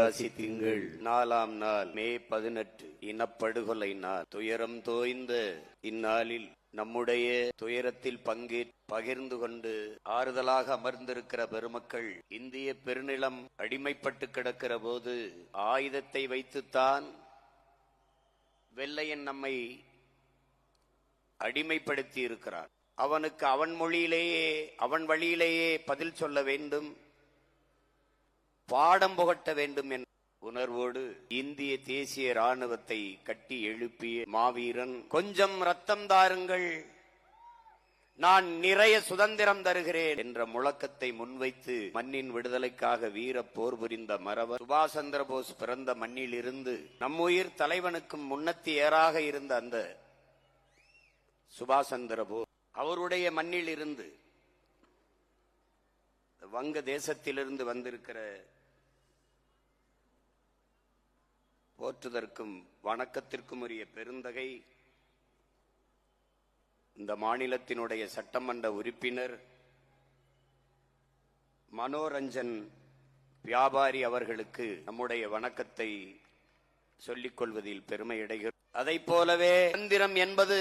வைகாசி திங்கள் 4ஆம் நாள் மே 18 இனப்படுகொலை நாள். துயரம் தோய்ந்த இந்நாளில் நம்முடைய துயரத்தில் பகிர்ந்து கொண்டு ஆறுதலாக அமர்ந்திருக்கிற பெருமக்கள், இந்திய பெருநிலம் அடிமைப்பட்டு கிடக்கிற போது ஆயுதத்தை வைத்துத்தான் வெள்ளையன் நம்மை அடிமைப்படுத்தி இருக்கிறான். அவனுக்கு அவன் மொழியிலேயே அவன் வழியிலேயே பதில் சொல்ல வேண்டும், பாடம் புகட்ட வேண்டும் என்ற உணர்வோடு இந்திய தேசிய ராணுவத்தை கட்டி எழுப்பிய மாவீரன், கொஞ்சம் ரத்தம் தாருங்கள், நான் நிறைய சுதந்திரம் தருகிறேன் என்ற முழக்கத்தை முன்வைத்து மண்ணின் விடுதலைக்காக வீர போர் புரிந்த மறவர் சுபாஷ் சந்திர போஸ் பிறந்த மண்ணில் இருந்து நம்முயிர் தலைவனுக்கும் முன்னத்தியராக இருந்த அந்த சுபாஷ் சந்திர போஸ் அவருடைய மண்ணில் இருந்து வங்க தேசத்திலிருந்து வந்திருக்கிற போற்றுதற்கும் வணக்கத்திற்கும் உரிய பெருந்தகை இந்த மாநிலத்தினுடைய சட்டமன்ற உறுப்பினர் மனோரஞ்சன் வியாபாரி அவர்களுக்கு நம்முடைய வணக்கத்தை சொல்லிக் கொள்வதில் பெருமை அடைகிறோம். அதை போலவே சுதந்திரம் என்பது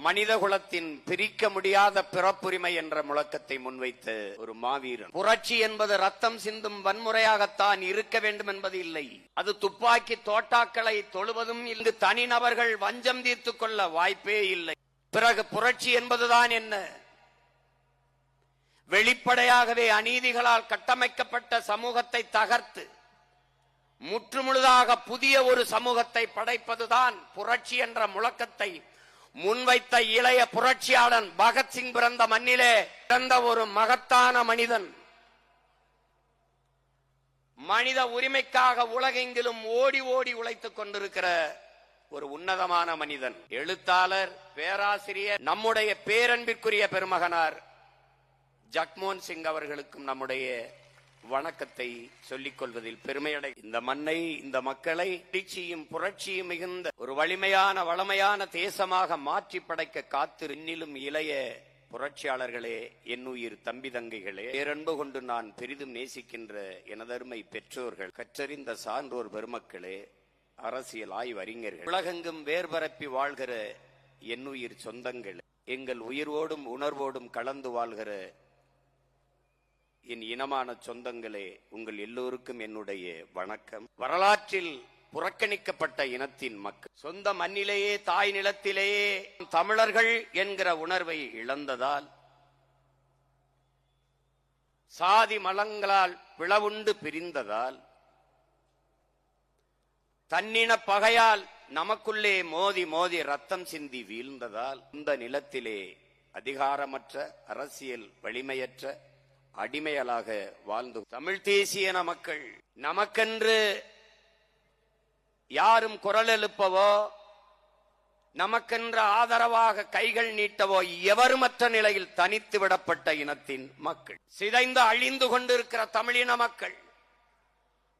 மனித குலத்தின் பிரிக்க முடியாத பிறப்புரிமை என்ற முழக்கத்தை முன்வைத்த ஒரு மாவீரன். புரட்சி என்பது ரத்தம் சிந்தும் வன்முறையாகத்தான் இருக்க வேண்டும் என்பது இல்லை. அது துப்பாக்கி தோட்டாக்களை தொழுவதும் இங்கு தனிநபர்கள் வஞ்சம் தீர்த்துக் கொள்ள வாய்ப்பே இல்லை. பிறகு புரட்சி என்பதுதான் என்ன? வெளிப்படையாகவே அநீதிகளால் கட்டமைக்கப்பட்ட சமூகத்தை தகர்த்து முற்றுமுழுதாக புதிய ஒரு சமூகத்தை படைப்பதுதான் புரட்சி என்ற முழக்கத்தை முன்வைத்த இளைய புரட்சியாளன் பகத்சிங் பிறந்த மண்ணிலே பிறந்த ஒரு மகத்தான மனிதன். மனித உரிமைக்காக உலகெங்கிலும் ஓடி ஓடி உழைத்துக் கொண்டிருக்கிற ஒரு உன்னதமான மனிதன், எழுத்தாளர், பேராசிரியர், நம்முடைய பேரன்பிற்குரிய பெருமகனார் ஜக்மோகன் சிங் அவர்களுக்கும் நம்முடைய வணக்கத்தை சொல்லிக் கொள்வதில் பெருமையடை. இந்த மண்ணை, இந்த மக்களை எழுச்சியும் புரட்சியும் மிகுந்த ஒரு வலிமையான வளமையான தேசமாக மாற்றி படைக்க காத்து இன்னிலும் இளைய புரட்சியாளர்களே, என் உயிர் தம்பி தங்கைகளே, பேரன்பு கொண்டு நான் பெரிதும் நேசிக்கின்ற எனதருமை பெற்றோர்கள், கற்றறிந்த சான்றோர் பெருமக்களே, அரசியல் ஆய்வறிஞர்கள், உலகெங்கும் வேர்பரப்பி வாழ்கிற என் உயிர் சொந்தங்களே, எங்கள் உயிரோடும் உணர்வோடும் கலந்து வாழ்கிற என் இனமான சொந்தங்களே, உங்கள் எல்லோருக்கும் என்னுடைய வணக்கம். வரலாற்றில் புறக்கணிக்கப்பட்ட இனத்தின் மக்கள் சொந்த மண்ணிலேயே, தாய் நிலத்திலேயே தமிழர்கள் என்கிற உணர்வை இழந்ததால், சாதி மலங்களால் பிளவுண்டு பிரிந்ததால், தன்னின பகையால் நமக்குள்ளே மோதி மோதி ரத்தம் சிந்தி வீழ்ந்ததால், இந்த நிலத்திலே அதிகாரமற்ற, அரசியல் வலிமையற்ற அடிமையலாக வாழ்ந்து தமிழ் தேசிய மக்கள் நமக்கென்று யாரும் குரல் எழுப்பவோ, நமக்கென்று ஆதரவாக கைகள் நீட்டவோ எவருமற்ற நிலையில் தனித்து விடப்பட்ட இனத்தின் மக்கள், சிதைந்து அழிந்து கொண்டிருக்கிற தமிழின மக்கள்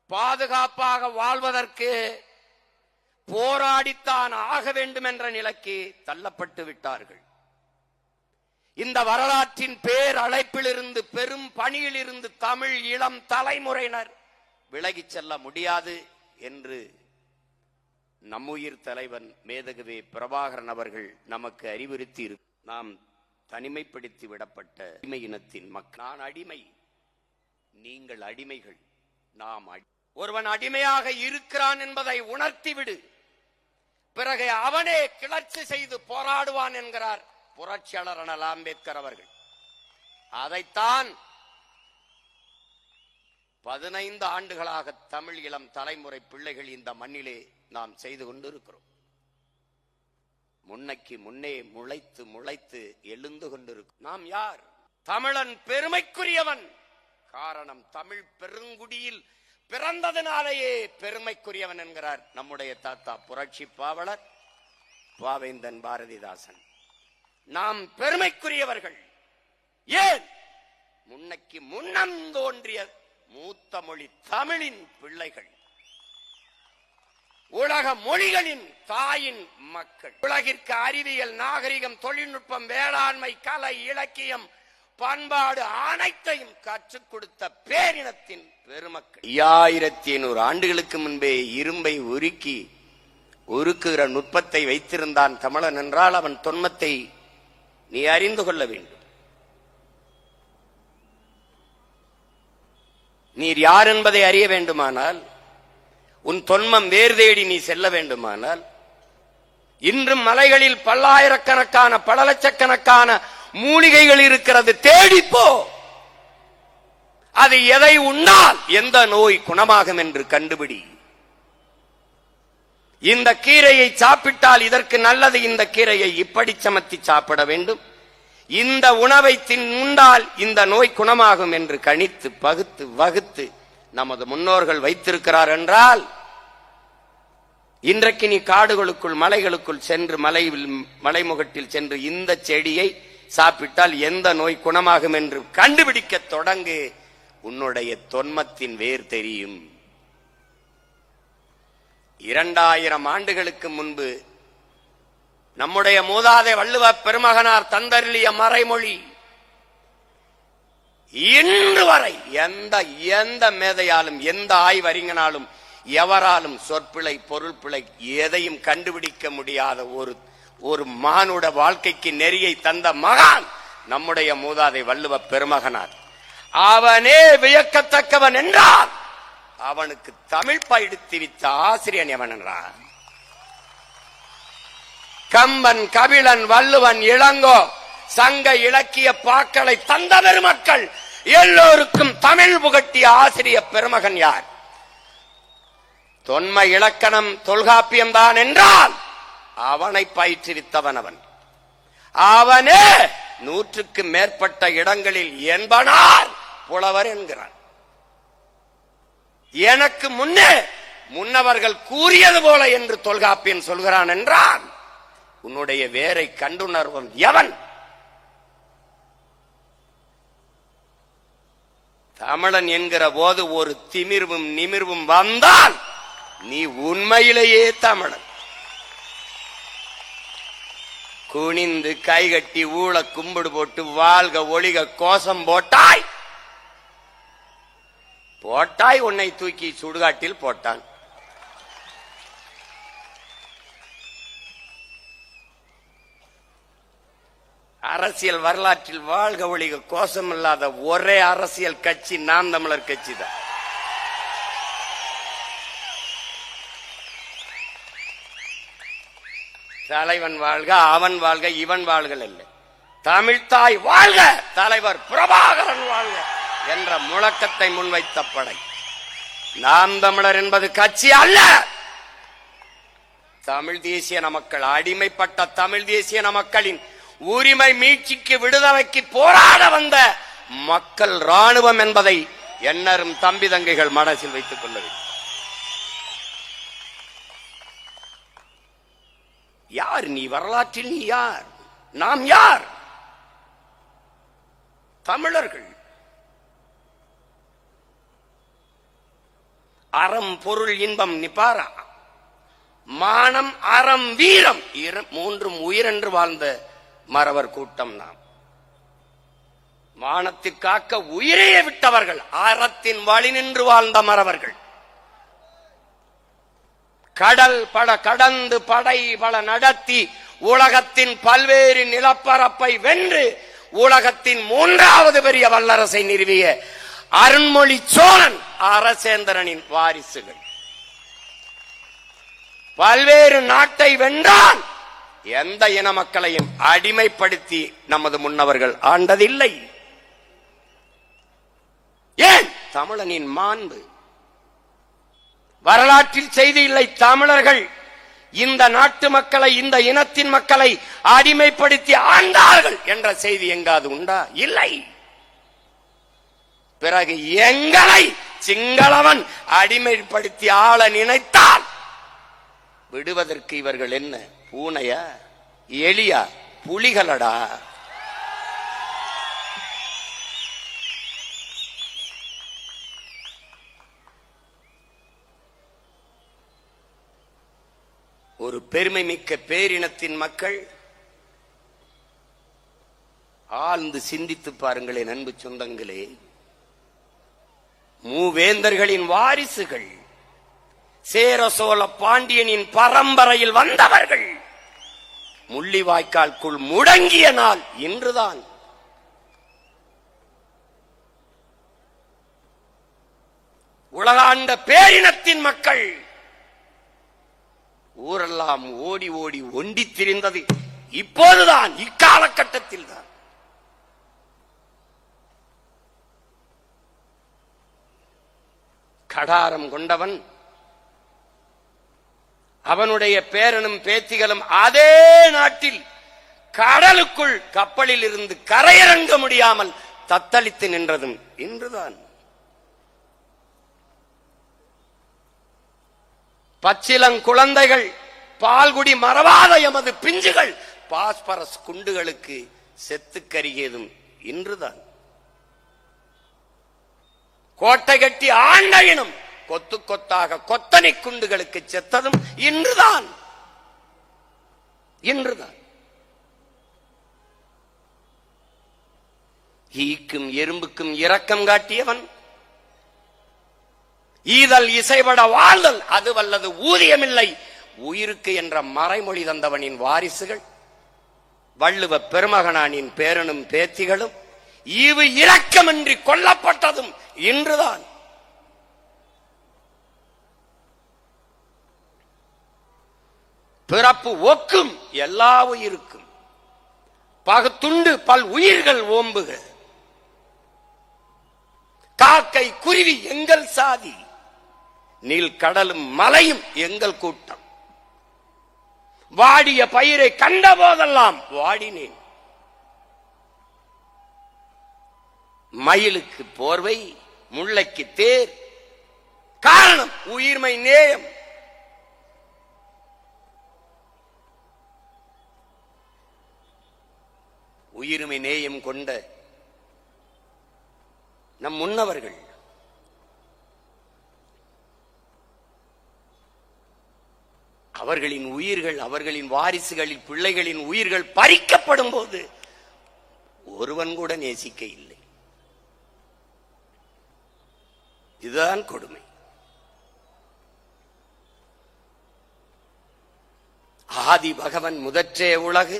பாதுகாப்பாக வாழ்வதற்கு போராடித்தான் ஆக வேண்டும் என்ற நிலைக்கு தள்ளப்பட்டு விட்டார்கள். இந்த வரலாற்றின் பேர் அழைப்பிலிருந்து, பெரும் பணியில் இருந்து தமிழ் இளம் தலைமுறையினர் விலகிச் செல்ல முடியாது என்று நம்முயிர் தலைவன் மேதகுவே பிரபாகரன் அவர்கள் நமக்கு அறிவுறுத்தி நாம் தனிமைப்படுத்தி விடப்பட்ட அடிமை இனத்தின் மக்கள். நான் அடிமை, நீங்கள் அடிமைகள், நாம் ஒருவன் அடிமையாக இருக்கிறான் என்பதை உணர்த்திவிடு, பிறகு அவனே கிளர்ச்சி செய்து போராடுவான் என்கிறார் புரட்சியாளர் அண்ணல் அம்பேத்கர் அவர்கள். அதைத்தான் 15 ஆண்டுகளாக தமிழ் இளம் தலைமுறை பிள்ளைகள் இந்த மண்ணிலே நாம் செய்து கொண்டிருக்கிறோம். முன்னைக்கு முன்னே முளைத்து முளைத்து எழுந்து கொண்டிருக்கிறோம். நாம் யார்? தமிழன் பெருமைக்குரியவன். காரணம், தமிழ் பெருங்குடியில் பிறந்ததினாலேயே பெருமைக்குரியவன் என்கிறார் நம்முடைய தாத்தா புரட்சி பாவலர் பாவேந்தன் பாரதிதாசன். நாம் பெருமைக்குரியவர்கள். ஏன்? முன்னைக்கு முன்னம் தோன்றிய மூத்த மொழி தமிழின் பிள்ளைகள், உலக மொழிகளின் தாயின் மக்கள். உலகிற்கு அறிவியல், நாகரிகம், தொழில்நுட்பம், வேளாண்மை, கலை, இலக்கியம், பண்பாடு அனைத்தையும் கற்றுக் கொடுத்த பேரினத்தின் பெருமக்கள். 5500 ஆண்டுகளுக்கு முன்பே இரும்பை உருக்குகிற நுட்பத்தை வைத்திருந்தான் தமிழன் என்றால் அவன் தொன்மத்தை நீ அறிந்து கொள்ள வேண்டும். நீர் யார் என்பதை அறிய வேண்டுமானால், உன் தொன்மம் வேர் தேடி நீ செல்ல வேண்டுமானால், இன்றும் மலைகளில் பல்லாயிரக்கணக்கான பல லட்சக்கணக்கான மூலிகைகள் இருக்கிறது, தேடிப்போ. அது எதை உண்ணால் எந்த நோய் குணமாகும் என்று கண்டுபிடி. இந்த கீரையை சாப்பிட்டால் இதற்கு நல்லது, இந்த கீரையை இப்படி சமத்தி சாப்பிட வேண்டும், இந்த உணவை உண்டால் இந்த நோய் குணமாகும் என்று கணித்து பகுத்து வகுத்து நமது முன்னோர்கள் வைத்திருக்கிறார் என்றால், இன்றைக்கு நீ காடுகளுக்குள் மலைகளுக்குள் சென்று மலைமுகட்டில் சென்று இந்த செடியை சாப்பிட்டால் எந்த நோய் குணமாகும் என்று கண்டுபிடிக்க தொடங்கு. உன்னுடைய தொன்மத்தின் வேர் தெரியும். 2000 ஆண்டுகளுக்கு முன்பு நம்முடைய மூதாதை வள்ளுவ பெருமகனார் தந்தருளிய மறைமொழி இன்று வரை எந்த மேதையாலும் எந்த ஆய்வறிஞனாலும் எவராலும் சொற்பிழை பொருள் பிழை எதையும் கண்டுபிடிக்க முடியாத ஒரு மானுட வாழ்க்கைக்கு நெறியை தந்த மகான் நம்முடைய மூதாதை வள்ளுவ பெருமகனார். அவனே வியக்கத்தக்கவன் என்றால் அவனுக்கு தமிழ் பயிடுத்தி வித்த ஆசிரியன் எவன் என்றார். கம்பன், கபிலன், வள்ளுவன், இளங்கோ சங்க இலக்கிய பாக்களை தந்த பெருமக்கள் எல்லோருக்கும் தமிழ் புகட்டிய ஆசிரிய பெருமகன் யார்? தொன்ம இலக்கணம் தொல்காப்பியம் தான் என்றால் அவனை பயிற்றுவித்தவன் அவன். அவனே 100க்கு மேற்பட்ட இடங்களில் என்பனார் புலவர் என்கிறான். எனக்கு முன்னவர்கள் கூறியது போல என்று தொல்காப்பியன் சொல்கிறான் என்றால் உன்னுடைய வேரை கண்டுணர்வன் எவன்? தமிழன் என்கிற போது ஒரு திமிர்வும் நிமிர்வும் வந்தால் நீ உண்மையிலேயே தமிழன். குனிந்து கைகட்டி ஊழ கும்பிடு போட்டு வாழ்க ஒளிக கோஷம் போட்டாய் உன்னை தூக்கி சுடுகாட்டில் போட்டான். அரசியல் வரலாற்றில் வாழ்க ஒளிக கோஷம் இல்லாத ஒரே அரசியல் கட்சி நாம் தமிழர் கட்சி தான். தலைவன் வாழ்க, அவன் வாழ்க, இவன் வாழ்கள் இல்லை. தமிழ்தாய் வாழ்க, தலைவர் பிரபாகரன் வாழ்க என்ற முழக்கத்தை முன்வைத்த படை நாம் தமிழர் என்பது கட்சி அல்ல. தமிழ் தேசிய மக்கள், அடிமைப்பட்ட தமிழ் தேசிய மக்களின் உரிமை மீட்சிக்கு விடுதலைக்கு போராட வந்த மக்கள் ராணுவம் என்பதை எண்ணரும் தம்பி தங்கைகள் மனசில் வைத்துக் கொள்ள வேண்டும். யார் நீ? வரலாற்றில் நீ யார்? நாம் யார்? தமிழர்கள். அறம் பொருள் இன்பம் நிபாரா மானம் அறம் வீரம் மூன்றும் உயிரென்று வாழ்ந்த மறவர் கூட்டம் நாம். மானத்திற்காக்க உயிரையே விட்டவர்கள், அறத்தின் வழி நின்று வாழ்ந்த மறவர்கள். கடல் பட கடந்து படை பல நடத்தி உலகத்தின் பல்வேறு நிலப்பரப்பை வென்று உலகத்தின் 3வது பெரிய வல்லரசை நிறுவிய அருண்மொழி சோழன் அரசேந்திரனின் வாரிசுகள். பல்வேறு நாட்டை வென்றான், எந்த இன மக்களையும் அடிமைப்படுத்தி நமது முன்னவர்கள் ஆண்டதில்லை. ஏன்? தமிழனின் மாண்பு. வரலாற்றில் செய்தி இல்லை. தமிழர்கள் இந்த நாட்டு மக்களை, இந்த இனத்தின் மக்களை அடிமைப்படுத்தி ஆண்டார்கள் என்ற செய்தி எங்காவது உண்டா? இல்லை. பிறகு எங்களை சிங்களவன் அடிமைப்படுத்தி ஆள நினைத்தால் விடுவதற்கு இவர்கள் என்ன பூனையா, எலியா, புலிகளடா? ஒரு பெருமை மிக்க பேரினத்தின் மக்கள் ஆழ்ந்து சிந்தித்து பாருங்களேன் அன்பு சொந்தங்களே. மூவேந்தர்களின் வாரிசுகள், சேர சோழ பாண்டியனின் பரம்பரையில் வந்தவர்கள் முள்ளிவாய்க்கால்குள் முடங்கிய நாள் இன்றுதான். உலகாண்ட பேரினத்தின் மக்கள் ஊரெல்லாம் ஓடி ஓடி ஒண்டி திரிந்தது இப்போதுதான், இக்காலகட்டத்தில் தான். கடாரம் கொண்டவன், அவனுடைய பேரனும் பேத்திகளும் அதே நாட்டில் கடலுக்குள் கப்பலில் இருந்து கரையிறங்க முடியாமல் தத்தளித்து நின்றதும் இன்றுதான். பச்சிலங்குழந்தைகள், பால்குடி மறவாத எமது பிஞ்சுகள் பாஸ்பரஸ் குண்டுகளுக்கு செத்து கருகியதும் இன்றுதான். கோட்டை கட்டி ஆண்ட இனம் கொத்து கொத்தாக கொத்தனை குண்டுகளுக்கு செத்ததும் இன்றுதான். இன்றுதான். ஈக்கும் எறும்புக்கும் இரக்கம் காட்டியவன், ஈதல் இசைபட வாழ்தல் அது வல்லது ஊதியமில்லை உயிருக்கு என்ற மறைமொழி தந்தவனின் வாரிசுகள், வள்ளுவ பெருமகனானின் பேரனும் பேத்திகளும் ஈவு இரக்கமின்றி கொல்லப்பட்டதும் இன்றுதான். பிறப்பு ஒக்கும் எல்லா உயிருக்கும், பகுத்துண்டு பல் உயிர்கள் ஓம்புக, காக்கை குருவி எங்கள் சாதி, நீல் கடலும் மலையும் எங்கள் கூட்டம், வாடிய பயிரை கண்ட போதெல்லாம் வாடினேன், மயிலுக்கு போர்வை முல்லைக்கு தேர், காரணம் உயிர்மை நேயம். உயிர்மை நேயம் கொண்ட நம் முன்னவர்கள் அவர்களின் உயிர்கள், அவர்களின் வாரிசுகளின் பிள்ளைகளின் உயிர்கள் பறிக்கப்படும் போது ஒருவன் கூட நேசிக்க இல்லை. இதுதான் கொடுமை. ஆதி பகவன் முதற்றே உலகு,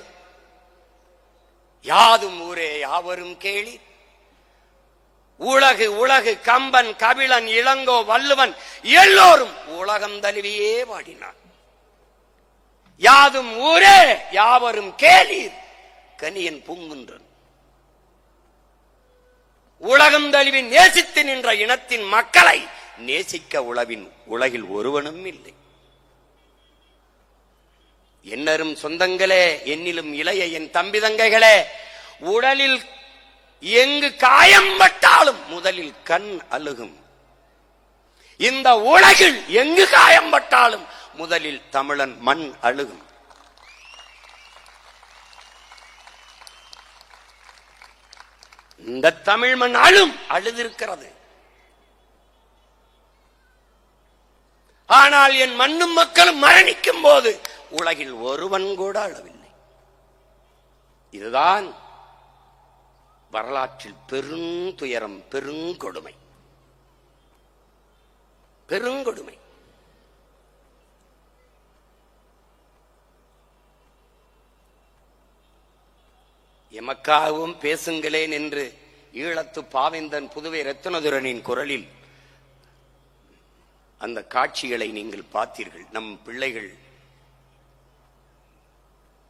யாதும் ஊரே யாவரும் கேளி, உலகு உலகு கம்பன் கபிலன் இளங்கோ வள்ளுவன் எல்லோரும் உலகம் தழுவியே பாடினான். யாதும் ஊரே யாவரும் கேளீர் கனியன் பூங்குன்றன். உலகம் தழுவி நேசித்து நின்ற இனத்தின் மக்களை நேசிக்க உலகில் ஒருவனும் இல்லை. என்னரும் சொந்தங்களே, என்னிலும் இளைய என் தம்பி தங்கைகளே, உடலில் எங்கு காயம் பட்டாலும் முதலில் கண் அழுகும். இந்த உலகில் எங்கு காயம் பட்டாலும் முதலில் தமிழன் மண் அழுகும். இந்த தமிழ் மண் அழுதிருக்கிறது. ஆனால் என் மண்ணும் மக்களும் மரணிக்கும் போது உலகில் ஒருவன் கூட அழவில்லை. இதுதான் வரலாற்றில் பெருந்துயரம், பெருங்கொடுமை. பெருங்கொடுமை. எமக்காகவும் பேசுங்களேன் என்று ஈழத்து பாவேந்தன் புதுவை ரத்னதுரனின் குரலில் அந்த காட்சிகளை நீங்கள் பார்த்தீர்கள். நம் பிள்ளைகள்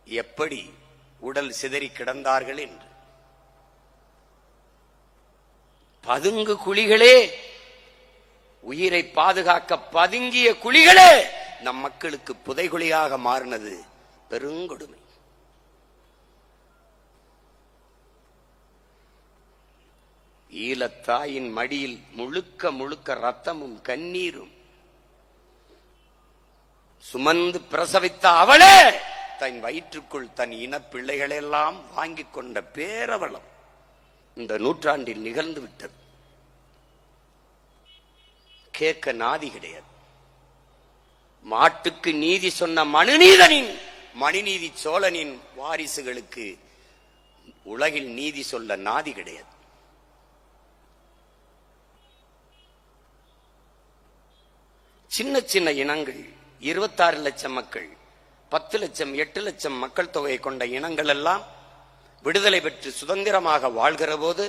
எப்படி உடல் சிதறி கிடந்தார்கள் என்று. பதுங்கு குழிகளே, உயிரை பாதுகாக்க பதுங்கிய குழிகளே நம் மக்களுக்கு புதைகுழியாக மாறினது பெருங்கொடுமை. ஈழத்தாயின் மடியில் முழுக்க முழுக்க ரத்தமும் கண்ணீரும் சுமந்து பிரசவித்த அவளே தன் வயிற்றுக்குள் தன் இன பிள்ளைகளெல்லாம் வாங்கிக் கொண்ட பேரவளம் இந்த நூற்றாண்டில் நிகழ்ந்து விட்டது. கேட்க நாதி கிடையாது. மாட்டுக்கு நீதி சொன்ன மனுநீதனின் மணிநீதி சோழனின் வாரிசுகளுக்கு உலகில் நீதி சொல்ல நாதி கிடையாது. சின்ன சின்ன இனங்கள், 26 லட்சம் மக்கள், 10 லட்சம் 8 லட்சம் மக்கள் தொகையை கொண்ட இனங்கள் எல்லாம் விடுதலை பெற்று சுதந்திரமாக வாழ்கிற போது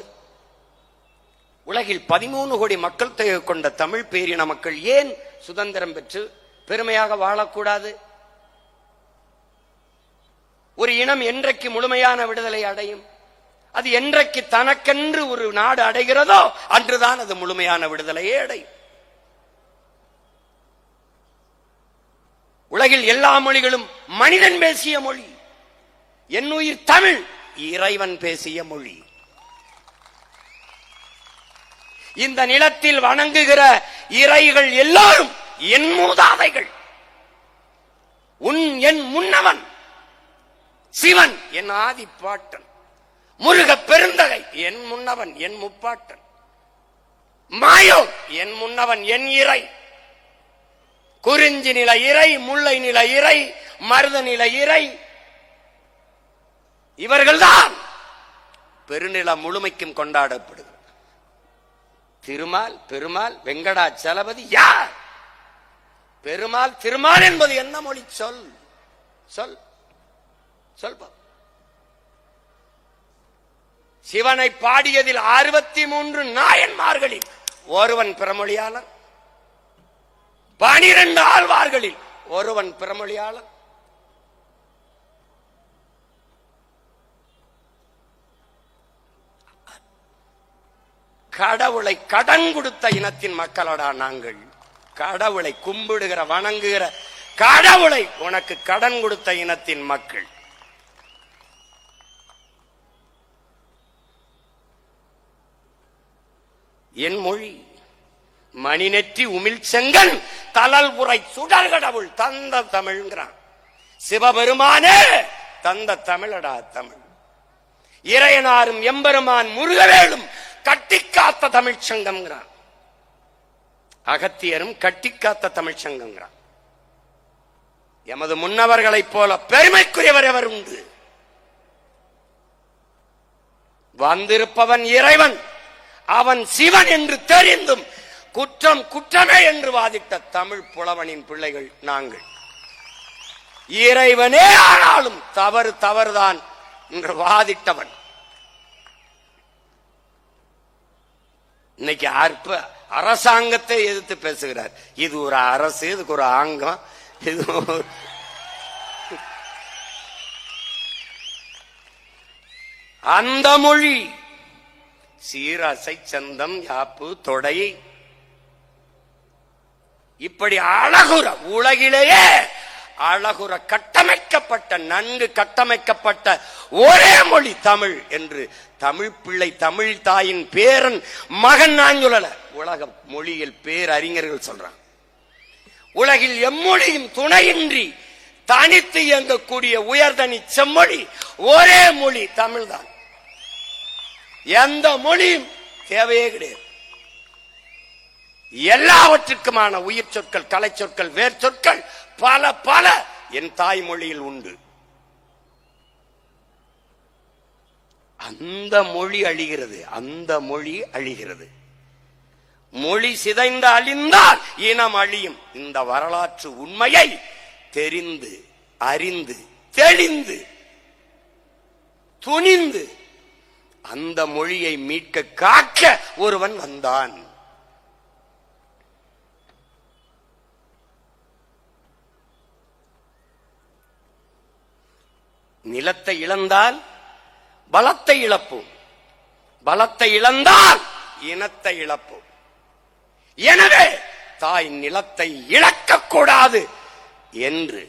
உலகில் 13 கோடி மக்கள் தொகை கொண்ட தமிழ் பேரின மக்கள் ஏன் சுதந்திரம் பெற்று பெருமையாக வாழக்கூடாது? ஒரு இனம் என்றைக்கு முழுமையான விடுதலை அடையும்? அது என்றைக்கு தனக்கென்று ஒரு நாடு அடைகிறதோ அன்றுதான் அது முழுமையான விடுதலையே அடையும். உலகில் எல்லா மொழிகளும் மனிதன் பேசிய மொழி. என்னுயிர் தமிழ் இறைவன் பேசிய மொழி. இந்த நிலத்தில் வணங்குகிற இறைகள் எல்லாரும் என் மூதாதைகள். என் முன்னவன் சிவன் என் ஆதிப்பாட்டன், முருக பெருந்தகை என் முன்னவன் என் முப்பாட்டன், மாயோ என் முன்னவன் என் இறை, குறிஞ்சி நில இறை, முல்லை நில இறை, மருத நில இறை, இவர்கள்தான் பெருநிலம் முழுமைக்கும் கொண்டாடப்படுகிறது. திருமால், பெருமாள், வெங்கடாச்சலபதி யார்? பெருமாள் திருமால் என்பது என்ன மொழி? சொல் சொல் சொல். சிவனை பாடியதில் 63 நாயன்மார்களில் ஒருவன் பிறமொழியாளர், 12 ஆழ்வார்களில் ஒருவன் பிறமொழியாளர். கடவுளை கடன் கொடுத்த இனத்தின் மக்களடா நாங்கள். கடவுளை கும்பிடுகிற வணங்குகிற கடவுளை உனக்கு கடன் கொடுத்த இனத்தின் மக்கள். என் மொழி மணிநெற்றி உமிழ் செங்கன் தலல் உரை சுடர் கடவுள் தந்த தமிழ்ங்கிறான். சிவபெருமானே தந்த தமிழடா தமிழ். இறையனாரும் எம்பெருமான் முருகவேலும் கட்டிக்காத்த தமிழ்ச்சங்கம். அகத்தியரும் கட்டிக்காத்த தமிழ்ச்சங்கம். எமது முன்னவர்களைப் போல பெருமைக்குரியவர் எவர் உண்டு? வந்திருப்பவன் இறைவன், அவன் சிவன் என்று தெரிந்தும் குற்றம் குற்றமே என்று வாதிட்ட தமிழ் புலவனின் பிள்ளைகள் நாங்கள். இறைவனே ஆனாலும் தவறு தவறுதான் என்று வாதிட்டவன். இன்னைக்கு அரசாங்கத்தை எதிர்த்து பேசுகிறார். இது ஒரு அரசு, இதுக்கு ஒரு ஆங்கம், இது அந்த மொழி சீரசை சந்தம் யாப்பு தொடை இப்படி அழகுற உலகிலேயே அழகுற கட்டமைக்கப்பட்ட, நன்கு கட்டமைக்கப்பட்ட ஒரே மொழி தமிழ் என்று தமிழ் பிள்ளை தமிழ் தாயின் பேரன் மகன் நான் சொல்லல, உலக மொழியில் பேரறிஞர்கள் சொல்றாங்க. உலகில் எம்மொழியும் துணையின்றி தனித்து இயங்கக்கூடிய உயர்தனி செம்மொழி ஒரே மொழி தமிழ் தான். எந்த மொழியும் தேவையே கிடையாது. எல்லாவற்றுக்குமான உயிர் சொற்கள், கலை சொற்கள், வேர் சொற்கள் பல பல என் தாய்மொழியில் உண்டு. அந்த மொழி அழிகிறது, அந்த மொழி அழிகிறது. மொழி சிதைந்து அழிந்தால் இனம் அழியும். இந்த வரலாற்று உண்மையை தெரிந்து அறிந்து தெளிந்து துணிந்து அந்த மொழியை மீட்க காக்க ஒருவன் வந்தான். நிலத்தை இழந்தால் பலத்தை இழப்போம், பலத்தை இழந்தால் இனத்தை இழப்போம். எனவே தாய் நிலத்தை இழக்கக்கூடாது என்று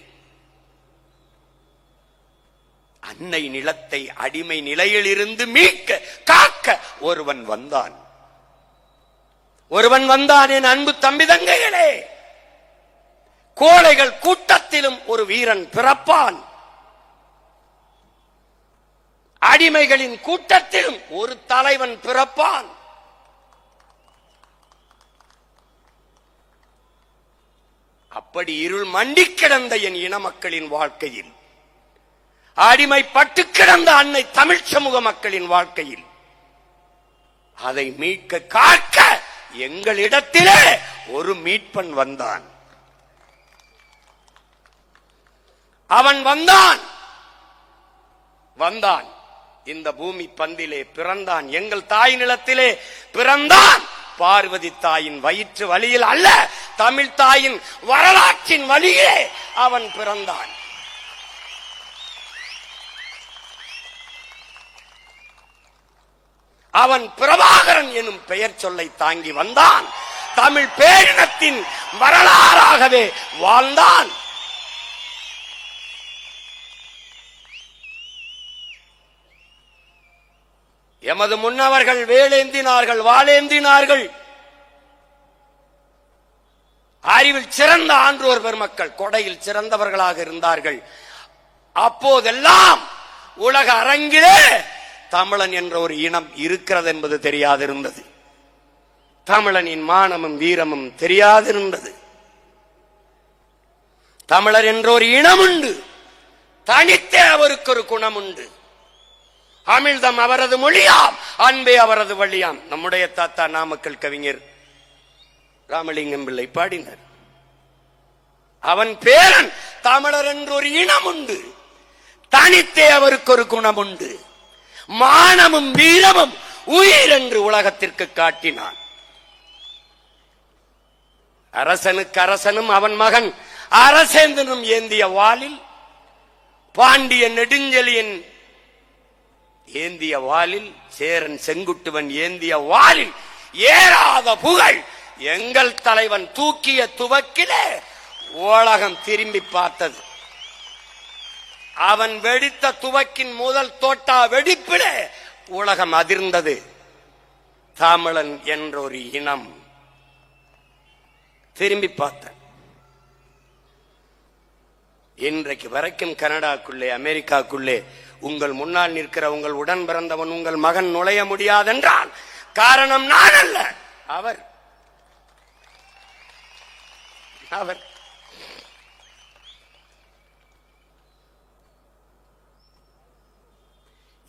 அன்னை நிலத்தை அடிமை நிலையில் இருந்து மீட்க காக்க ஒருவன் வந்தான். ஒருவன் வந்தான். என் அன்பு தம்பி தங்கைகளே, கோழைகள் கூட்டத்திலும் ஒரு வீரன் பிறப்பான். அடிமைகளின் கூட்டத்திலும் ஒரு தலைவன் பிறப்பான். அப்படி இருள் மண்டி கிடந்த என் இன மக்களின் வாழ்க்கையில் அடிமைப்பட்டு கிடந்த அன்னை தமிழ் சமூக மக்களின் வாழ்க்கையில் அதை மீட்க காக்க எங்களிடத்திலே ஒரு மீட்பன் வந்தான். அவன் வந்தான் இந்த பூமி பந்திலே பிறந்தான், எங்கள் தாய் நிலத்திலே பிறந்தான். பார்வதி தாயின் வயிற்று வழியில் அல்ல, தமிழ் தாயின் வரலாற்றின் வழியே அவன் பிறந்தான். அவன் பிரபாகரன் எனும் பெயர் சொல்லை தாங்கி வந்தான். தமிழ் பேரினத்தின் வரலாறாகவே வாழ்ந்தான். எமது முன்னவர்கள் வேலேந்தினார்கள், வாளேந்தினார்கள். அறிவில் சிறந்த ஆன்றோர் பெருமக்கள் கொடையில் சிறந்தவர்களாக இருந்தார்கள். அப்போதெல்லாம் உலக அரங்கிலே தமிழன் என்ற ஒரு இனம் இருக்கிறது என்பது தெரியாதிருந்தது. தமிழனின் மானமும் வீரமும் தெரியாதிருந்தது. தமிழர் என்ற ஒரு இனம் உண்டு, தனித்தே அவருக்கு ஒரு குணம் உண்டு. அமிழ்தம் அவரது மொழியாம், அன்பே அவரது வழியாம். நம்முடைய தாத்தா நாமக்கல் கவிஞர் ராமலிங்கம் பிள்ளை பாடினார். அவன் பேரன். தமிழர் என்று ஒரு இனம் உண்டு, தனித்தே அவருக்கு ஒரு குணம் உண்டு. மானமும் வீரமும் உயிர் என்று உலகத்திற்கு காட்டினான். அரசனுக்கு அரசனும் அவன் மகன் அரசேந்தனும் ஏந்திய வாளில், பாண்டிய நெடுஞ்செழியன் ஏந்திய வாளில், சேரன் செங்குட்டுவன் ஏந்திய வாளில் ஏறாத புகழ் எங்கள் தலைவன் தூக்கிய துவக்கிலே உலகம் திரும்பி பார்த்தது. அவன் வெடித்த துவக்கின் முதல் தோட்டா வெடிப்பிலே உலகம் அதிர்ந்தது. தமிழன் என்ற ஒரு இனம் திரும்பி பார்த்த. இன்றைக்கு வரைக்கும் கனடாக்குள்ளே, அமெரிக்காக்குள்ளே உங்கள் முன்னால் நிற்கிற உங்கள் உடன் பிறந்தவன், உங்கள் மகன் நுழைய முடியாதென்றால் காரணம் நான் அல்ல, அவர்.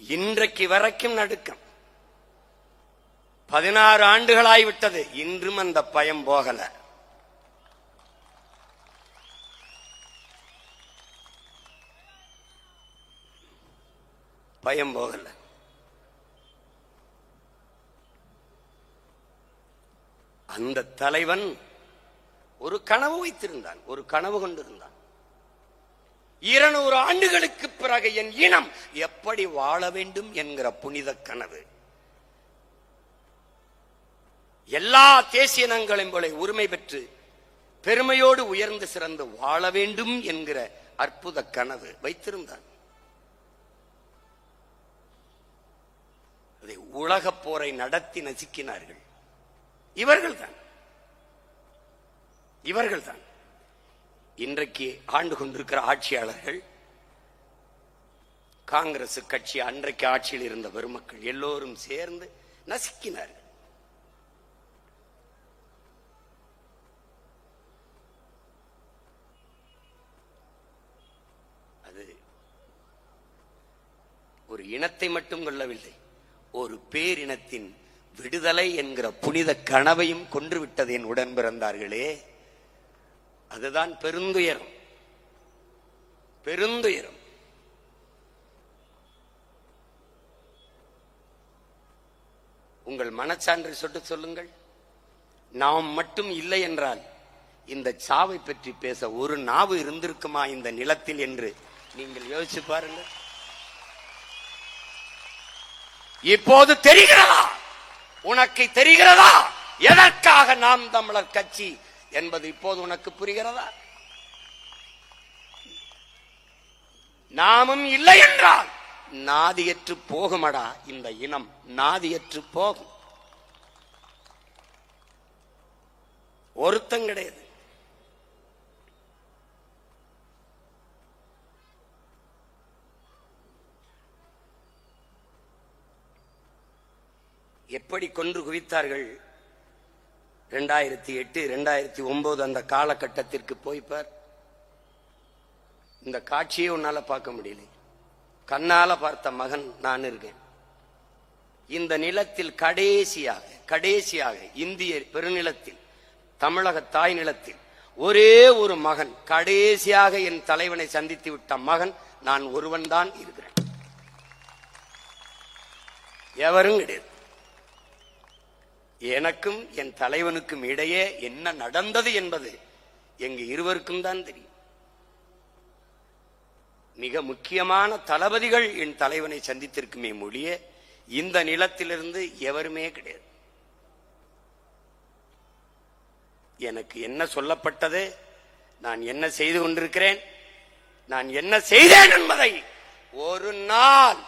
இன்றைக்கு வரைக்கும் நடுக்கம். 16 ஆண்டுகளாய்விட்டது, இன்றும் அந்த பயம் போகல. பயம் போகல. அந்த தலைவன் ஒரு கனவு வைத்திருந்தான், ஒரு கனவு கொண்டிருந்தான். 200 ஆண்டுகளுக்கு பிறகு என் இனம் எப்படி வாழ வேண்டும் என்கிற புனித கனவு. எல்லா தேசிய இனங்களையும் போல உரிமை பெற்று பெருமையோடு உயர்ந்து சிறந்து வாழ வேண்டும் என்கிற அற்புத கனவு வைத்திருந்தான். அதை உலகப் போரை நடத்தி நசுக்கினார்கள். இவர்கள்தான் இன்றைக்கு ஆண்டு கொண்டிருக்கிற ஆட்சியாளர்கள். காங்கிரஸ் கட்சி அன்றைக்கு ஆட்சியில் இருந்த பெருமக்கள் எல்லோரும் சேர்ந்து நசுக்கினார்கள். அது ஒரு இனத்தை மட்டும் கொள்ளவில்லை, ஒரு பேரினத்தின் விடுதலை என்கிற புனித கனவையும் கொன்றுவிட்டது என் உடன் பிறந்தார்களே. அதுதான் பெருந்துயரம். உங்கள் மனச்சான்றை சொட்டு சொல்லுங்கள். நாம் மட்டும் இல்லை என்றால் இந்த சாவை பற்றி பேச ஒரு நாவு இருந்திருக்குமா இந்த நிலத்தில் என்று நீங்கள் யோசிச்சு பாருங்கள். இப்போது தெரிகிறதா? உனக்கு தெரிகிறதா எதற்காக நாம் தமிழர் கட்சி என்பது இப்போது உனக்கு புரிகிறதா? நாமும் இல்லை என்றால் நாதியற்று போகுமடா இந்த இனம், நாதியற்று போகும். ஒருத்தம் கிடையாது. எப்படி கொன்று குவித்தார்கள்? 2008 2009 அந்த காலகட்டத்திற்கு போய்ப்பார். இந்த காட்சியை உன்னால பார்க்க முடியல. கண்ணால பார்த்த மகன் நான் இருக்கேன். இந்த நிலத்தில் கடைசியாக இந்திய பெருநிலத்தில், தமிழக தாய் நிலத்தில் ஒரே ஒரு மகன், கடைசியாக என் தலைவனை சந்தித்து விட்ட மகன் நான் ஒருவன் தான் இருக்கிறேன். எவரும் கிடையாது. எனக்கும் என் தலைவனுக்கும் இடையே என்ன நடந்தது என்பது எங்க இருவருக்கும் தான் தெரியும். மிக முக்கியமான தளபதிகள் என் தலைவனை சந்தித்திருக்குமே மொழியே இந்த நிலத்திலிருந்து எவருமே கிடையாது. எனக்கு என்ன சொல்லப்பட்டது, நான் என்ன செய்து கொண்டிருக்கிறேன், நான் என்ன செய்தேன் என்பதை ஒரு நாள்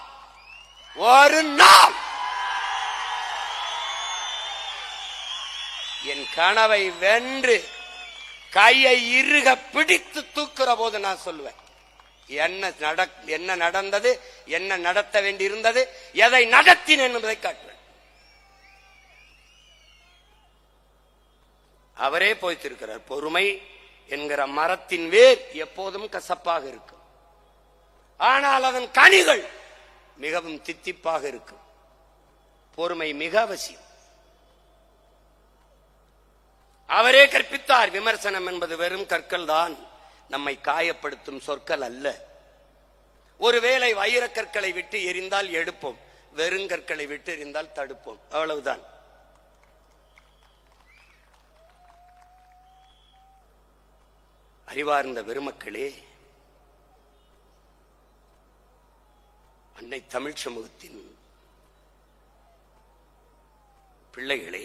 என் கனவை வென்று கையை இறுக பிடித்து தூக்குற போது நான் சொல்லுவேன், என்ன நடந்தது, என்ன நடத்த வேண்டியிருந்தது, எதை நடத்தினேன் என்பதை காட்டுவேன். அவரே போய்த்திருக்கிறார். பொறுமை என்கிற மரத்தின் வேர் எப்போதும் கசப்பாக இருக்கும், ஆனால் அதன் கனிகள் மிகவும் தித்திப்பாக இருக்கும். பொறுமை மிக அவசியம். அவரே கற்பித்தார், விமர்சனம் என்பது வெறும் கற்கள் தான், நம்மை காயப்படுத்தும் சொற்கள் அல்ல. ஒருவேளை வைரக்கற்களை விட்டு எரிந்தால் எடுப்போம், வெறுங்கற்களை விட்டு எரிந்தால் தடுப்போம், அவ்வளவுதான். அறிவார்ந்த பெருமக்களே, அன்னை தமிழ் சமூகத்தின் பிள்ளைகளே,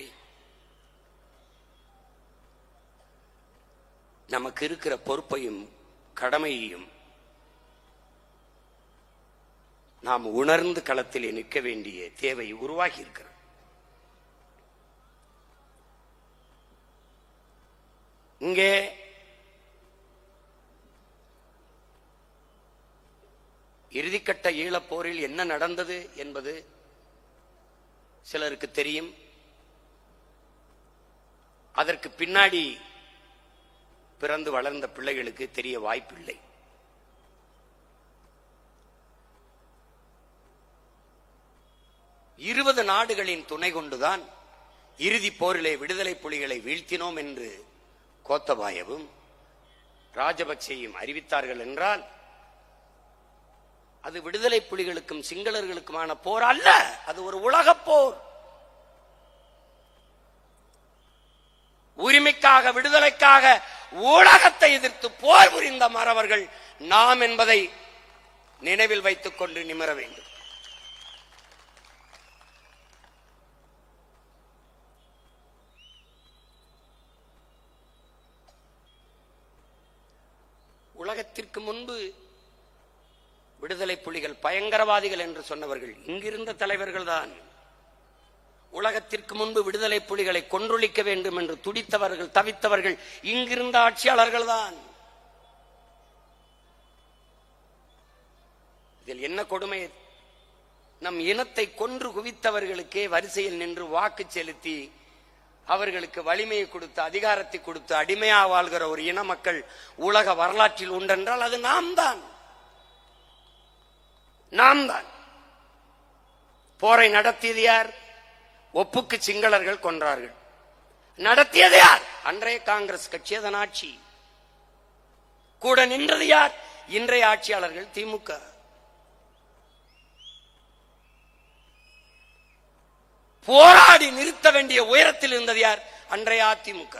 நமக்கு இருக்கிற பொறுப்பையும் கடமையையும் நாம் உணர்ந்து களத்தில் நிற்க வேண்டிய தேவை உருவாகி இருக்கிறது. இங்கே இறுதிக்கட்ட ஈழப்போரில் என்ன நடந்தது என்பது சிலருக்கு தெரியும். அதற்கு பின்னாடி பிறந்து வளர்ந்த பிள்ளைகளுக்கு தெரிய வாய்ப்பில்லை. இருபது நாடுகளின் துணை கொண்டுதான் இறுதி போரிலே விடுதலை புலிகளை வீழ்த்தினோம் என்று கோத்தபாயவும் ராஜபக்சேயும் அறிவித்தார்கள் என்றால் அது விடுதலை புலிகளுக்கும் சிங்களர்களுக்குமான போர் அல்ல, அது ஒரு உலக போர். உரிமைக்காக, விடுதலைக்காக உலகத்தை எதிர்த்து போர் புரிந்த மறவர்கள் நாம் என்பதை நினைவில் வைத்துக் கொண்டு நிமிர வேண்டும். உலகத்திற்கு முன்பு விடுதலை புலிகள் பயங்கரவாதிகள் என்று சொன்னவர்கள் இங்கிருந்த தலைவர்கள் தான். உலகத்திற்கு முன்பு விடுதலை புலிகளை கொன்றொழிக்க வேண்டும் என்று துடித்தவர்கள், தவித்தவர்கள் இங்கிருந்த ஆட்சியாளர்கள் தான். இதில் என்ன கொடுமை, நம் இனத்தை கொன்று குவித்தவர்களுக்கே வரிசையில் நின்று வாக்கு செலுத்தி அவர்களுக்கு வலிமையை கொடுத்து, அதிகாரத்தை கொடுத்து அடிமையா வாழ்கிற ஒரு இன மக்கள் உலக வரலாற்றில் உண்டென்றால் அது நாம் தான். போரை நடத்தியது யார்? ஒப்புக்கு சிங்களர்கள் கொன்றார்கள். நடத்தியது யார்? அன்றைய காங்கிரஸ் கட்சி, அதன் ஆட்சி. கூட நின்றது யார்? இன்றைய ஆட்சியாளர்கள், திமுக. போராடி நிறுத்த வேண்டிய உயரத்தில் இருந்தது யார்? அன்றைய அதிமுக.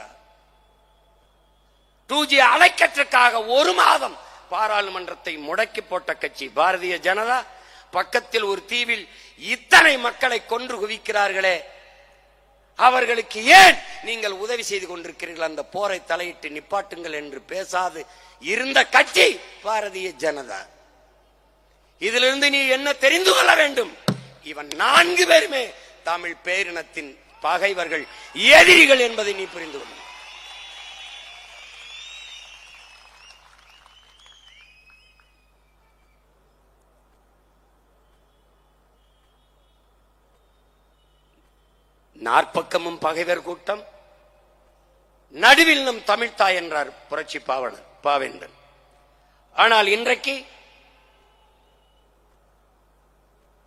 2G அலைக்கற்றுக்காக ஒரு மாதம் பாராளுமன்றத்தை முடக்கி போட்ட கட்சி பாரதிய ஜனதா. பக்கத்தில் ஒரு தீவில் இத்தனை மக்களை கொன்று குவிக்கிறார்களே, அவர்களுக்கு ஏன் நீங்கள் உதவி செய்து கொண்டிருக்கிறீர்கள், அந்த போரை தலையிட்டு நிப்பாட்டுங்கள் என்று பேசாது இருந்த கட்சி பாரதிய ஜனதா. இதிலிருந்து நீ என்ன தெரிந்து கொள்ள வேண்டும்? இவன் 4 பேருமே தமிழ் பேரினத்தின் பகைவர்கள், எதிரிகள் என்பதை நீ புரிந்து கொள்ள. நாற்பக்கமும் பகைவர் கூட்டம், நடுவில் நம் தமிழ்த்தாய் என்றார் புரட்சி பாவேந்தன். ஆனால் இன்றைக்கு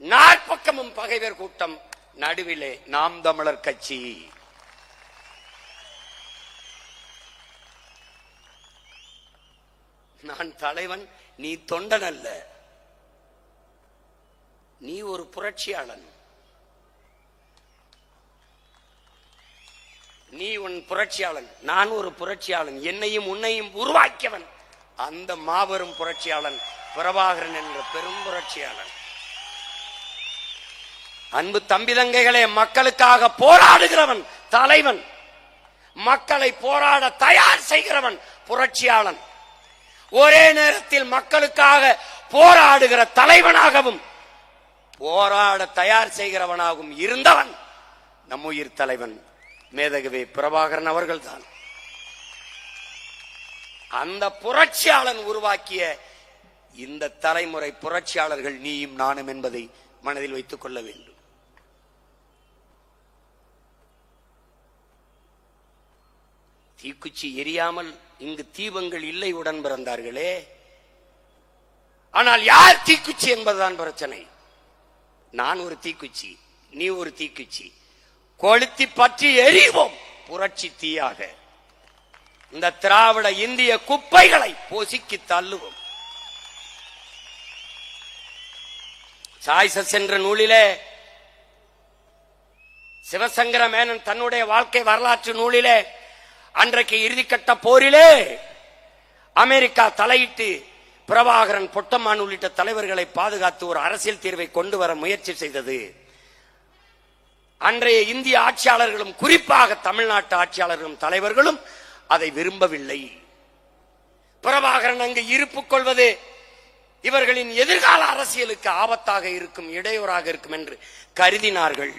நாற்பக்கமும் பகைவர் கூட்டம், நடுவிலே நாம் தமிழர் கட்சி. நான் தலைவன், நீ தொண்டன் அல்ல, நீ ஒரு புரட்சியாளன். நீ உன் புரட்சியாளன், நான் ஒரு புரட்சியாளன். என்னையும் உன்னையும் உருவாக்கியவன் அந்த மாபெரும் புரட்சியாளன் பிரபாகரன் என்ற பெரும் புரட்சியாளன். அன்பு தம்பி தங்கைகளே, மக்களுக்காக போராடுகிறவன் தலைவன், மக்களை போராட தயார் செய்கிறவன் புரட்சியாளன். ஒரே நேரத்தில் மக்களுக்காக போராடுகிற தலைவனாகவும் போராட தயார் செய்கிறவனாகவும் இருந்தவன் நம் உயிர் தலைவன் மேதகவே பிரபாகரன் அவர்கள்தான். அந்த புரட்சியாளன் உருவாக்கிய இந்த தலைமுறை புரட்சியாளர்கள் நீயும் நானும் என்பதை மனதில் வைத்துக் கொள்ள வேண்டும். தீக்குச்சி எரியாமல் இங்கு தீபங்கள் இல்லை உடன் பிறந்தார்களே. ஆனால் யார் தீக்குச்சி என்பதுதான் பிரச்சனை. நான் ஒரு தீக்குச்சி, நீ ஒரு தீக்குச்சி, கொளுத்தி பற்றி எரிவோம் புரட்சி தீயாக. இந்த திராவிட இந்திய குப்பைகளை பொசுக்கி தள்ளுவோம். சாய்சஸ் என்ற நூலிலே சிவசங்கர மேனன் தன்னுடைய வாழ்க்கை வரலாற்று நூலிலே அன்றைக்கு இறுதிக்கட்ட போரிலே அமெரிக்கா தலையிட்டு பிரபாகரன், பொட்டம்மான் உள்ளிட்ட தலைவர்களை பாதுகாத்து ஒரு அரசியல் தீர்வை கொண்டு வர முயற்சி செய்தது. அன்றைய இந்திய ஆட்சியாளர்களும் குறிப்பாக தமிழ்நாட்டு ஆட்சியாளர்களும் தலைவர்களும் அதை விரும்பவில்லை. பிரபாகரன் அங்கு இருப்பு கொள்வது இவர்களின் எதிர்கால அரசியலுக்கு ஆபத்தாக இருக்கும், இடையூறாக இருக்கும் என்று கருதினார்கள்.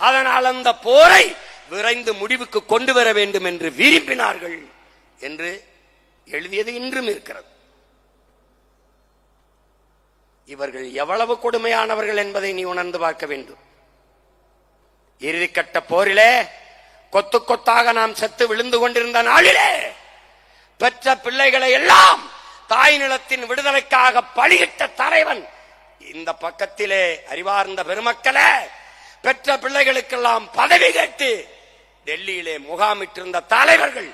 அதனால் அந்த போரை விரைந்து முடிவுக்கு கொண்டு வர வேண்டும் என்று விரும்பினார்கள் என்று எழுதியது இன்றும் இருக்கிறது. இவர்கள் எவ்வளவு கொடுமையானவர்கள் என்பதை நீ உணர்ந்து பார்க்க வேண்டும். இறுதிக்கட்ட போரிலே கொத்து கொத்தாக நாம் செத்து விழுந்து கொண்டிருந்த நாளிலே பெற்ற பிள்ளைகளை எல்லாம் தாய் நிலத்தின் விடுதலைக்காக பலியிட்ட தலைவன் இந்த பக்கத்திலே. அறிவார்ந்த பெருமக்களே, பெற்ற பிள்ளைகளுக்கெல்லாம் பதவி கேட்டு டெல்லியிலே முகாமிட்டிருந்த தலைவர்கள்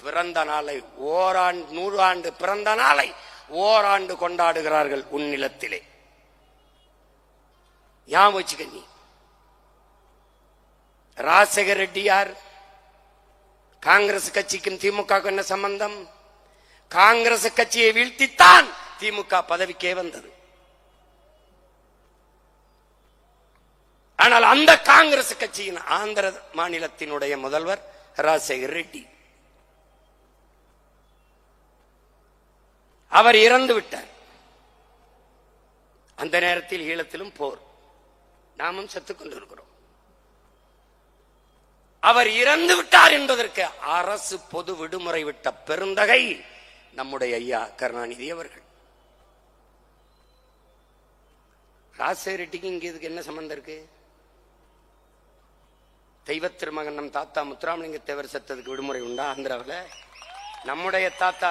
பிறந்த நாளை ஓராண்டு, 100 ஆண்டு பிறந்த நாளை ஓராண்டு கொண்டாடுகிறார்கள் உன் நிலத்திலே. ஞாபகம் வச்சுக்க. நீ ராஜசேகர ரெட்டி யார்? காங்கிரஸ் கட்சிக்கும் திமுக என்ன சம்பந்தம்? காங்கிரஸ் கட்சியை வீழ்த்தித்தான் திமுக பதவிக்கே வந்தது. ஆனால் அந்த காங்கிரஸ் கட்சியின் ஆந்திர மாநிலத்தினுடைய முதல்வர் ராஜசேகர ரெட்டி, அவர் இறந்து விட்டார். அந்த நேரத்தில் ஈழத்திலும் போர், நாமும் செத்துக் கொண்டிருக்கிறோம். அவர் இறந்து விட்டார் என்பதற்கு அரசு பொது விடுமுறை விட்ட பெருந்தகை நம்முடைய ஐயா கருணாநிதி அவர்கள். ராஜசேகர ரெட்டிக்கு இங்க இதுக்கு என்ன சம்பந்தம் இருக்கு? தெய்வ திருமகன் நம் தாத்தா முத்துராமலிங்க தேவர் செத்ததுக்கு விடுமுறை உண்டா ஆந்திராவில்? நம்முடைய தாத்தா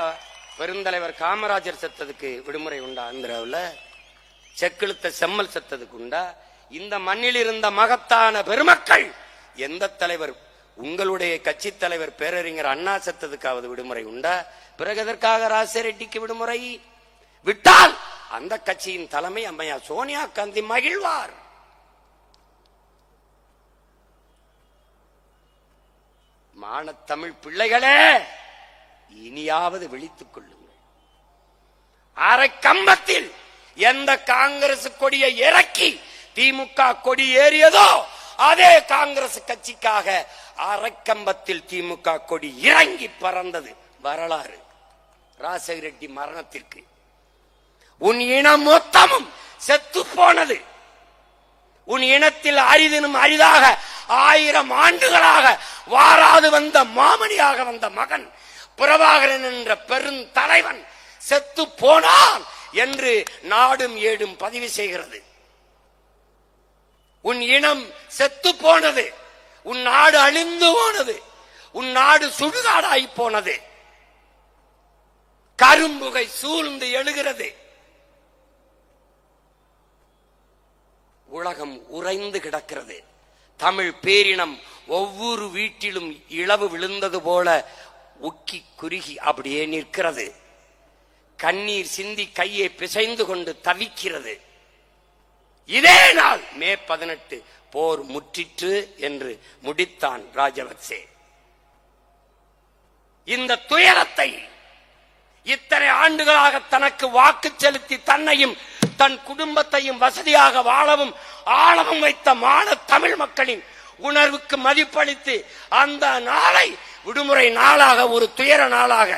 பெருந்தலைவர் காமராஜர் செத்ததுக்கு விடுமுறை உண்டா ஆந்திராவில்? செக்கிழுத்த செம்மல் செத்ததுக்கு உண்டா? இந்த மண்ணில் இருந்த மகத்தான பெருமக்கள் எந்த தலைவர், உங்களுடைய கட்சி தலைவர் பேரறிஞர் அண்ணா செத்ததுக்காவது விடுமுறை உண்டா? பிறகு எதற்காக ராஜசேகர ரெட்டிக்கு விடுமுறை விட்டால் அந்த கட்சியின் தலைமை அம்மையா சோனியா காந்தி மகிழ்வார். மானத்தமிழ் பிள்ளைகளே, இனியாவது விழித்துக் கொள்ளுங்கள். அரை கம்பத்தில் எந்த காங்கிரஸ் கொடியை இறக்கி திமுக கொடி ஏறியதோ அதே காங்கிரஸ் கட்சிக்காக அரைக்கம்பத்தில் திமுக கொடி இறங்கி பறந்தது வரலாறு. ராஜசேகர ரெட்டி மரணத்திற்கு உன் இனம் மொத்தமும் செத்து போனது. உன் இனத்தில் அரிதினும் அரிதாக 1000 ஆண்டுகளாக வாராது வந்த மாமணியாக வந்த மகன் பிரபாகரன் என்ற பெருந்தலைவன் செத்து போனான் என்று நாடும் ஏடும் பதிவு செய்கிறது. உன் இனம் செத்து போனது, உன் நாடு அழிந்து போனது, உன் நாடு சுடுகாடாய் போனது, கரும்புகை சூழ்ந்து எழுகிறது. உலகம் உறைந்து கிடக்கிறது. தமிழ் பேரினம் ஒவ்வொரு வீட்டிலும் இளவு விழுந்தது போல உக்கி குறுகி அப்படியே நிற்கிறது. கண்ணீர் சிந்தி கையை பிசைந்து கொண்டு தவிக்கிறது. இதே நாள் மே 18 போர் முற்றிற்று என்று முடித்தான் ராஜபக்சே. இந்த துயரத்தை இத்தனை ஆண்டுகளாக தனக்கு வாக்கு செலுத்தி தன்னையும் தன் குடும்பத்தையும் வசதியாக வாழவும் ஆழவும் வைத்த மான தமிழ் மக்களின் உணர்வுக்கு மதிப்பளித்து அந்த நாளை விடுமுறை நாளாக, ஒரு துயர நாளாக,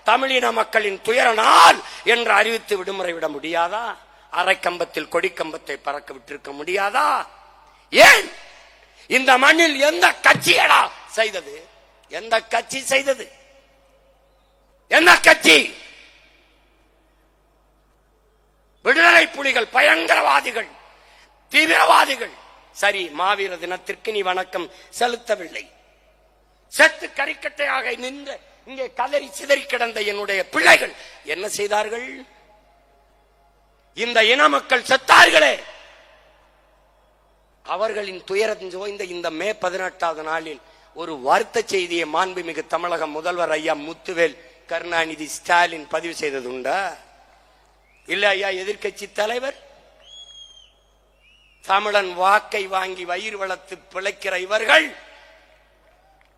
தமிழின மக்களின் துயர நாள் என்று அறிவித்து விடுமுறை விட முடியாதா? அரைக்கம்பத்தில் கொடிக்கம்பத்தை பறக்க விட்டிருக்க முடியாதா? ஏன் இந்த மண்ணில் எந்த கட்சியடா செய்தது? எந்த கட்சி செய்தது? எந்த கட்சி? விடுதலை புலிகள் பயங்கரவாதிகள், தீவிரவாதிகள். சரி, மாவீர தினத்திற்கு நீ வணக்கம் செலுத்தவில்லை. செத்து கரிக்கட்டையாக நின்ற இங்கே கதறி சிதறி கிடந்த என்னுடைய பிள்ளைகள் என்ன செய்தார்கள்? இந்த இன மக்கள் செத்தார்களே, அவர்களின் துயரம் சோய்ந்த இந்த மே 18வது நாளில் ஒரு வருத்த செய்தியை மாண்புமிகு தமிழக முதல்வர் ஐயா முத்துவேல் கருணாநிதி ஸ்டாலின் பதிவு செய்தது உண்டா? இல்ல ஐயா எதிர்கட்சி தலைவர்? தமிழன் வாக்கை வாங்கி வயிறு வளர்த்து பிழைக்கிற இவர்கள்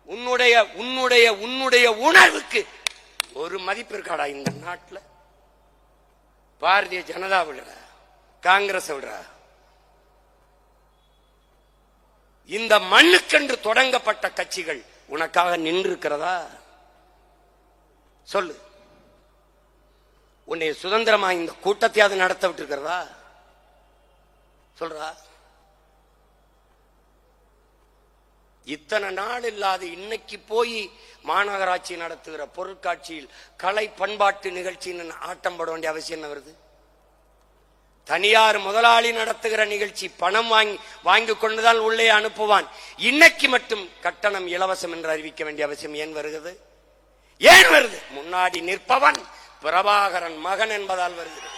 உன்னுடைய உணர்வுக்கு ஒரு மதிப்பு இருக்காடா இந்த நாட்டில்? பாரதிய ஜனதா விடுற, காங்கிரஸ் விடுற, இந்த மண்ணுக்கென்று தொடங்கப்பட்ட கட்சிகள் உனக்காக நின்று இருக்கிறதா? சொல்லு. உன்னை சுதந்திரமா இந்த கூட்டத்தையாவது நடத்த விட்டு இருக்கிறதா? சொல்றா. இத்தனை நாள் இல்லாத இன்னைக்கு போய் மாநகராட்சி நடத்துகிற பொருட்காட்சியில் கலை பண்பாட்டு நிகழ்ச்சின்னு ஆட்டம் போட வேண்டிய அவசியம் என்ன வருது? தனியார் முதலாளி நடத்துகிற நிகழ்ச்சி பணம் வாங்கி கொண்டுதான் உள்ளே அனுப்புவான். இன்னைக்கு மட்டும் கட்டணம் இலவசம் என்று அறிவிக்க வேண்டிய அவசியம் ஏன் வருகிறது? ஏன் வருது? முன்னாடி நிற்பவன் பிரபாகரன் மகன் என்பதால் வருகிறது.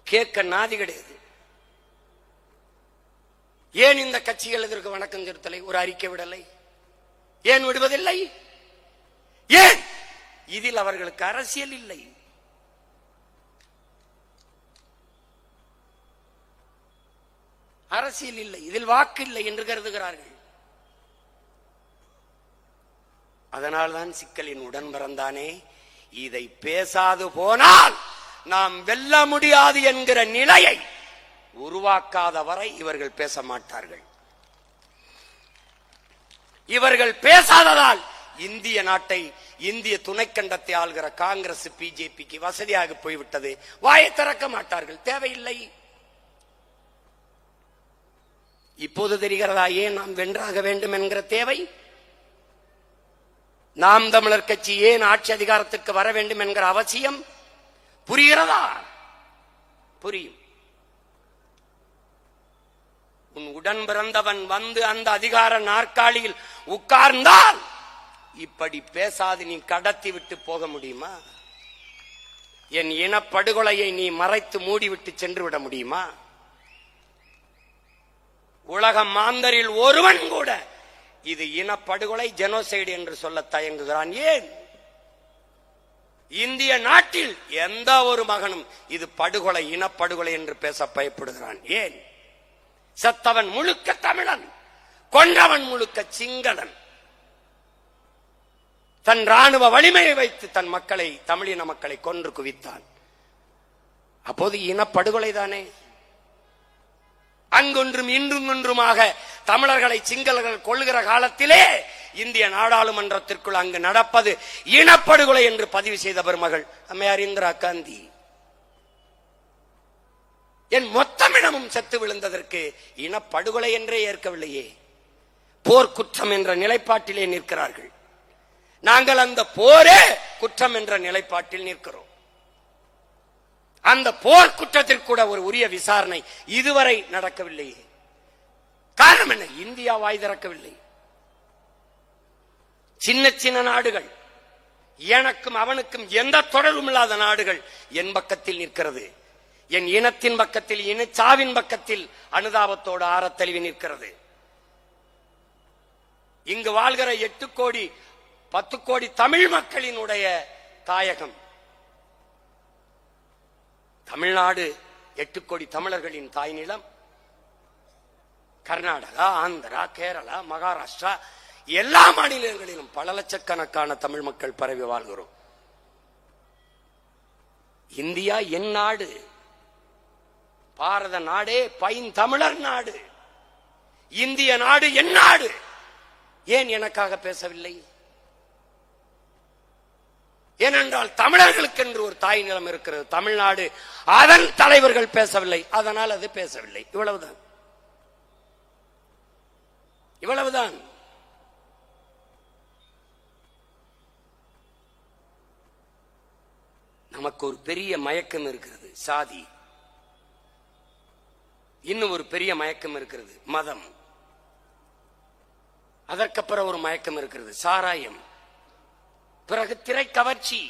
கேட்க நாதி கிடையாது. ஏன் இந்த கட்சிகள் இதற்கு வணக்கம் செலுத்தலை, ஒரு அறிக்கை விடலை? ஏன் விடுவதில்லை? ஏன்? இதில் அவர்களுக்கு அரசியல் இல்லை. அரசியல் இல்லை, இதில் வாக்கு இல்லை என்று கருதுகிறார்கள். அதனால்தான் சிக்கலின் உடன் பிறந்தானே, இதை பேசாது போனால் நாம் வெல்ல முடியாது என்கிற நிலையை உருவாக்காத வரை இவர்கள் பேச மாட்டார்கள். இவர்கள் பேசாததால் இந்திய நாட்டை, இந்திய துணைக்கண்டத்தை ஆள்கிற காங்கிரஸ் பிஜேபிக்கு வசதியாக போய்விட்டது. வாயை திறக்க மாட்டார்கள், தேவையில்லை. இப்போது தெரிகிறதா ஏன் நாம் வென்றாக வேண்டும் என்கிற தேவை? நாம் தமிழர் கட்சி ஏன் ஆட்சி அதிகாரத்திற்கு வர வேண்டும் என்கிற அவசியம் புரிகிறதா? புரியும். உன் உடன் பிறந்தவன் வந்து அந்த அதிகார நாற்காலியில் உட்கார்ந்தால் இப்படி பேசாது நீ கடத்தி விட்டு போக முடியுமா? என் இனப்படுகொலையை நீ மறைத்து மூடிவிட்டு சென்று விட முடியுமா? உலக மாந்தரில் ஒருவன் கூட இது இனப்படுகொலை, ஜெனோசைடு என்று சொல்ல தயங்குகிறான். ஏன்? இந்திய நாட்டில் எந்த ஒரு மகனும் இது படுகொலை, இனப்படுகொலை என்று பேச பயப்படுகிறான். ஏன்? செத்தவன் முழுக்க தமிழன், கொன்றவன் முழுக்க சிங்களன். தன் ராணுவ வலிமையை வைத்து தன் மக்களை, தமிழின மக்களை கொன்று குவித்தான். அப்போது இனப்படுகொலை தானே. அங்கொன்றும் இன்றும் ஒன்றுமாக தமிழர்களை சிங்களர்கள் கொள்ளுகிற காலத்திலே இந்திய நாடாளுமன்றத்திற்குள் அங்கு நடப்பது இனப்படுகொலை என்று பதிவு செய்த பெருமகள் அம்மையார் இந்திரா காந்தி. என் மொத்தமிடமும் செத்து விழுந்ததற்கு இனப்படுகொலை என்றே ஏற்கவில்லையே, போர்க்குற்றம் என்ற நிலைப்பாட்டிலே நிற்கிறார்கள். நாங்கள் அந்த போரே குற்றம் என்ற நிலைப்பாட்டில் நிற்கிறோம். அந்த போர் குற்றத்திற்கு கூட ஒரு உரிய விசாரணை இதுவரை நடக்கவில்லையே. காரணம் என்ன? இந்தியா வாய் திறக்கவில்லை. சின்ன சின்ன நாடுகள் எனக்கும் அவனுக்கும் எந்த தொடர்பும் இல்லாத நாடுகள் என் பக்கத்தில் நிற்கிறது. என் இனத்தின் பக்கத்தில், இனச்சாவின் பக்கத்தில் அனுதாபத்தோடு ஆரத்தழுவி நிற்கிறது. இங்கு வாழ்கிற 8 கோடி 10 கோடி தமிழ் மக்களினுடைய தாயகம் தமிழ்நாடு. 8 கோடி தமிழர்களின் தாய் நிலம். கர்நாடகா, ஆந்திரா, கேரளா, மகாராஷ்டிரா எல்லா மாநிலங்களிலும் பல லட்சக்கணக்கான தமிழ் மக்கள் பரவி வாழ்கிறோம். இந்தியா என் நாடு, பாரத நாடே பைந்தமிழர் நாடு, இந்திய நாடு என் நாடு. ஏன் எனக்காக பேசவில்லை? ஏனென்றால் தமிழர்களுக்கு என்று ஒரு தாய் நிலம் இருக்கிறது, தமிழ்நாடு. அதன் தலைவர்கள் பேசவில்லை, அதனால் அது பேசவில்லை. இவ்வளவுதான், இவ்வளவுதான். நமக்கு ஒரு பெரிய மயக்கம் இருக்கிறது, சாதி. இன்னும் ஒரு பெரிய மயக்கம் இருக்கிறது, மதம். அதற்கப்புறம் ஒரு மயக்கம் இருக்கிறது, சாராயம். பிறகு திரை கவர்ச்சி.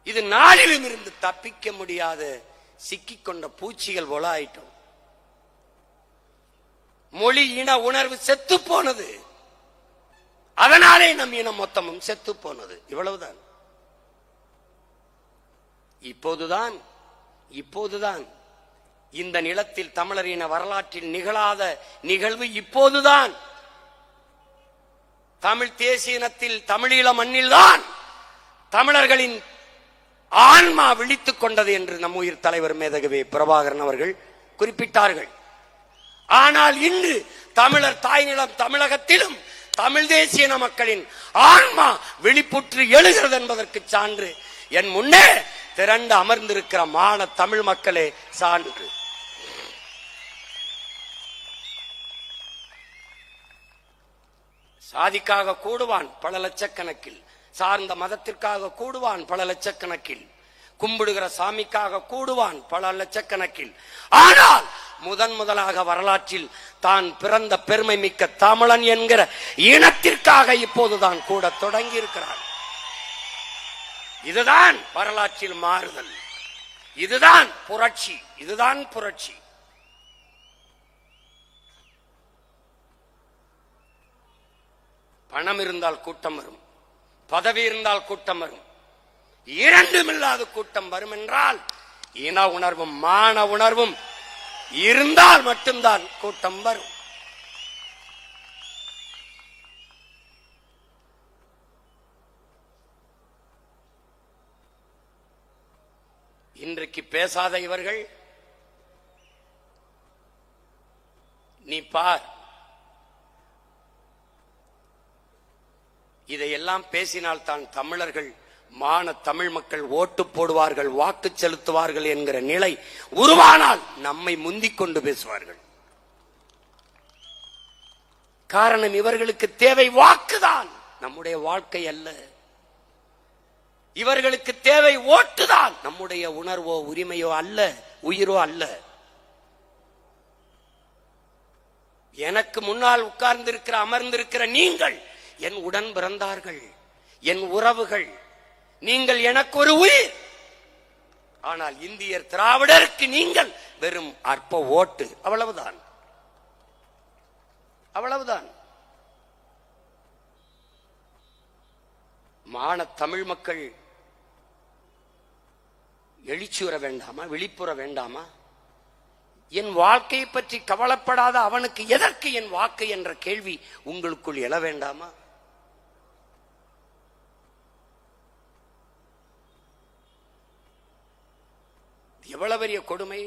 இது நாளிலும் இருந்து தப்பிக்க முடியாத சிக்கிக்கொண்ட பூச்சிகள் போல ஆயிட்டோம். மொழி இன உணர்வு செத்து போனது. அதனாலே நம் இனம் மொத்தமும் செத்து போனது. இவ்வளவுதான். இப்போதுதான் இந்த நிலத்தில் தமிழரின வரலாற்றில் நிகழாத நிகழ்வு இப்போதுதான். தமிழ் தேசிய இனத்தில், தமிழீழ மண்ணில்தான் தமிழர்களின் ஆன்மா விழித்துக் கொண்டது என்று நம் உயிர் தலைவர் மேதகவி பிரபாகரன் அவர்கள் குறிப்பிட்டார்கள். ஆனால் இன்று தமிழர் தாய் நிலம் தமிழகத்திலும் தமிழ் தேசிய மக்களின் ஆன்மா வெளிப்புற்று எழுகிறது என்பதற்கு சான்று என் முன்னே திரண்டு அமர்ந்திருக்கிற மான தமிழ் மக்களே சான்று. சாதிக்காக கூடுவான் பல லட்சக்கணக்கில், சார்ந்த மதத்திற்காக கூடுவான் பல லட்சக்கணக்கில், கும்பிடுகிற சாமிக்காக கூடுவான் பல லட்சக்கணக்கில். ஆனால் முதலாக வரலாற்றில் தான் பிறந்த பெருமை மிக்க தமிழன் என்கிற இனத்திற்காக இப்போதுதான் கூட தொடங்கி இருக்கிறார். இதுதான் வரலாற்றில் மாறுதல், இதுதான் புரட்சி, இதுதான் புரட்சி. பணம் இருந்தால் கூட்டம் வரும், பதவி இருந்தால் கூட்டம் வரும். இரண்டுமில்லாத கூட்டம் வரும் என்றால் இன உணர்வும் மான உணர்வும் இருந்தால் மட்டும்தான் கூட்டம் வரும். இன்றைக்கு பேசாத இவர்கள் நீ பார், இதையெல்லாம் பேசினால் தான் தமிழர்கள், மான தமிழ் மக்கள் ஓட்டு போடுவார்கள், வாக்கு செலுத்துவார்கள் என்கிற நிலை உருவானால் நம்மை முந்திக் கொண்டு பேசுவார்கள். காரணம், இவர்களுக்கு தேவை வாக்குதான், நம்முடைய வாழ்க்கை அல்ல. இவர்களுக்கு தேவை ஓட்டுதான், நம்முடைய உணர்வோ உரிமையோ அல்ல, உயிரோ அல்ல. எனக்கு முன்னால் உட்கார்ந்திருக்கிற அமர்ந்திருக்கிற நீங்கள் என் உடன் பிறந்தார்கள், என் உறவுகள். நீங்கள் எனக்கு ஒரு உயிர். ஆனால் இந்தியர் திராவிடருக்கு நீங்கள் வெறும் அற்ப ஓட்டு. அவ்வளவுதான், அவ்வளவுதான். மான தமிழ் மக்கள் எழுச்சியுற வேண்டாமா, விழிப்புற வேண்டாமா? என் வாழ்க்கையை பற்றி கவலைப்படாத அவனுக்கு எதற்கு என் வாக்கு என்ற கேள்வி உங்களுக்குள் எழ வேண்டாமா? எவ்வளவு பெரிய கொடுமை!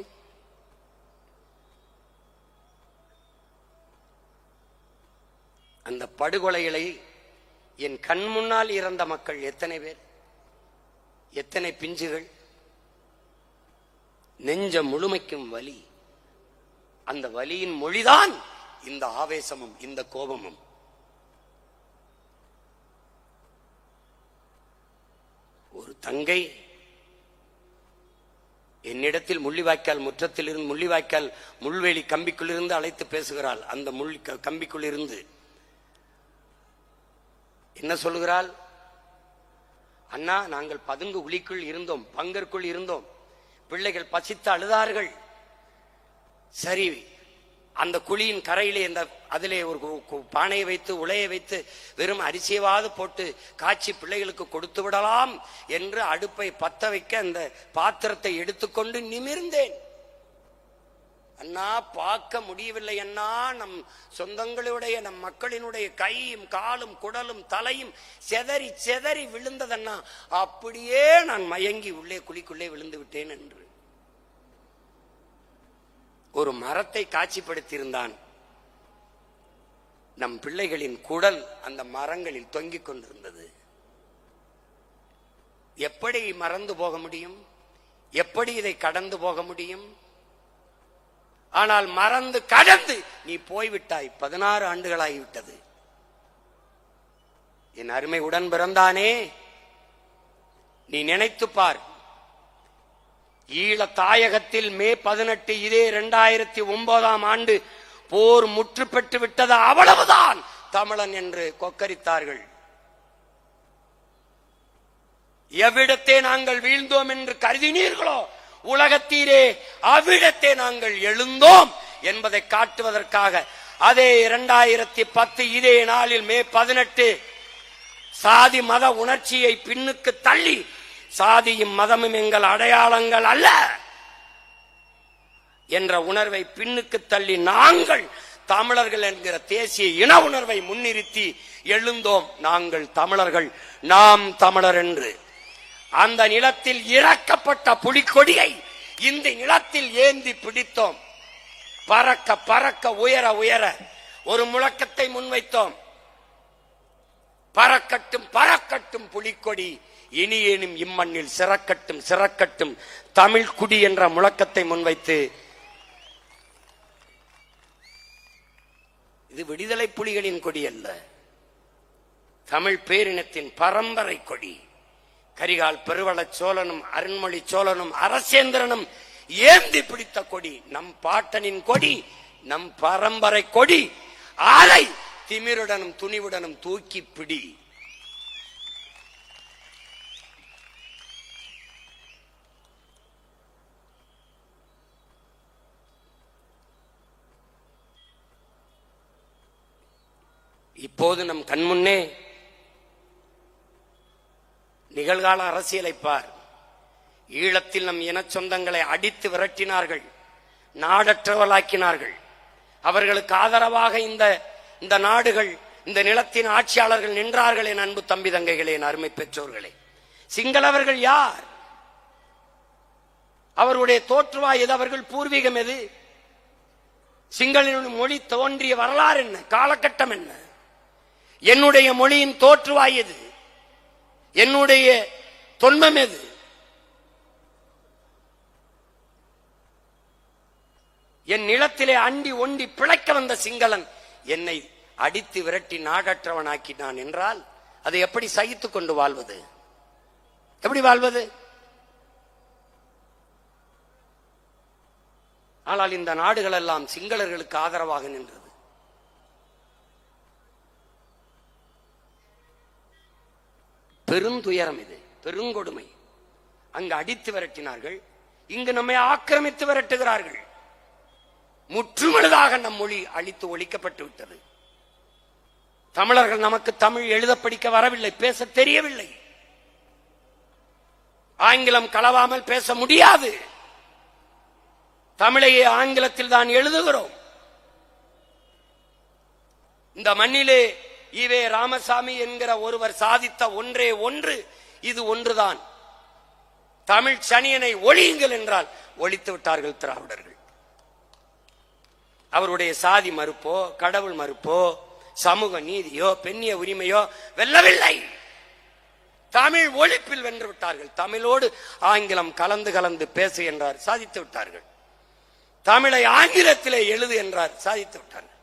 அந்த படுகொலைகளை என் கண் முன்னால் இறந்த மக்கள் எத்தனை பேர், எத்தனை பிஞ்சுகள், நெஞ்ச முழுமைக்கும் வலி. அந்த வலியின் மொழிதான் இந்த ஆவேசமும் இந்த கோபமும். ஒரு தங்கை என்னிடத்தில் முள்ளிவாய்க்கால் முற்றத்தில் இருந்து, முள்ளிவாய்க்கால் முள்வேலி கம்பிக்குள் இருந்து அழைத்து பேசுகிறாள். அந்த கம்பிக்குள் இருந்து என்ன சொல்லுகிறாள்? அண்ணா, நாங்கள் பதுங்கு குழிக்குள் இருந்தோம், பங்கருக்குள் இருந்தோம், பிள்ளைகள் பசித்து அழுதார்கள். சரி, அந்த குழியின் கரையிலே அதிலே ஒரு பானையை வைத்து உலையை வைத்து வெறும் அரிசியவாது போட்டு காய்ச்சி பிள்ளைகளுக்கு கொடுத்து விடலாம் என்று அடுப்பை பத்த வைக்க அந்த பாத்திரத்தை எடுத்துக்கொண்டு நிமிர்ந்தேன். அண்ணா, பார்க்க முடியவில்லை அண்ணா, நம் சொந்தங்களுடைய நம் மக்களினுடைய கையும் காலும் குடலும் தலையும் செதறி செதறி விழுந்ததண்ணா, அப்படியே நான் மயங்கி உள்ளே குழிக்குள்ளே விழுந்து விட்டேன் என்று ஒரு மரத்தை காட்சிப்படுத்தியிருந்தான். நம் பிள்ளைகளின் குடல் அந்த மரங்களில் தொங்கிக் கொண்டிருந்தது. எப்படி மறந்து போக முடியும்? எப்படி இதை கடந்து போக முடியும்? ஆனால் மறந்து கடந்து நீ போய்விட்டாய். 16 ஆண்டுகளாகிவிட்டது. என் அருமை உடன் பிறந்தானே, நீ நினைத்து பார். ஈழ தாயகத்தில் மே 18 இதே 2009ஆம் ஆண்டு போர் முற்று பெற்று விட்டது. அவ்வளவுதான் தமிழன் என்று கொக்கரித்தார்கள். எவ்விடத்தே நாங்கள் வீழ்ந்தோம் என்று கருதினீர்களோ, உலகத்தீரே அவ்விடத்தே நாங்கள் எழுந்தோம் என்பதை காட்டுவதற்காக அதே 2010 இதே நாளில் மே 18 சாதி மத உணர்ச்சியை பின்னுக்கு தள்ளி, சாதியும் மதமும் எங்கள் அடையாளங்கள் அல்ல என்ற உணர்வை பின்னுக்கு தள்ளி நாங்கள் தமிழர்கள் என்கிற தேசிய இன உணர்வை முன்னிறுத்தி எழுந்தோம். நாங்கள் தமிழர்கள், நாம் தமிழர் என்று அந்த நிலத்தில் இறக்கப்பட்ட புலிக்கொடியை இந்த நிலத்தில் ஏந்தி பிடித்தோம். பறக்க பறக்க உயர உயர ஒரு முழக்கத்தை முன்வைத்தோம். பறக்கட்டும் பறக்கட்டும் புலிக்கொடி, இனியேனும் இம்மண்ணில் சிறக்கட்டும் சிறக்கட்டும் தமிழ் குடி என்ற முழக்கத்தை முன்வைத்து, இது விடுதலை புலிகளின் கொடி அல்ல, தமிழ் பேரினத்தின் பரம்பரை கொடி. கரிகால் பெருவள சோழனும் அருண்மொழி சோழனும் அரசேந்திரனும் ஏந்தி பிடித்த கொடி, நம் பாட்டனின் கொடி, நம் பரம்பரை கொடி. அதை திமிருடனும் துணிவுடனும் தூக்கி பிடி. இப்போது நம் கண்முன்னே நிகழ்கால அரசியலை பார். ஈழத்தில் நம் இன சொந்தங்களை அடித்து விரட்டினார்கள், நாடற்றவர்களாக்கினார்கள். அவர்களுக்கு ஆதரவாக இந்த நாடுகள், இந்த நிலத்தின் ஆட்சியாளர்கள் நின்றார்கள். என் அன்பு தம்பி தங்கைகளே, என் அருமை பெற்றோர்களே, சிங்களவர்கள் யார்? அவருடைய தோற்றுவாய் எது? அவர்கள் பூர்வீகம் எது? சிங்களின் மொழி தோன்றிய வரலாறு என்ன? காலகட்டம் என்ன? என்னுடைய மொழியின் தோற்றுவாய் எது? என்னுடைய தொன்மம் எது? என் நிலத்திலே அண்டி ஒண்டி பிழைக்க வந்த சிங்களன் என்னை அடித்து விரட்டி நாடற்றவனாக்கினான் என்றால் அதை எப்படி சகித்துக் கொண்டு வாழ்வது? எப்படி வாழ்வது? ஆனால் இந்த நாடுகள் எல்லாம் சிங்களர்களுக்கு ஆதரவாக நின்றது. பெருந்துயரம் இது, பெருங்கொடுமை. அங்கு அடித்து விரட்டினார்கள், இங்கு நம்மை ஆக்கிரமித்து விரட்டுகிறார்கள். முற்றுமுழுதாக நம் மொழி அழித்து ஒழிக்கப்பட்டு விட்டது. தமிழர்கள் நமக்கு தமிழ் எழுத படிக்க வரவில்லை, பேச தெரியவில்லை. ஆங்கிலம் கலவாமல் பேச முடியாது. தமிழையே ஆங்கிலத்தில் தான் எழுதுகிறோம். இந்த மண்ணிலே ஈவே ராமசாமி என்கிற ஒருவர் சாதித்த ஒன்றே ஒன்று, இது ஒன்றுதான். தமிழ் சனியனை ஒழியுங்கள் என்றால் ஒழித்து விட்டார்கள் திராவிடர்கள். அவருடைய சாதி மறுப்போ, கடவுள் மறுப்போ, சமூக நீதியோ, பெண்ணிய உரிமையோ வெல்லவில்லை. தமிழ் ஒழிப்பில் வென்று விட்டார்கள். தமிழோடு ஆங்கிலம் கலந்து கலந்து பேசு என்றார், சாதித்து விட்டார்கள். தமிழை ஆங்கிலத்திலே எழுது என்றார், சாதித்து விட்டார்கள்.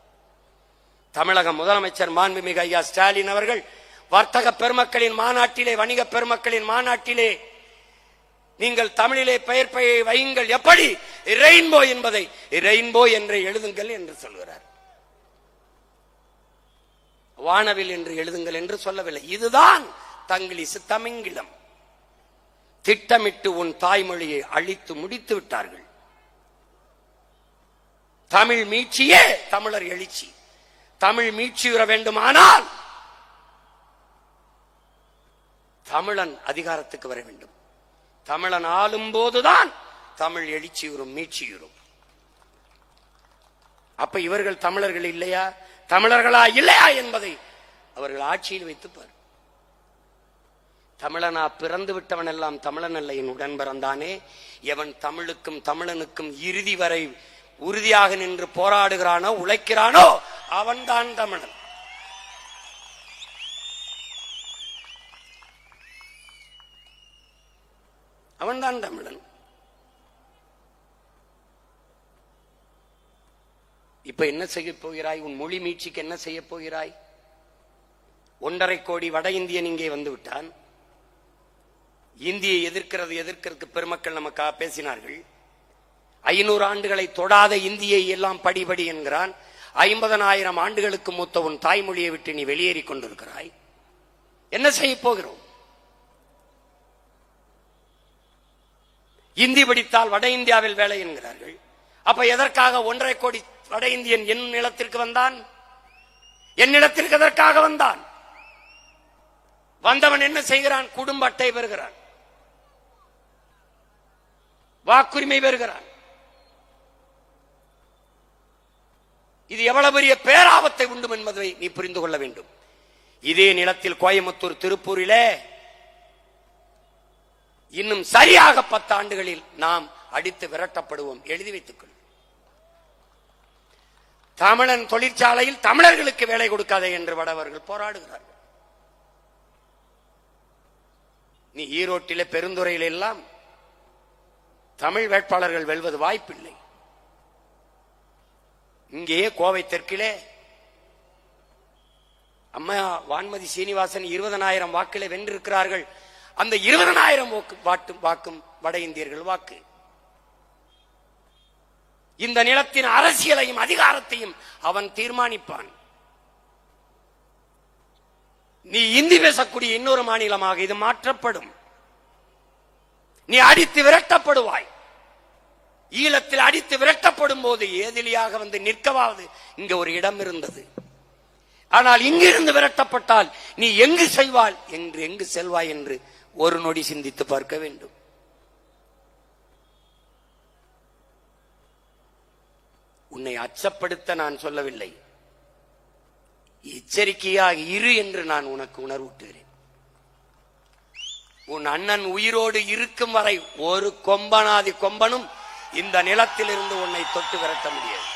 தமிழக முதலமைச்சர் மாண்புமிகு ஐயா ஸ்டாலின் அவர்கள் வர்த்தக பெருமக்களின் மாநாட்டிலே, வணிக பெருமக்களின் மாநாட்டிலே, நீங்கள் தமிழிலே பெயர் வையுங்கள், எப்படி ரெயின்போ என்பதை ரெயின்போ என்று எழுதுங்கள் என்று சொல்கிறார். வானவில் என்று எழுதுங்கள் என்று சொல்லவில்லை. இதுதான் தங்கிலீசு தமிங்கிலம். திட்டமிட்டு உன் தாய்மொழியை அழித்து முடித்து விட்டார்கள். தமிழ் மீட்சியே தமிழர் எழுச்சி. தமிழ் மீட்சியுற வேண்டுமானால் தமிழன் அதிகாரத்துக்கு வர வேண்டும். தமிழன் ஆளும் போதுதான் தமிழ் எழுச்சியுறும், மீட்சியுறும். அப்ப இவர்கள் தமிழர்கள் இல்லையா, தமிழர்களா இல்லையா என்பதை அவர்கள் ஆட்சியில் வைத்துப்பார். தமிழனா பிறந்து விட்டவன் எல்லாம் தமிழன் அல்ல, என் உடன் பிறந்தானே. எவன் தமிழுக்கும் தமிழனுக்கும் இறுதி வரை உறுதியாக நின்று போராடுகிறானோ, உழைக்கிறானோ, அவன்தான் தமிழன். அவன்தான் தமிழன். இப்ப என்ன செய்ய போகிறாய்? உன் மொழி மீட்சிக்கு என்ன செய்ய போகிறாய்? 1.5 கோடி வட இந்தியன் இங்கே வந்து விட்டான். இந்தியை எதிர்க்கிறது பெருமக்கள் நமக்காக பேசினார்கள். 500 ஆண்டுகளை தொடாத இந்தியை எல்லாம் படிபடி என்கிறான். 50,000 ஆண்டுகளுக்கு மூத்த உன் தாய்மொழியை விட்டு நீ வெளியேறி கொண்டிருக்கிறாய். என்ன செய்ய போகிறோம்? இந்தி படித்தால் வட இந்தியாவில் வேலை என்கிறார்கள். அப்ப எதற்காக 1.5 கோடி வட இந்தியன் என் நிலத்திற்கு வந்தான்? என் நிலத்திற்கு எதற்காக வந்தான்? வந்தவன் என்ன செய்கிறான்? குடும்ப அட்டை பெறுகிறான், வாக்குரிமை பெறுகிறான். இது எவ்வளவு பெரிய பேராபத்தை உண்டும் என்பதை நீ புரிந்து கொள்ள வேண்டும். இதே நிலத்தில் கோயம்புத்தூர், திருப்பூரிலே இன்னும் சரியாக 10 ஆண்டுகளில் நாம் அடித்து விரட்டப்படுவோம். எழுதி வைத்துக் கொள். தமிழன் தொழிற்சாலையில் தமிழர்களுக்கு வேலை கொடுக்காதே என்று வடவர்கள் போராடுகிறார்கள். நீ ஈரோட்டிலே, பெருந்துறையில் எல்லாம் தமிழ் வேட்பாளர்கள் வெல்வது வாய்ப்பில்லை. இங்கேயே கோவை தெற்கிலே அம்மா வான்மதி சீனிவாசன் 20,000 வாக்கிலே வென்றிருக்கிறார்கள். அந்த 20,000 வாக்கும் வட இந்தியர்கள் வாக்கு. இந்த நிலத்தின் அரசியலையும் அதிகாரத்தையும் அவன் தீர்மானிப்பான். நீ இந்தி பேசக்கூடிய இன்னொரு மாநிலமாக இது மாற்றப்படும். நீ அடித்து விரட்டப்படுவாய். ஈழத்தில் அடித்து விரட்டப்படும் போது ஏதிலியாக வந்து நிற்கவாவது இங்க ஒரு இடம் இருந்தது. ஆனால் இங்கிருந்து விரட்டப்பட்டால் நீ எங்கு செய்வாள் என்று, எங்கு செல்வாய் என்று ஒரு நொடி சிந்தித்து பார்க்க வேண்டும். உன்னை அச்சப்படுத்த நான் சொல்லவில்லை, எச்சரிக்கையாக இரு என்று நான் உனக்கு உணர்வூட்டுகிறேன். உன் அண்ணன் உயிரோடு இருக்கும் வரை ஒரு கொம்பனாதி கொம்பனும் இந்த நிலத்தில் இருந்து உன்னை தொட்டு விரட்ட முடியாது.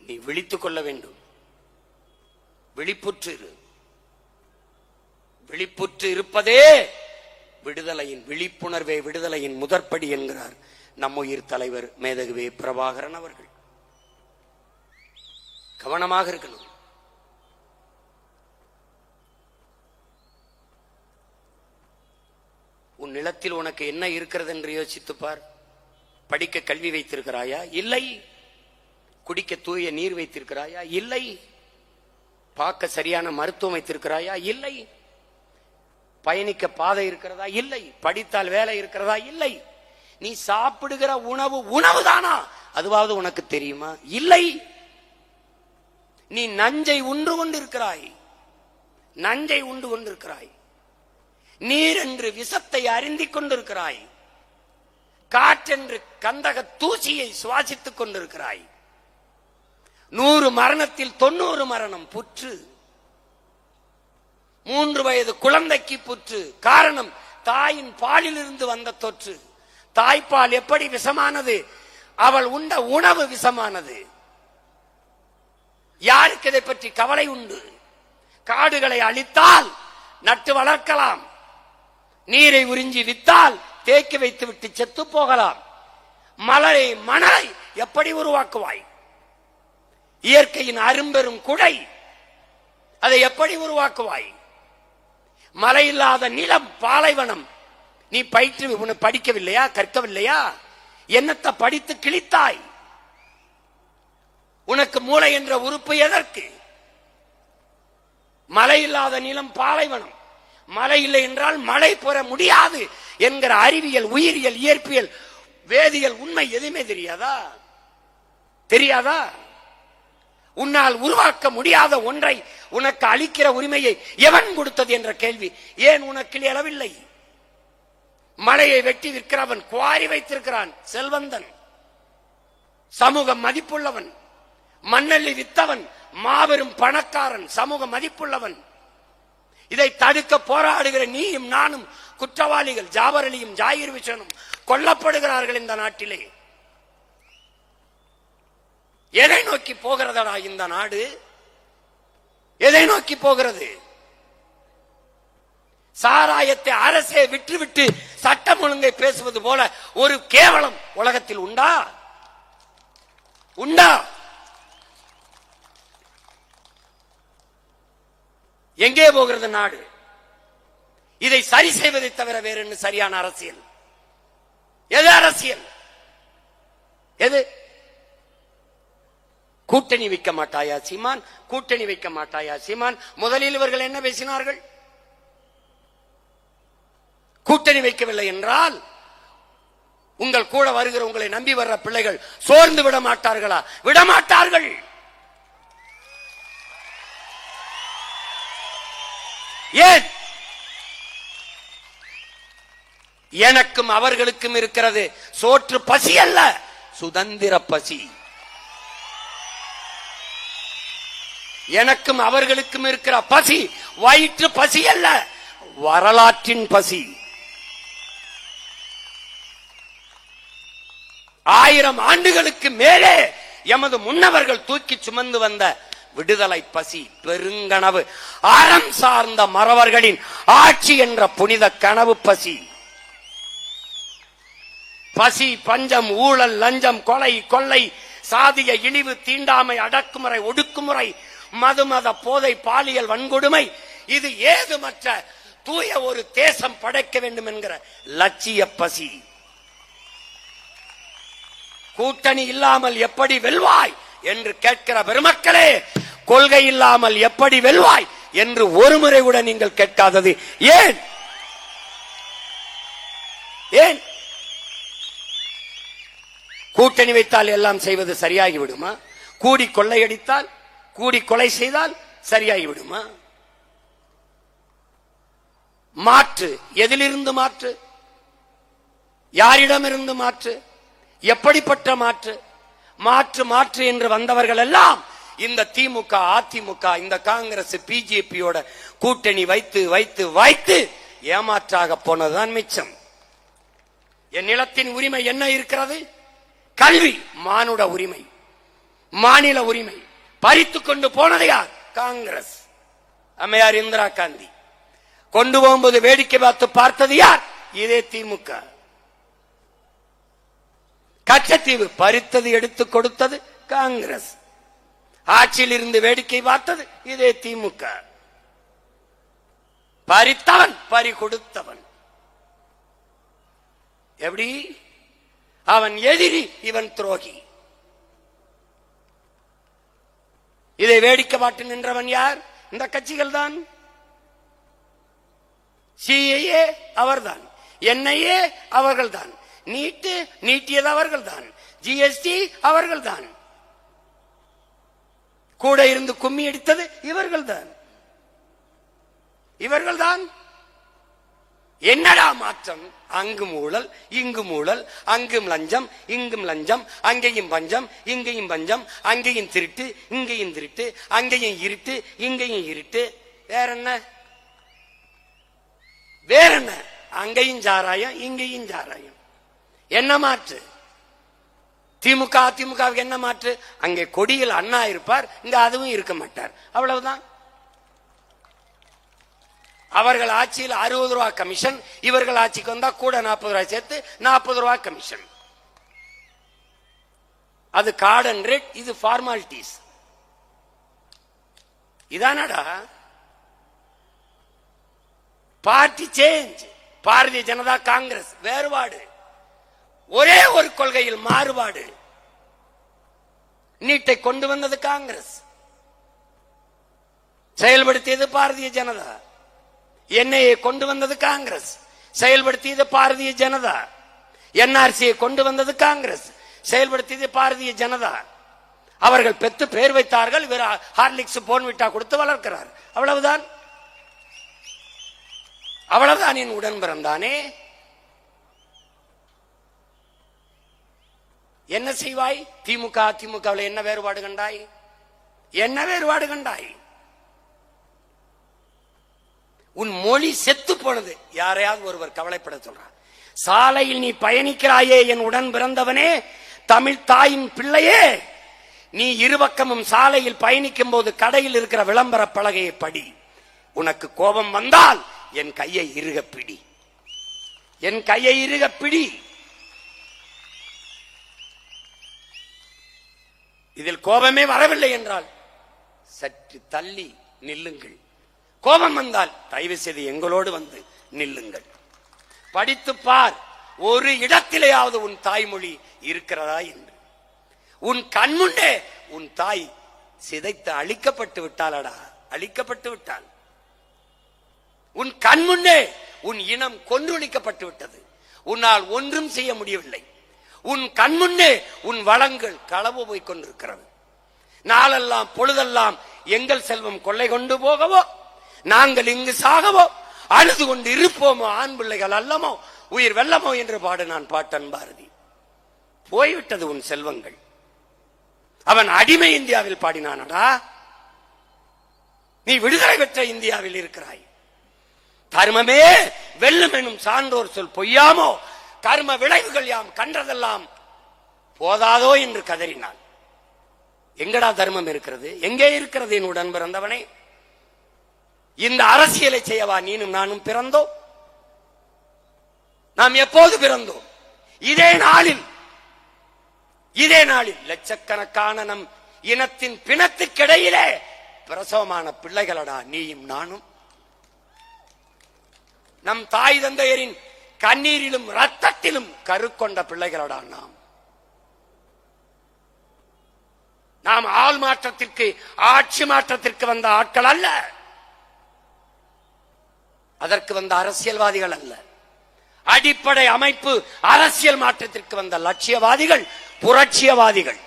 நீ விழித்துக் கொள்ள வேண்டும். விழிப்புற்று இரு. விழிப்புற்று இருப்பதே விடுதலையின், விழிப்புணர்வே விடுதலையின் முதற்படி என்கிறார் நம்முயிர் தலைவர் மேதகுவே பிரபாகரன் அவர்கள். கவனமாக இருக்கணும். உன் நிலத்தில் உனக்கு என்ன இருக்கிறது என்று யோசித்துப்பார். படிக்க கல்வி வைத்திருக்கிறாயா? இல்லை. குடிக்க தூய நீர் வைத்திருக்கிறாயா? இல்லை. பார்க்க சரியான மருத்துவம் வைத்திருக்கிறாயா? இல்லை. பயணிக்க பாதை இருக்கிறதா? இல்லை. படித்தால் வேலை இருக்கிறதா? இல்லை. நீ சாப்பிடுகிற உணவு உணவுதானா? அதுவாவது உனக்கு தெரியுமா? இல்லை. நீ நஞ்சை உண்டு கொண்டிருக்கிறாய். நஞ்சை உண்டு கொண்டிருக்கிறாய். நீர் என்று விஷத்தை அருந்திக் கொண்டிருக்கிறாய். காற்றென்று கந்தக தூசியை சுவாசித்துக் கொண்டிருக்கிறாய். 100 மரணத்தில் 90 மரணம் புற்று. 3 வயது குழந்தைக்கு புற்று. காரணம் தாயின் பாலில் இருந்து வந்த தொற்று. தாய்ப்பால் எப்படி விஷமானது, அவள் உண்ட உணவு விஷமானது. யாருக்கு இதை பற்றி கவலை உண்டு? காடுகளை அழித்தால் நட்டு வளர்க்கலாம், நீரை உறிஞ்சி வித்தால் தேக்கி வைத்து விட்டு செத்து போகலாம். மணலை எப்படி உருவாக்குவாய்? இயற்கையின் அரும்பெரும் குடை, அதை எப்படி உருவாக்குவாய்? மழை இல்லாத நிலம், பாலைவனம். நீ படிக்கவில்லையா? கற்கவில்லையா? என்னத்தை படித்து கிழித்தாய்? உனக்கு மூளை என்ற உறுப்பு எதற்கு? மழை இல்லாத நிலம் பாலைவனம், மழை இல்லை என்றால் மழை பெற முடியாது என்கிற அறிவியல், உயிரியல், இயற்பியல், வேதியியல் உண்மை எதுவுமே தெரியாதா? உன்னால் உருவாக்க முடியாத ஒன்றை உனக்கு அளிக்கிற உரிமையை எவன் கொடுத்தது என்ற கேள்வி ஏன் உனக்கு எழவில்லை? மலையை வெட்டி விற்கிறவன், குவாரி வைத்திருக்கிறான், செல்வந்தன், சமூக மதிப்புள்ளவன். மண்ணள்ளி வித்தவன் மாபெரும் பணக்காரன், சமூக மதிப்புள்ளவன். இதை தடுக்க போராடுகிற நீயும் நானும் குற்றவாளிகள். ஜாபர் அலியும் ஜாகிர் ஹுசைனும் கொல்லப்படுகிறார்கள் இந்த நாட்டிலே. எதை நோக்கி போகிறதடா இந்த நாடு? எதை நோக்கி போகிறது? சாராயத்தை அரசே விட்டுவிட்டு சட்டம் ஒழுங்கை பேசுவது போல ஒரு கேவலம் உலகத்தில் உண்டா? எங்கே போகிறது நாடு? இதை சரி செய்வதை தவிர வேற என்ன சரியான அரசியல்? எது அரசியல்? எது? கூட்டணி வைக்க மாட்டாயா சீமான்? கூட்டணி வைக்க மாட்டாயா சீமான்? முதலில் இவர்கள் என்ன பேசினார்கள்? கூட்டணி வைக்கவில்லை என்றால் உங்கள் கூட வருகிற உங்களை நம்பி வர்ற பிள்ளைகள் சோர்ந்து விட மாட்டார்களா? விடமாட்டார்கள். ஏன்? எனக்கும் அவர்களுக்கும் இருக்கிறது சோற்று பசி அல்ல, சுதந்திர பசி. எனக்கும் அவர்களுக்கும் இருக்கிற பசி வயிற்று பசி அல்ல, வரலாற்றின் பசி. 1000 ஆண்டுகளுக்கு மேலே எமது முன்னவர்கள் தூக்கி சுமந்து வந்த விடுதலை பசி, பெருங்கனவு, அறம் சார்ந்த மறவர்களின் ஆட்சி என்ற புனித கனவு பசி. பசி, பஞ்சம், ஊழல், லஞ்சம், கொலை, கொள்ளை, சாதிய இழிவு, தீண்டாமை, அடக்குமுறை, ஒடுக்குமுறை, மதுமத போதை, பாலியல் வன்கொடுமை, இது ஏதுமற்ற தூய ஒரு தேசம் படைக்க வேண்டும் என்கிற லட்சிய பசி. கூட்டணி இல்லாமல் எப்படி வெல்வாய் என்று கேட்கிற பெருமக்களே, கொள்கை இல்லாமல் எப்படி வெல்வாய் என்று ஒருமுறை கூட நீங்கள் கேட்காதது ஏன்? ஏன்? கூட்டணி வைத்தால் எல்லாம் செய்வது சரியாகி விடுமா? கூடி கொள்ளையடித்தால், கூடி கொலை செய்தால் சரியாகி விடுமா? மாற்று. எதிலிருந்து மாற்று? யாரிடமிருந்து மாற்று? எப்படிப்பட்ட மாற்று? மாற்று மாற்று என்று வந்தவர்கள் எல்லாம் இந்த திமுக, அதிமுக, இந்த காங்கிரஸ், பிஜேபியோட கூட்டணி வைத்து வைத்து வைத்து ஏமாற்றாக போனதுதான் மிச்சம். என் நிலத்தின் உரிமை என்ன இருக்கிறது? கல்வி, மானுட உரிமை, மாநில உரிமை பறித்து கொண்டு போனது யார்? காங்கிரஸ், அம்மையார் இந்திரா காந்தி. கொண்டு போகும்போது வேடிக்கை பார்த்து பார்த்தது யார்? இதே திமுக. கச்சத்தீவு பறித்தது, எடுத்து கொடுத்தது காங்கிரஸ். ஆட்சியில் இருந்து வேடிக்கை பார்த்தது இதே திமுக. பறித்தவன், பறி கொடுத்தவன். எப்படி? அவன் எதிரி, இவன் துரோகி. இதை வேடிக்கை பாட்டு நின்றவன் யார்? இந்த கட்சிகள் தான். சிஏஏ அவர்தான், என்ஐஏ அவர்கள் தான், நீட்டு நீட்டியது அவர்கள் தான், ஜிஎஸ்டி அவர்கள் தான், கூட இருந்து கும்மி அடித்தது இவர்கள் தான். இவர்கள் தான். என்னடா மாற்றம்? அங்கும் ஊழல், இங்கும் ஊழல், அங்கும் லஞ்சம், இங்கும் லஞ்சம், அங்கேயும் பஞ்சம், இங்கேயும் பஞ்சம், அங்கேயும் திருட்டு, இங்கேயும் திருட்டு, அங்கேயும் இருட்டு, இங்கேயும் இருட்டு. வேற என்ன? வேற என்ன? அங்கேயும் சாராயம், இங்கேயும் சாராயம். என்ன மாற்று? திமுக, அதிமுகவுக்கு என்ன மாற்று? அங்கே கொடியில் அண்ணா இருப்பார், இங்க அதுவும் இருக்க மாட்டார், அவ்வளவுதான். அவர்கள் ஆட்சியில் 60 ரூபாய் கமிஷன், இவர்கள் ஆட்சிக்கு வந்தா கூட 40 ரூபாய் சேர்த்து 40 ரூபாய் கமிஷன். அது கார்டு அண்ட் ரேட், இது ஃபார்மாலிட்டிஸ். இதானடா party change. Bharatiya Janata Congress வேறுபாடு. ஒரே ஒரு கொள்கையில் மாறுபாடு. நீட்டை கொண்டு வந்தது காங்கிரஸ், செயல்படுத்தியது பாரதிய ஜனதா. என்ஐஏ கொண்டு வந்தது காங்கிரஸ், செயல்படுத்தியது பாரதிய ஜனதா. என்ஆர்சியை கொண்டு வந்தது காங்கிரஸ், செயல்படுத்தியது பாரதிய ஜனதா. அவர்கள் பெற்று பேர் வைத்தார்கள், ஹார்லிக்ஸ் போன்விட்டா கொடுத்து வளர்க்கிறார். அவ்வளவுதான், அவ்வளவுதான். என் உடன் பிறந்தானே என்ன செய்வாய்? திமுக அதிமுகவில் என்ன வேறுபாடு கண்டாய்? என்ன வேறுபாடு கண்டாய்? உன் மொழி செத்து போனது. யாரையாவது ஒருவர் கவலைப்பட சொல்றார். சாலையில் நீ பயணிக்கிறாயே என் உடன் பிறந்தவனே, தமிழ் தாயின் பிள்ளையே, நீ இருபக்கமும் சாலையில் பயணிக்கும் போது கடையில் இருக்கிற விளம்பர பலகையை படி. உனக்கு கோபம் வந்தால் என் கையை இறுக பிடி, என் கையை இறுக பிடி. இதில் கோபமே வரவில்லை என்றால் சற்று தள்ளி நில்லுங்கள். கோபம் வந்தால் தயவு செய்து எங்களோடு வந்து நில்லுங்கள். படித்து பார், ஒரு இடத்திலேயாவது உன் தாய்மொழி இருக்கிறதா என்று. உன் கண்முன்னே உன் தாய் சிதைத்து அழிக்கப்பட்டு விட்டாளடா, அழிக்கப்பட்டு விட்டாள். உன் கண்முன்னே உன் இனம் கொன்றொழிக்கப்பட்டு விட்டது. உன்னால் ஒன்றும் செய்ய முடியவில்லை. உன் கண்முன்னே உன் வளங்கள் களவு போய் கொண்டிருக்கிறது. நாளெல்லாம் பொழுதெல்லாம் எங்கள் செல்வம் கொள்ளை கொண்டு போகவோ, நாங்கள் இங்கு சாகவோ, அழுது கொண்டு இருப்போமோ, ஆண் பிள்ளைகள் அல்லமோ, உயிர் வெல்லமோ என்று பாடினான் பாட்டன் பாரதி. போய்விட்டது உன் செல்வங்கள். அவன் அடிமை இந்தியாவில் பாடினானடா, நீ விடுதலை பெற்ற இந்தியாவில் இருக்கிறாய். தர்மமே வெல்லும் எனும் சான்றோர் சொல் பொய்யாமோ, கர்ம விளைவுகள் யாம் கன்றதெல்லாம் போதாதோ என்று கதறினான். எங்கடா தர்மம் இருக்கிறது? எங்கே இருக்கிறது என் உடன் பிறந்தவனே? இந்த அரசியலை செய்யவா நீனும் நானும் பிறந்தோம்? நாம் எப்போது பிறந்தோம்? இதே நாளில், இதே நாளில் லட்சக்கணக்கான நம் இனத்தின் பிணத்துக்கிடையிலே பிரசவமான பிள்ளைகளடா நீயும் நானும். நம் தாய் தந்தையரின் கண்ணீரிலும் ரத்தத்திலும் கருக்கொண்ட பிள்ளைகளடா நாம். நாம் ஆள் மாற்றத்திற்கு, ஆட்சி மாற்றத்திற்கு வந்த ஆட்கள் அல்ல, அதற்கு வந்த அரசியல்வாதிகள் அல்ல. அடிப்படை அமைப்பு அரசியல் மாற்றத்திற்கு வந்த லட்சியவாதிகள், புரட்சியவாதிகள்.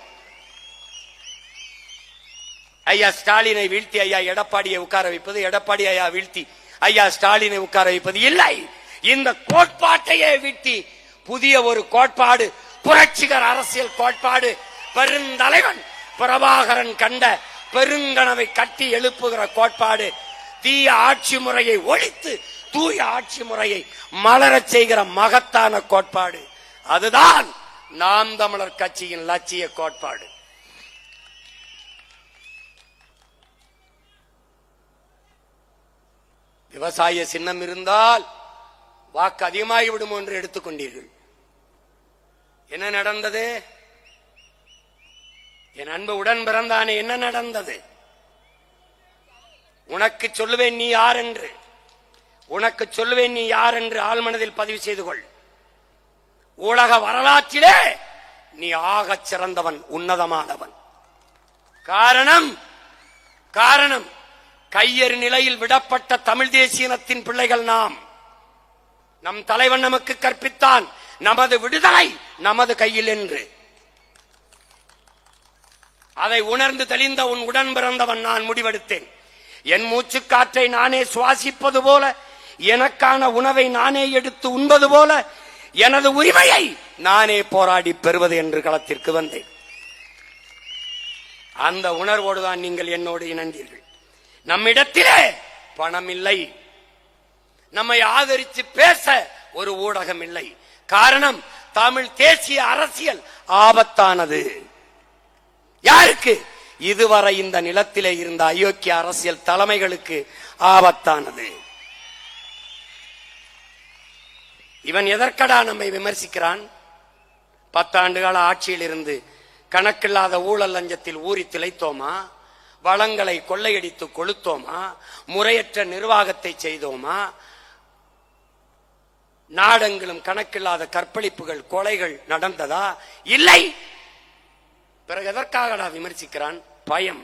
ஐயா ஸ்டாலினை வீழ்த்தி ஐயா எடப்பாடியை உட்கார வைப்பது, எடப்பாடி ஐயா வீழ்த்தி ஐயா ஸ்டாலினை உட்கார வைப்பது இல்லை. இந்த கோட்பாட்டையே வீழ்த்தி புதிய ஒரு கோட்பாடு, புரட்சிகர அரசியல் கோட்பாடு, பெருந்தலைவன் பிரபாகரன் கண்ட பெருங்கனவை கட்டி எழுப்புகிற கோட்பாடு, தீய ஆட்சி முறையை ஒழித்து தூய ஆட்சி முறையை மலரச் செய்கிற மகத்தான கோட்பாடு. அதுதான் நாம் தமிழர் கட்சியின் லட்சிய கோட்பாடு. விவசாய சின்னம் இருந்தால் வாக்கு அதிகமாகி விடும் என்று எடுத்துக்கொண்டீர்கள். என்ன நடந்தது? என் அன்பு உடன் பிறந்தானே, என்ன நடந்தது? உனக்கு சொல்லுவேன் நீ யார் என்று, உனக்கு சொல்லுவேன் நீ யார் என்று ஆழ்மனதில் பதிவு செய்து கொள். உலக வரலாற்றிலே நீ ஆகச் சிறந்தவன், உன்னதமானவன். காரணம் காரணம் கையறு நிலையில் விடப்பட்ட தமிழ் தேசியனத்தின் பிள்ளைகள் நாம். நம் தலைவன் நமக்கு கற்பித்தான், நமது விடுதலை நமது கையில் என்று. அதை உணர்ந்து தெளிந்த உன் உடன் பிறந்தவன் நான் முடிவெடுத்தேன். என் மூச்சு காற்றை நானே சுவாசிப்பது போல, எனக்கான உணவை நானே எடுத்து உண்பது போல, எனது உரிமையை நானே போராடி பெறுவது என்று களத்திற்கு வந்தேன். அந்த உணர்வோடுதான் நீங்கள் என்னோடு இணைந்தீர்கள். நம்மிடத்திலே பணம் இல்லை, நம்மை ஆதரித்து பேச ஒரு ஊடகம் இல்லை. காரணம், தமிழ் தேசிய அரசியல் ஆபத்தானது. யாருக்கு? இதுவரை இந்த நிலத்திலே இருந்த அயோக்கிய அரசியல் தலைமைகளுக்கு ஆபத்தானது. இவன் எதற்கடா நம்மை விமர்சிக்கிறான்? 10 ஆண்டுகால ஆட்சியில் இருந்து கணக்கில்லாத ஊழல் லஞ்சத்தில் ஊறி திளைத்தோமா? வளங்களை கொள்ளையடித்து கொளுத்தோமா? முறையற்ற நிர்வாகத்தை செய்தோமா? நாடெங்கிலும் கணக்கில்லாத கற்பழிப்புகள், கொலைகள் நடந்ததா? இல்லை. பிறகு எதற்காக விமர்சிக்கிறான்? பயம்.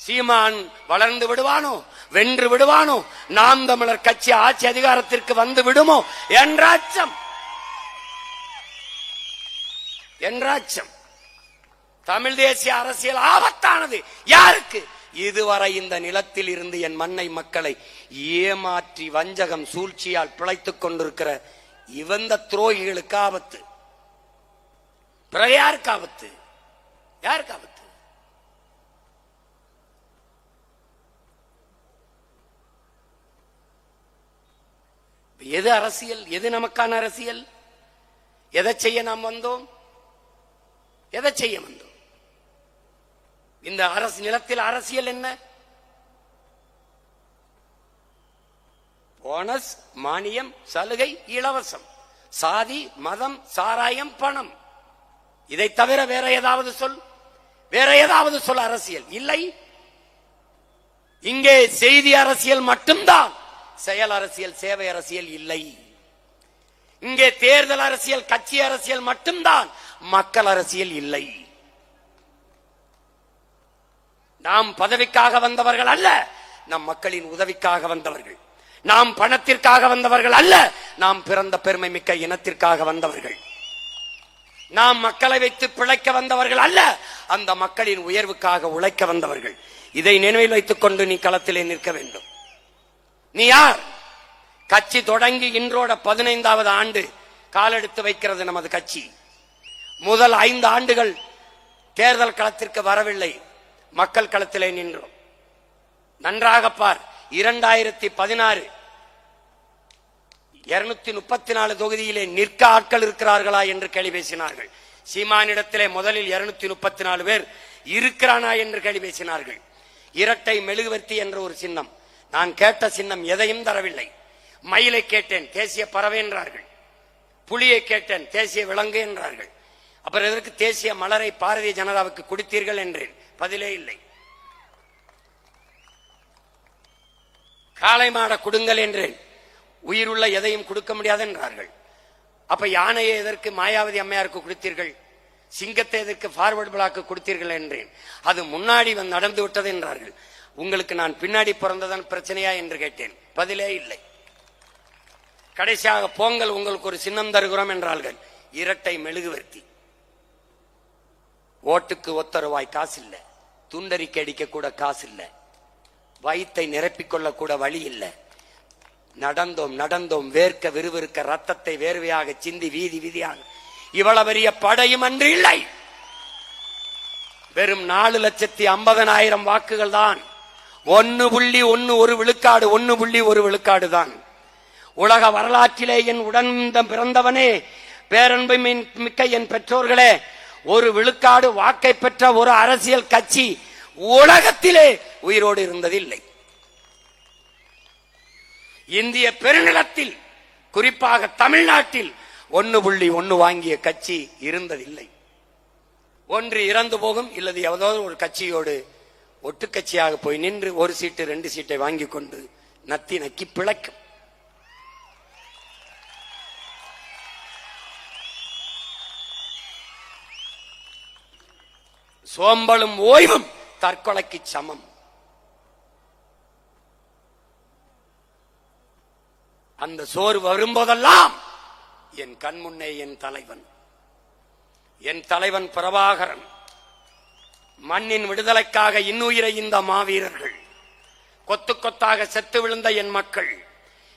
சீமான் வளர்ந்து விடுவானோ, வென்று விடுவானோ, நாம் தமிழர் கட்சி ஆட்சி அதிகாரத்திற்கு வந்து விடுமோ என்ற அச்சம். தமிழ் தேசிய அரசியல் ஆபத்தானது. யாருக்கு? இதுவரை இந்த நிலத்தில் இருந்து என் மண்ணை, மக்களை ஏமாற்றி வஞ்சகம் சூழ்ச்சியால் பிழைத்துக் கொண்டிருக்கிற இவந்த துரோகிகளுக்கு ஆபத்து. பிறகு யாருக்கு ஆபத்து? யாருக்கு ஆபத்து? எது அரசியல்? எது நமக்கான அரசியல்? எதை செய்ய நாம் வந்தோம்? எதை செய்ய வந்தோம்? இந்த அரசு நிலத்தில் அரசியல் என்ன? போனஸ், மானியம், சலுகை, இலவசம், சாதி, மதம், சாராயம், பணம். இதை தவிர வேற ஏதாவது சொல்? வேற ஏதாவது சொல் அரசியல்? இல்லை. இங்கே செய்தி அரசியல் மட்டும்தான். செயல் அரசியல், சேவை அரசியல் இல்லை. இங்கே தேர்தல் அரசியல், கட்சி அரசியல் மட்டும்தான், மக்கள் அரசியல் இல்லை. நாம் பதவிக்காக வந்தவர்கள் அல்ல, நம் மக்களின் உதவிக்காக வந்தவர்கள். நாம் பணத்திற்காக வந்தவர்கள் அல்ல, நாம் பிறந்த பெருமை மிக்க இனத்திற்காக வந்தவர்கள். நாம் மக்களை வைத்து பிழைக்க வந்தவர்கள் அல்ல, அந்த மக்களின் உயர்வுக்காக உழைக்க வந்தவர்கள். இதை நினைவில் வைத்துக் கொண்டு நீ களத்திலே நிற்க வேண்டும். நீ யார்? கட்சி தொடங்கி இன்றோட 15வது ஆண்டு காலெடுத்து வைக்கிறது நமது கட்சி. முதல் 5 ஆண்டுகள் தேர்தல் களத்திற்கு வரவில்லை, மக்கள் களத்திலே நின்றோம். நன்றாக பார். 2016 234 தொகுதியிலே நிற்க ஆட்கள் இருக்கிறார்களா என்று கேள்வி பேசினார்கள். சீமானிடத்திலே முதலில் 234 பேர் இருக்கிறானா என்று கேள்வி பேசினார்கள். இரட்டை மெழுகுவர்த்தி என்ற ஒரு சின்னம். நான் கேட்ட சின்னம் எதையும் தரவில்லை. மயிலை கேட்டேன், தேசிய பறவை என்றார்கள். புலியை கேட்டேன், தேசிய விலங்கு என்றார்கள். அப்புறம் எதற்கு தேசிய மலரை பாரதிய ஜனதாவுக்கு கொடுத்தீர்கள் என்றேன். பதிலே இல்லை. காளை மாட கொடுங்கள் என்றேன். உயிருள்ள எதையும் கொடுக்க முடியாது என்றார்கள். அப்ப யானையை எதற்கு மாயாவதி அம்மையாருக்கு கொடுத்தீர்கள்? சிங்கத்தை எதற்கு ஃபார்வர்ட் பிளாக்கு கொடுத்தீர்கள் என்றேன். அது முன்னாடி நடந்து விட்டது என்றார்கள். உங்களுக்கு நான் பின்னாடி பிறந்ததான் பிரச்சனையா என்று கேட்டேன். பதிலே இல்லை. கடைசியாக பொங்கல் உங்களுக்கு ஒரு சின்னம் தருகிறோம் என்றார்கள். இரட்டை மெழுகுவர்த்தி. ஓட்டுக்கு ஒத்த ரூபாய் காசு இல்லை, துண்டறிக்கை அடிக்க கூட காசு இல்லை, வயிற்றை நிரப்பிக்கொள்ள கூட வழி இல்லை. நடந்தோம் வேர்க்க விறுவிறுக்க ரத்தத்தை வேர்வையாக சிந்தி வீதி வீதியாக இவ்வளவு பெரிய படையும் அன்று இல்லை. வெறும் 4,50,000 வாக்குகள் தான். 1.1 விழுக்காடு, 1.1 விழுக்காடு தான். உலக வரலாற்றிலே என் உடன் பிறந்தவனே, பேரன்பு மிக்க என் பெற்றோர்களே, 1 விழுக்காடு வாக்கை பெற்ற ஒரு அரசியல் கட்சி உலகத்திலே உயிரோடு இருந்ததில்லை. இந்திய பெருநிலத்தில், குறிப்பாக தமிழ்நாட்டில் 1.1 வாங்கிய கட்சி இருந்ததில்லை. ஒன்று இறந்து போகும், இல்லது ஏதாவது ஒரு கட்சியோடு ஒட்டு கட்சியாக போய் நின்று 1 சீட்டு 2 சீட்டை வாங்கி கொண்டு நத்தி நக்கி பிழைக்கும். சோம்பலும் ஓய்வும் தற்கொலைக்கு சமம். அந்த சோறு வரும்போதெல்லாம் என் கண்முன்னே என் தலைவன் பிரபாகரன், மண்ணின் விடுதலைக்காக இன்னுயிரை இந்த மாவீரர்கள், கொத்து கொத்தாக செத்து விழுந்த என் மக்கள்,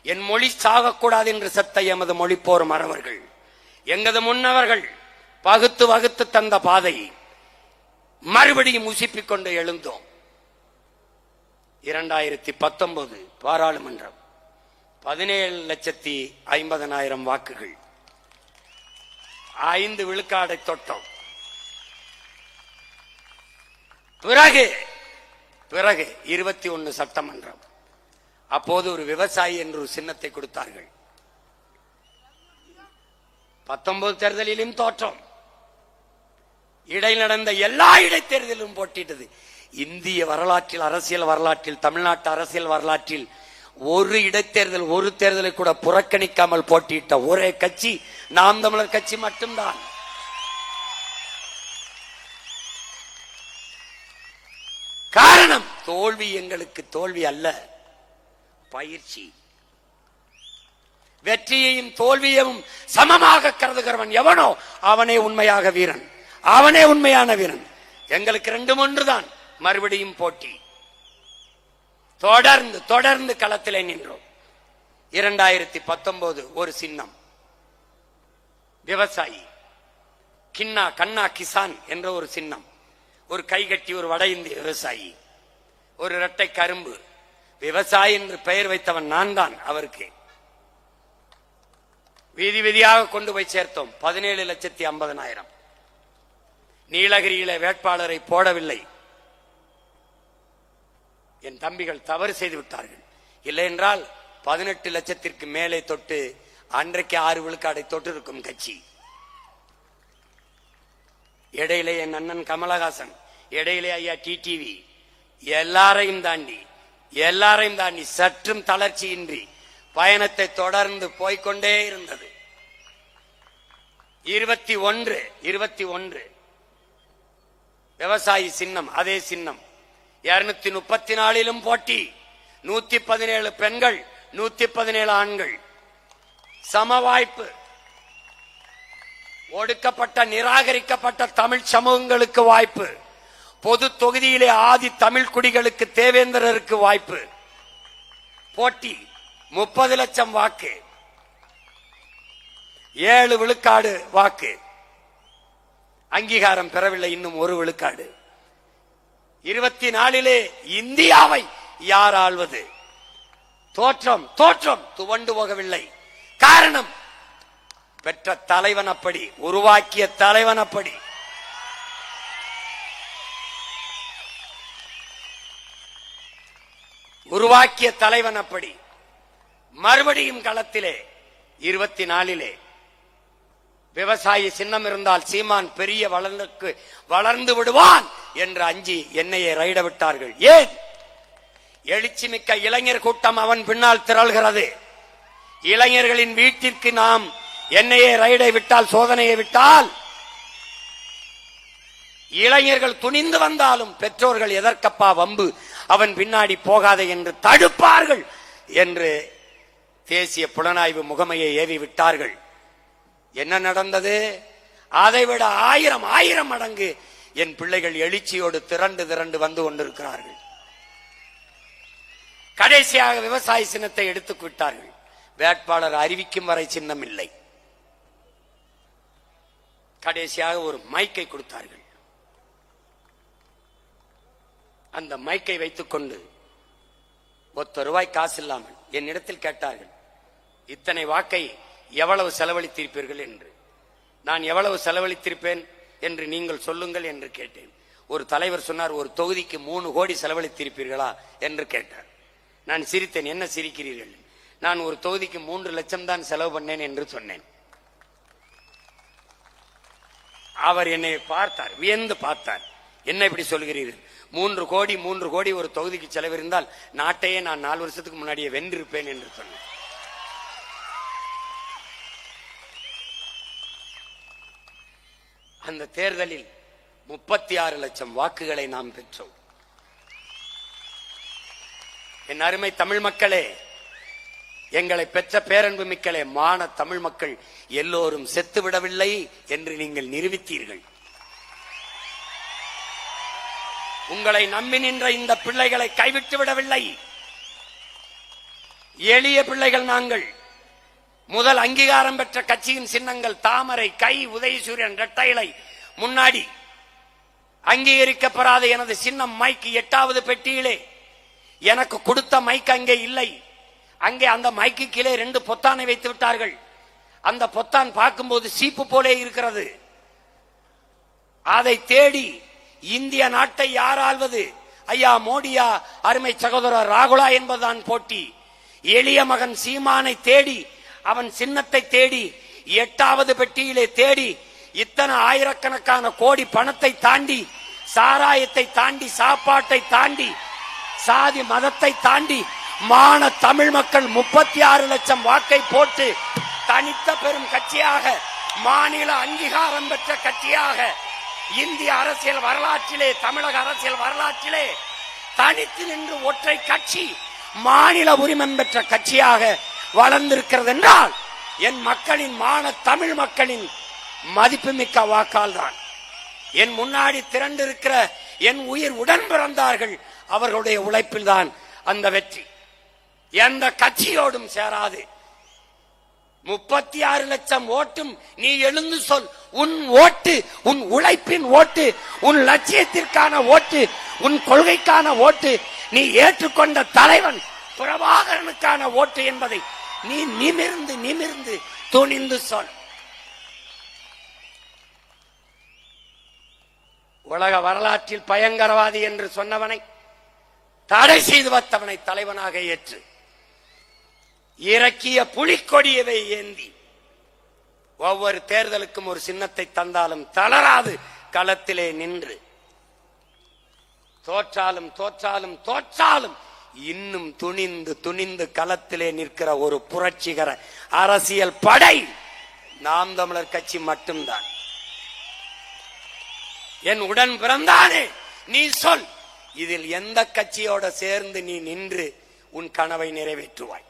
என் மொழி சாகக்கூடாது என்று செத்த எமது மொழிப்போர் மறவர்கள், எங்கது முன்னவர்கள் பகுத்து வகுத்து தந்த பாதை மறுபடியும் உசிப்பிக் கொண்டு எழுந்தோம். 2019 பாராளுமன்றம் 17,50,000 வாக்குகள், 5 விழுக்காடை தொட்டோம். பிறகு 21 சட்டமன்றம். அப்போது ஒரு விவசாயி என்று ஒரு சின்னத்தை கொடுத்தார்கள். 19 தேர்தலிலும் தோற்றோம். இடையில் நடந்த எல்லா இடைத்தேர்தலிலும் போட்டிட்டது. இந்திய வரலாற்றில், அரசியல் வரலாற்றில், தமிழ்நாட்டு அரசியல் வரலாற்றில் ஒரு இடைத்தேர்தல், ஒரு தேர்தலை கூட புறக்கணிக்காமல் போட்டியிட்ட ஒரே கட்சி நாம் தமிழர் கட்சி மட்டும்தான். காரணம், தோல்வி எங்களுக்கு தோல்வி அல்ல, பயிற்சி. வெற்றியையும் தோல்வியையும் சமமாக கருதுகிறவன் எவனோ அவனே உண்மையாக வீரன், அவனே உண்மையான வீரன். எங்களுக்கு 2-1 தான். மறுபடியும் போட்டி. தொடர்ந்து தொடர்ந்து களத்திலே நின்றோம். 2019 ஒரு சின்னம் விவசாயி, கின்னா கண்ணா கிசான் என்ற ஒரு சின்னம், ஒரு கைகட்டி ஒரு வட இந்திய விவசாயி, ஒரு இரட்டை கரும்பு விவசாயி என்று பெயர் வைத்தவன் நான் தான். அவருக்கு வீதி வீதியாக கொண்டு போய் சேர்த்தோம். 17,50,000. நீலகிரியில வேட்பாளரை போடவில்லை. என் தம்பிகள் தவறு செய்து விட்டார்கள். இல்லை என்றால் 18 லட்சத்திற்கு மேலே தொட்டு அன்றைக்கு 6 விழுக்காடை தொட்டு இருக்கும் கட்சி. இடையிலே என் அண்ணன் கமலஹாசன், இடையிலே ஐயா டிடிவி, எல்லாரையும் தாண்டி சற்றும் தளர்ச்சியின்றி பயணத்தை தொடர்ந்து போய்கொண்டே இருந்தது. 21 விவசாயி சின்னம், அதே சின்னம். 234 போட்டி, 117 பெண்கள், 117 ஆண்கள், சம வாய்ப்பு. ஒடுக்கப்பட்ட நிராகரிக்கப்பட்ட தமிழ் சமூகங்களுக்கு வாய்ப்பு, பொது தொகுதியிலே ஆதி தமிழ் குடிகளுக்கு தேவேந்திரருக்கு வாய்ப்பு. போட்டி 30 லட்சம் வாக்கு, 7 விழுக்காடு வாக்கு. அங்கீகாரம் பெறவில்லை, இன்னும் 1 விழுக்காடு. 24 இந்தியாவை யார் ஆள்வது? தோற்றம் துவண்டு போகவில்லை. காரணம், பெற்ற தலைவன் அப்படி, உருவாக்கிய தலைவன் அப்படி. உருவாக்கிய தலைவன் அப்படி. மறுபடியும் களத்திலே 24 விவசாயி சின்னம் இருந்தால் சீமான் பெரிய வளர்ந்து விடுவான் என்று அஞ்சி என்னையே ரைட விட்டார்கள். ஏன்? எழுச்சி மிக்க இளைஞர் கூட்டம் அவன் பின்னால் திரள்கிறது. இளைஞர்களின் வீட்டிற்கு நாம் என்னையே ரைடை விட்டால், சோதனையை விட்டால், இளைஞர்கள் துணிந்து வந்தாலும் பெற்றோர்கள் எதற்கப்பா வம்பு, அவன் பின்னாடி போகாத என்று தடுப்பார்கள் என்று தேசிய புலனாய்வு முகமையை ஏவி விட்டார்கள். என்ன நடந்தது? அதைவிட 1000 மடங்கு என் பிள்ளைகள் எழுச்சியோடு திரண்டு வந்து கொண்டிருக்கிறார்கள். கடைசியாக விவசாய சின்னத்தை எடுத்துக் விட்டார்கள். வேட்பாளர் அறிவிக்கும் வரை சின்னம் இல்லை. கடைசியாக ஒரு மைக்கை கொடுத்தார்கள். அந்த மைக்கை வைத்துக் கொண்டு ₹1 காசு இல்லாமல் என்னிடத்தில் கேட்டார்கள், இத்தனை வாக்கை எவ்வளவு செலவழித்திருப்பீர்கள் என்று. நான் எவ்வளவு செலவழித்திருப்பேன் என்று நீங்கள் சொல்லுங்கள் என்று கேட்டேன். ஒரு தலைவர் சொன்னார், ஒரு தொகுதிக்கு 3 கோடி செலவழித்திருப்பீர்களா என்று கேட்டார். நான் சிரித்தேன். என்ன சிரிக்கிறீர்கள்? நான் ஒரு தொகுதிக்கு 3 லட்சம் தான் செலவு பண்ணேன் என்று சொன்னேன். அவர் என்னை பார்த்தார், வியந்து பார்த்தார். என்ன இப்படி சொல்கிறீர்கள்? 3 கோடி ஒரு தொகுதிக்கு செலவிருந்தால் நாட்டையே நான் 4 வருஷத்துக்கு முன்னாடியே வென்றிருப்பேன் என்று சொன்னேன். அந்த தேர்தலில் 36 லட்சம் வாக்குகளை நாம் பெற்றோம். என் அருமை தமிழ் மக்களே, எங்களை பெற்ற பேரன்பு மிக்களே, மான தமிழ் மக்கள் எல்லோரும் செத்துவிடவில்லை என்று நீங்கள் நிரூபித்தீர்கள். உங்களை நம்பி நின்ற இந்த பிள்ளைகளை கைவிட்டு விடவில்லை. எளிய பிள்ளைகள் நாங்கள். முதல் அங்கீகாரம் பெற்ற கட்சியின் சின்னங்கள் தாமரை, கை, உதயசூரியன், இரட்டை இலை. முன்னாடி அங்கீகரிக்கப்படாத எனது சின்னம் மைக்கு 8வது பெட்டியிலே. எனக்கு கொடுத்த மைக் அங்கே இல்லை. அங்கே அந்த மைக்கு கீழே 2 பொத்தானை வைத்து விட்டார்கள். அந்த பொத்தான் பார்க்கும்போது சீப்பு போலே இருக்கிறது. அதை தேடி இந்திய நாட்டை யார் ஆள்வது? ஐயா மோடியா, அருமை சகோதரர் ராகுலா என்பதுதான் போட்டி. எளிய மகன் சீமானை தேடி, அவன் சின்னத்தை தேடி, 8வது பெட்டியிலே தேடி, இத்தனை ஆயிரக்கணக்கான கோடி பணத்தை தாண்டி, சாராயத்தை தாண்டி, சாப்பாட்டை தாண்டி, சாதி மதத்தை தாண்டி மான தமிழ் மக்கள் 36 லட்சம் வாக்கை போட்டு தனித்த பெரும் கட்சியாக, மாநில அங்கீகாரம் பெற்ற கட்சியாக, இந்திய அரசியல் வரலாற்றிலே, தமிழக அரசியல் வரலாற்றிலே தனித்து நின்று ஒற்றை கட்சி மாநில உரிமம் பெற்ற கட்சியாக வளர்ந்திருக்கிறது என்றால் என் மக்களின், மான தமிழ் மக்களின் மதிப்புமிக்க வாக்கால் தான். என் முன்னாடி திரண்டிருக்கிற என் உயிர் உடன் பிறந்தார்கள், அவர்களுடைய உழைப்பில் தான் அந்த வெற்றி. எந்த கட்சியோடும் சேராது. 36 லட்சம் ஓட்டும் நீ எழுந்து சொல். உன் ஓட்டு, உன் உழைப்பின் ஓட்டு, உன் லட்சியத்திற்கான ஓட்டு, உன் கொள்கைக்கான ஓட்டு, நீ ஏற்றுக்கொண்ட தலைவன் பிரபாகரனுக்கான ஓட்டு என்பதை நீ நிமிர்ந்து துணிந்து சொல். உலக வரலாற்றில் பயங்கரவாதி என்று சொன்னவனை, தடை செய்து வைத்தவனை தலைவனாக ஏற்று இறக்கிய புலிக்கொடியவை ஏந்தி ஒவ்வொரு தேர்தலுக்கும் ஒரு சின்னத்தை தந்தாலும் தளராது களத்திலே நின்று தோற்றாலும் இன்னும் துணிந்து களத்திலே நிற்கிற ஒரு புரட்சிகர அரசியல் படை நாம் தமிழர் கட்சி மட்டும்தான். என் உடன் பிறந்தானே, நீ சொல், இதில் எந்த கட்சியோட சேர்ந்து நீ நின்று உன் கனவை நிறைவேற்றுவாய்?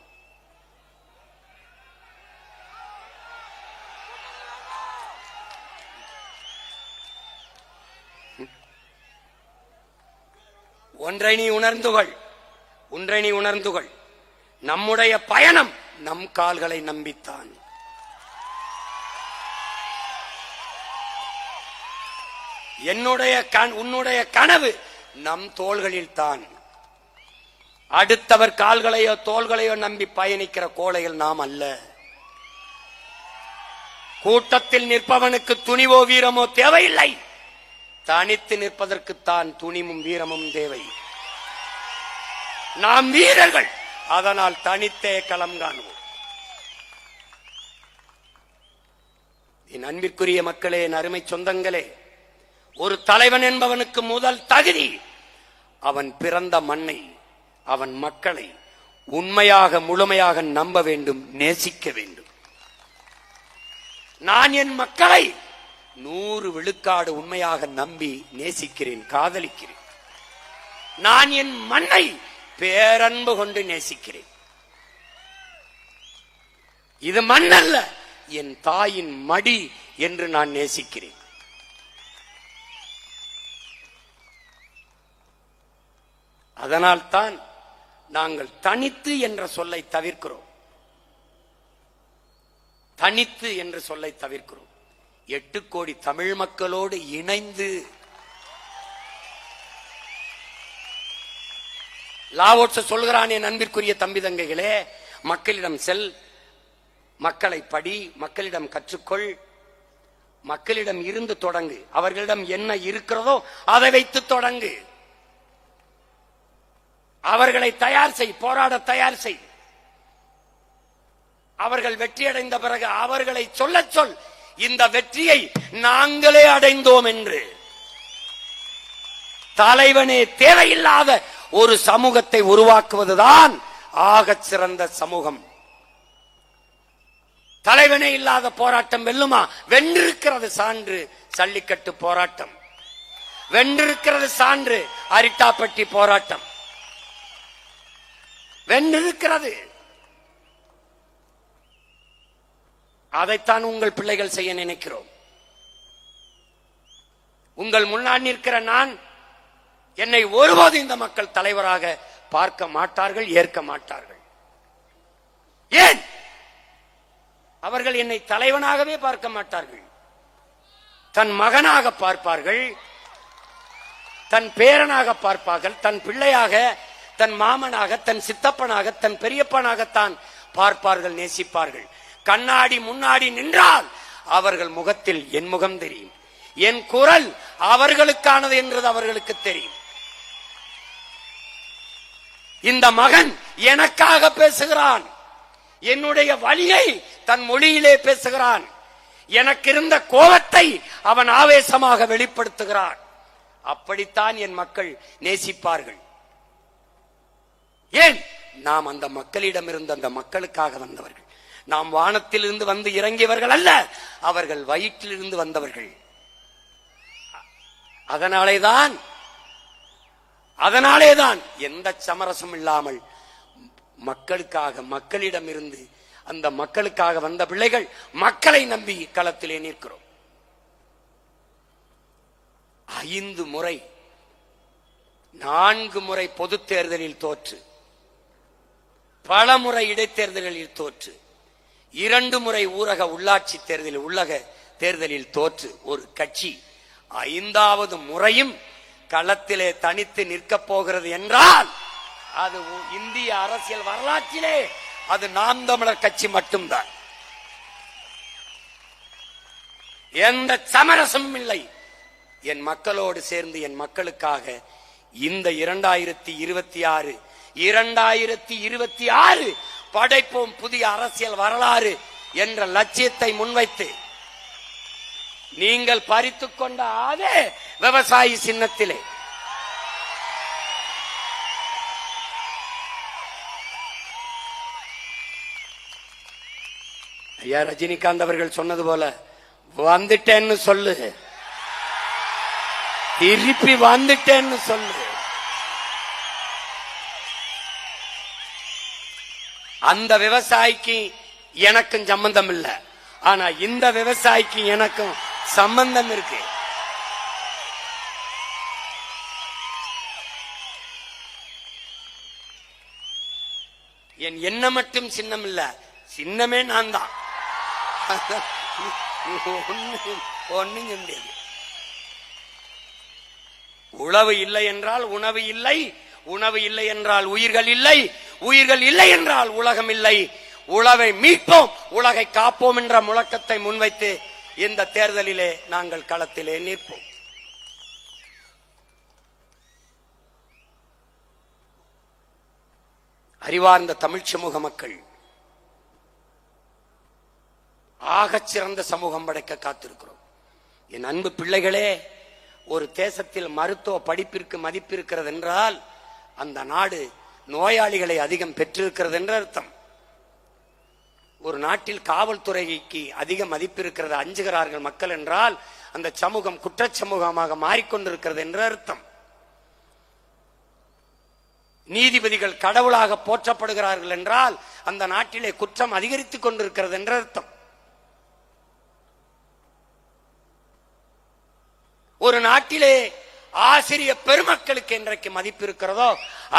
ஒன்றை நீ உணர்ந்துகள், நம்முடைய பயணம் நம் கால்களை நம்பித்தான். உன்னுடைய கனவு நம் தோள்களில் தான். அடுத்தவர் கால்களையோ தோள்களையோ நம்பி பயணிக்கிற கோழைகள் நாம் அல்ல. கூட்டத்தில் நிற்பவனுக்கு துணிவோ வீரமோ தேவையில்லை, தனித்து நிற்பதற்குத்தான் துணிவும் வீரமும் தேவை. நாம் வீரர்கள், அதனால் தனித்தே களம் காணுவோம். என் அன்பிற்குரிய மக்களே, என் அருமை சொந்தங்களே, ஒரு தலைவன் என்பவனுக்கு முதல் தகுதி அவன் பிறந்த மண்ணை, அவன் மக்களை உண்மையாக முழுமையாக நம்ப வேண்டும், நேசிக்க வேண்டும். நான் என் மக்களை 100 விழுக்காடு உண்மையாக நம்பி நேசிக்கிறேன், காதலிக்கிறேன். நான் என் மண்ணை பேரன்பு கொண்டு நேசிக்கிறேன். இது மண் அல்ல, என் தாயின் மடி என்று நான் நேசிக்கிறேன். அதனால் தான் நாங்கள் தனித்து என்ற சொல்லை தவிர்க்கிறோம். தனித்து என்ற சொல்லை தவிர்க்கிறோம். 8 கோடி தமிழ் மக்களோடு இணைந்து லாவோட்ஸ் சொல்கிறான், என் அன்பிற்குரிய தம்பி தங்கைகளே, மக்களிடம் செல், மக்களை படி, மக்களிடம் கற்றுக்கொள், மக்களிடம் இருந்து தொடங்கு. அவர்களிடம் என்ன இருக்கிறதோ அதை வைத்து தொடங்கு. அவர்களை தயார் செய், போராட தயார் செய். அவர்கள் வெற்றியடைந்த பிறகு அவர்களை சொல்ல சொல், இந்த வெற்றியை நாங்களே அடைந்தோம் என்று. தலைவனே தேவையில்லாத ஒரு சமூகத்தை உருவாக்குவதுதான் ஆகச் சிறந்த சமூகம். தலைவனே இல்லாத போராட்டம் வெல்லுமா? வென்றிருக்கிறது சான்று சல்லிக்கட்டு போராட்டம், வென்றிருக்கிறது சான்று அரிட்டாப்பட்டி போராட்டம், வென்றிருக்கிறது. அதைத்தான் உங்கள் பிள்ளைகள் செய்ய நினைக்கிறோம். உங்கள் முன்னால் நிற்கிற நான், என்னை ஒருபோது இந்த மக்கள் தலைவராக பார்க்க மாட்டார்கள், ஏற்க மாட்டார்கள். ஏன்? அவர்கள் என்னை தலைவனாகவே பார்க்க மாட்டார்கள். தன் மகனாக பார்ப்பார்கள், தன் பேரனாக பார்ப்பார்கள், தன் பிள்ளையாக, தன் மாமனாக, தன் சித்தப்பனாக, தன் பெரியப்பனாகத்தான் பார்ப்பார்கள், நேசிப்பார்கள். கண்ணாடி முன்னாடி நின்றால் அவர்கள் முகத்தில் என் முகம் தெரியும், என் குரல் அவர்களுக்கானது என்றது அவர்களுக்கு தெரியும். இந்த மகன் எனக்காக பேசுகிறான், என்னுடைய வலியை தன் மொழியிலே பேசுகிறான், எனக்கு இருந்த கோபத்தை அவன் ஆவேசமாக வெளிப்படுத்துகிறான். அப்படித்தான் என் மக்கள் நேசிப்பார்கள். ஏன்? நாம் அந்த மக்களிடமிருந்து அந்த மக்களுக்காக வந்தவர்கள். நாம் வானத்திலிருந்து வந்து இறங்கியவர்கள் அல்ல, அவர்கள் வயிற்றிலிருந்து வந்தவர்கள். அதனாலேதான் எந்த சமரசம் இல்லாமல் மக்களுக்காக, மக்களிடமிருந்து அந்த மக்களுக்காக வந்த பிள்ளைகள் மக்களை நம்பி களத்திலே நிற்கிறோம். 5 முறை 4 முறை பொது தேர்தலில் தோற்று, பல முறை இடைத்தேர்தலில் தோற்று, 2 முறை ஊரக உள்ளாட்சி தேர்தலில் உள்ளக தேர்தலில் தோற்று ஒரு கட்சி 5வது முறையும் களத்திலே தனித்து நிற்கப் போகிறது என்றால் அது இந்திய அரசியல் வரலாற்றிலே அது நாம் தமிழர் கட்சி மட்டும்தான். எந்த சமரசமும் இல்லை. என் மக்களோடு சேர்ந்து என் மக்களுக்காக இந்த 2026 படைப்போம் புதிய அரசியல் வரலாறு என்ற லட்சியத்தை முன்வைத்து நீங்கள் பறித்துக் கொண்ட அதே விவசாயி சின்னத்திலே ஐயா ரஜினிகாந்த் அவர்கள் சொன்னது போல வந்துட்டேன்னு சொல்லு, திருப்பி வந்துட்டேன்னு சொல்லு. அந்த விவசாயிக்கு எனக்கும் சம்பந்தம் இல்லை, ஆனா இந்த விவசாயிக்கு எனக்கும் சம்பந்தம் இருக்கு. என் என்ன மட்டும் சின்னம் இல்ல, சின்னமே நான் தான். ஒண்ணும் முடியாது. உழவு இல்லை என்றால் உணவு இல்லை, உணவு இல்லை என்றால் உயிர்கள் இல்லை, உயிர்கள் இல்லை என்றால் உலகம் இல்லை. உழவை மீட்போம், உலகை காப்போம் என்ற முழக்கத்தை முன்வைத்து இந்த தேர்தலிலே நாங்கள் களத்திலே நிற்போம். அறிவார்ந்த தமிழ் சமூக மக்கள் ஆகச் சிறந்த சமூகம் படைக்க காத்திருக்கிறோம். என் அன்பு பிள்ளைகளே, ஒரு தேசத்தில் மருத்துவ படிப்பிற்கு மதிப்பு இருக்கிறது என்றால் அந்த நாடு நோயாளிகளை அதிகம் பெற்றிருக்கிறது என்ற அர்த்தம். ஒரு நாட்டில் காவல்துறைக்கு அதிக மதிப்பு இருக்கிறது, அஞ்சுகிறார்கள் மக்கள் என்றால் அந்த சமூகம் குற்றச் சமூகமாக மாறிக்கொண்டிருக்கிறது என்ற அர்த்தம். நீதிபதிகள் கடவுளாக போற்றப்படுகிறார்கள் என்றால் அந்த நாட்டிலே குற்றம் அதிகரித்துக் கொண்டிருக்கிறது என்ற அர்த்தம். ஒரு நாட்டிலே ஆசிரிய பெருமக்களுக்கு என்றைக்கு மதிப்பு இருக்கிறதோ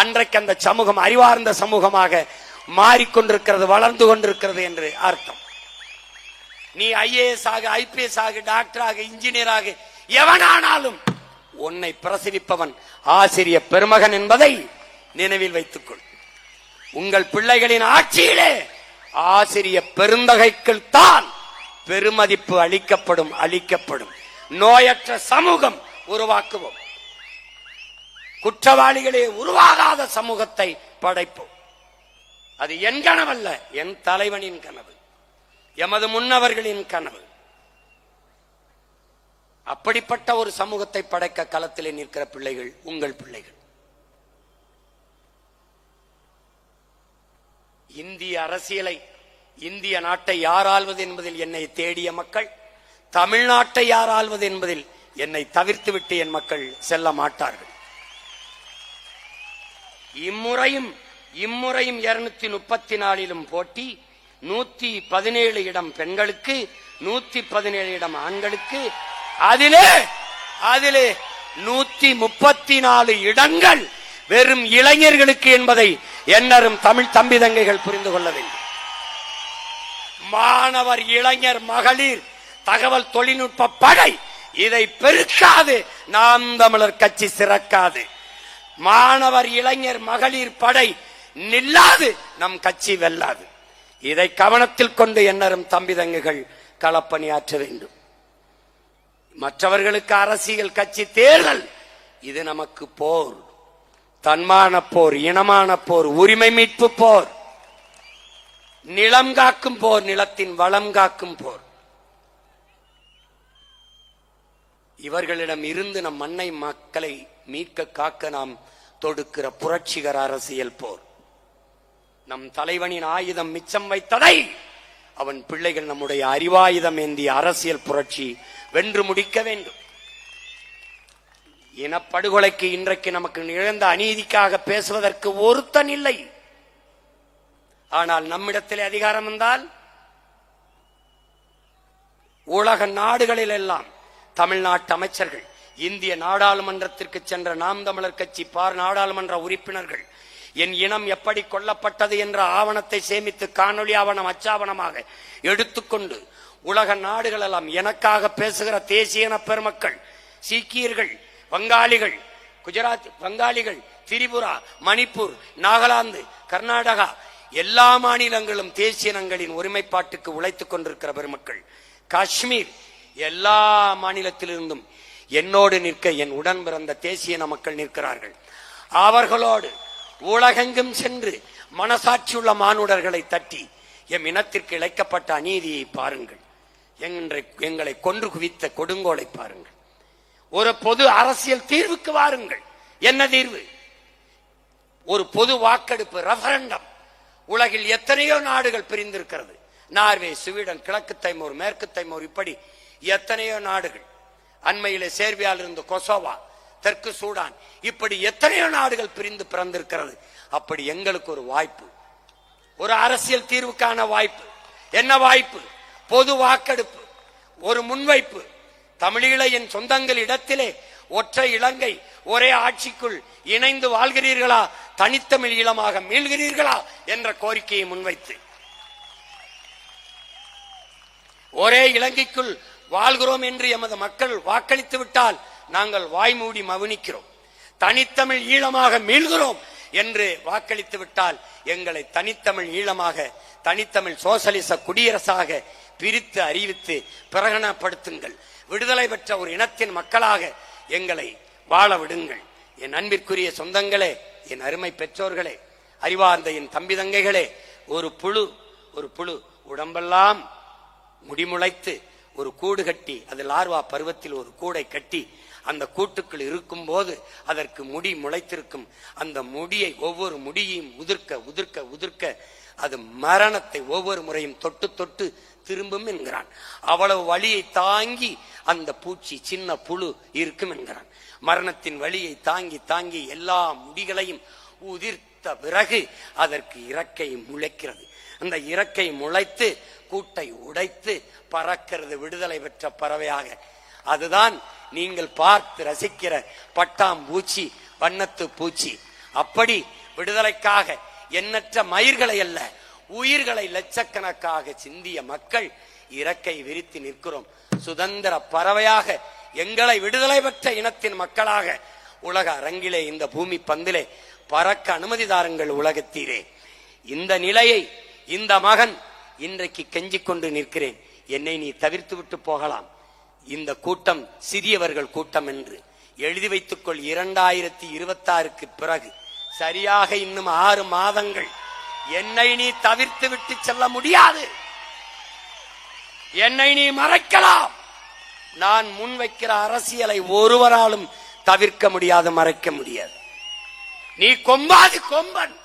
அன்றைக்கு அந்த சமூகம் அறிவார்ந்த சமூகமாக மாறிக்கொண்டிருக்கிறது, வளர்ந்து கொண்டிருக்கிறது என்று அர்த்தம். நீ IAS ஆக, IPS ஆக, டாக்டராக, இன்ஜினியராக எவனானாலும் உன்னை பிரசவிப்பவன் ஆசிரிய பெருமகன் என்பதை நினைவில் வைத்துக்கொள். உங்கள் பிள்ளைகளின் ஆட்சியிலே ஆசிரிய பெருந்தகைகள் தான் பெருமதிப்பு அளிக்கப்படும். நோயற்ற சமூகம் உருவாக்குவோம். குற்றவாளிகளே உருவாகாத சமூகத்தை படைப்போம். அது என் கனவல்ல, என் தலைவனின் கனவு, எமது முன்னவர்களின் கனவு. அப்படிப்பட்ட ஒரு சமூகத்தை படைக்க களத்திலே நிற்கிற பிள்ளைகள் உங்கள் பிள்ளைகள். இந்திய அரசியலை, இந்திய நாட்டை யார் ஆள்வது என்பதில் என்னை தேடிய மக்கள், தமிழ்நாட்டை யார் ஆள்வது என்பதில் என்னை தவிர்த்துவிட்டு என் மக்கள் செல்ல மாட்டார்கள். இம்முறையும் 234 போட்டி, 117 இடம் பெண்களுக்கு, 117 இடம் ஆண்களுக்கு, அதிலே 134 இடங்கள் வெறும் இளைஞர்களுக்கு என்பதை என்னரும் தமிழ் தம்பி தங்கைகள் புரிந்து கொள்ள வேண்டும். மாணவர், இளைஞர், மகளிர், தகவல் தொழில்நுட்ப படை இதை பெருக்காது நாம் தமிழர் கட்சி சிறக்காது. மாணவர், இளைஞர், மகளிர் படை நில்லாது நம் கட்சி வெல்லாது. இதை கவனத்தில் கொண்டு என்னரும் தம்பி தங்கைகள் களப்பணியாற்ற வேண்டும். மற்றவர்களுக்கு அரசியல் கட்சி தேர்தல், இது நமக்கு போர், தன்மான போர், இனமான போர், உரிமை மீட்பு போர், நிலம் காக்கும் போர், நிலத்தின் வளம் காக்கும் போர். இவர்களிடம் இருந்து நம் மண்ணை மக்களை மீட்க காக்க நாம் தொடுக்கிற புரட்சிகர அரசியல் போர். நம் தலைவனின் ஆயுதம் மிச்சம் வைத்ததை அவன் பிள்ளைகள் நம்முடைய அறிவாயுதம் ஏந்திய அரசியல் புரட்சி வென்று முடிக்க வேண்டும். இனப்படுகொலைக்கு இன்றைக்கு நமக்கு நிகழ்ந்த அநீதிக்காக பேசுவதற்கு ஒருத்தன் இல்லை. ஆனால் நம்மிடத்திலே அதிகாரம் வந்தால் உலக நாடுகளில் எல்லாம் தமிழ்நாட்டு அமைச்சர்கள், இந்திய நாடாளுமன்றத்திற்கு சென்ற நாம் தமிழர் கட்சி நாடாளுமன்ற உறுப்பினர்கள் என் இனம் எப்படி கொல்லப்பட்டது என்ற ஆவணத்தை சேமித்து காணொலி ஆவணம் அச்சாவணமாக எடுத்துக்கொண்டு உலக நாடுகள் எல்லாம் எனக்காக பேசுகிற தேசிய இன பெருமக்கள், சீக்கியர்கள், வங்காளிகள், குஜராத் வங்காளிகள், திரிபுரா, மணிப்பூர், நாகாலாந்து, கர்நாடகா எல்லா மாநிலங்களும் தேசிய இனங்களின் ஒருமைப்பாட்டுக்கு உழைத்துக் கொண்டிருக்கிற பெருமக்கள், காஷ்மீர் எல்லா மாநிலத்திலிருந்தும் என்னோடு நிற்க என் உடன் பிறந்த தேசிய இன மக்கள் நிற்கிறார்கள். அவர்களோடு உலகெங்கும் சென்று மனசாட்சியுள்ள மானுடர்களை தட்டி எம் இனத்திற்கு இழைக்கப்பட்ட அநீதியை பாருங்கள், எங்களை கொன்று குவித்த கொடுங்கோலை பாருங்கள், ஒரு பொது அரசியல் தீர்வுக்கு வாருங்கள். என்ன தீர்வு? ஒரு பொது வாக்கெடுப்பு, ரெஃபரண்டம். உலகில் எத்தனையோ நாடுகள் பிரிந்திருக்கிறது. நார்வே, ஸ்வீடன், கிழக்கு தைமோர், மேற்கு தைமோர், இப்படி எத்தனையோ நாடுகள். அண்மையிலே சேர்பியாவில் இருந்து கொசோவா, தெற்கு சூடான், இப்படி எத்தனையோ நாடுகள் பிரிந்து பிறந்திருக்கிறது. அப்படி எங்களுக்கு ஒரு வாய்ப்பு, ஒரு அரசியல் தீர்வுக்கான வாய்ப்பு. என்ன வாய்ப்பு? பொது வாக்கெடுப்பு, ஒரு முன்வைப்பு. தமிழீழ என் சொந்தங்கள் இடத்திலே ஒற்றை இலங்கை ஒரே ஆட்சிக்குள் இணைந்து வாழ்கிறீர்களா, தனித்தமிழ் ஈழமாக மீள்கிறீர்களா என்ற கோரிக்கையை முன்வைத்து, ஒரே இலங்கைக்குள் வாழ்கிறோம் என்று எமது மக்கள் வாக்களித்து விட்டால் நாங்கள் வாய்மூடி மவுனிக்கிறோம். தனித்தமிழ் ஈழமாக மீள்கிறோம் என்று வாக்களித்து விட்டால் எங்களை தனித்தமிழ் ஈழமாக, தனித்தமிழ் சோசலிச குடியரசாக பிரித்து அறிவித்து பிரகடனப்படுத்துங்கள். விடுதலை பெற்ற ஒரு இனத்தின் மக்களாக எங்களை வாழ விடுங்கள். என் அன்பிற்குரிய சொந்தங்களே, என் அருமை பெற்றோர்களே, அறிவார்ந்த என் தம்பி தங்கைகளே, ஒரு புழு உடம்பெல்லாம் முடிமுளைத்து ஒரு கூடு கட்டி, அது லார்வா பருவத்தில் ஒரு கூடை கட்டி அந்த கூட்டுக்குள் இருக்கும் போது அதற்கு முடி முளைத்திருக்கும். அந்த முடியை ஒவ்வொரு முடியையும் உதிர்க்க உதிர்க்க உதிர்க்க அது மரணத்தை ஒவ்வொரு முறையும் தொட்டு தொட்டு திரும்பும் என்கிறான். அவ்வளவு வலியை தாங்கி அந்த பூச்சி, சின்ன புழு இருக்கும் என்கிறான். மரணத்தின் வலியை தாங்கி தாங்கி எல்லா முடிகளையும் உதிர்த்த பிறகு அதற்கு இறக்கை முளைக்கிறது. அந்த இறக்கை முளைத்து கூட்டை உடைத்து பறக்கிறது விடுதலை பெற்ற பறவையாக. அதுதான் நீங்கள் பார்த்து ரசிக்கிற பட்டாம்பூச்சி, வண்ணத்து பூச்சி. அப்படி விடுதலைக்காக எண்ணற்ற மயிர்களை அல்ல, உயிர்களை லட்சக்கணக்காக சிந்திய மக்கள் இறக்கை விரித்து நிற்கிறோம். சுதந்திர பறவையாக எங்களை விடுதலை பெற்ற இனத்தின் மக்களாக உலக அரங்கிலே, இந்த பூமி பந்திலே பறக்க அனுமதி தாருங்கள் உலகத்தீரே. இந்த நிலையை இந்த மகன் இன்றைக்கு கெஞ்சிக் கொண்டு நிற்கிறேன். என்னை நீ தவிர்த்து விட்டு போகலாம், இந்த கூட்டம் சிறியவர்கள் கூட்டம் என்று எழுதி வைத்துக்கொள். 2026க்கு பிறகு சரியாக இன்னும் 6 மாதங்கள் என்னை நீ தவிர்த்து விட்டு செல்ல முடியாது. என்னை நீ மறைக்கலாம். நான் முன்வைக்கிற அரசியலை ஒருவராலும் தவிர்க்க முடியாது, மறைக்க முடியாது. நீ கொம்பாது கொம்பன்.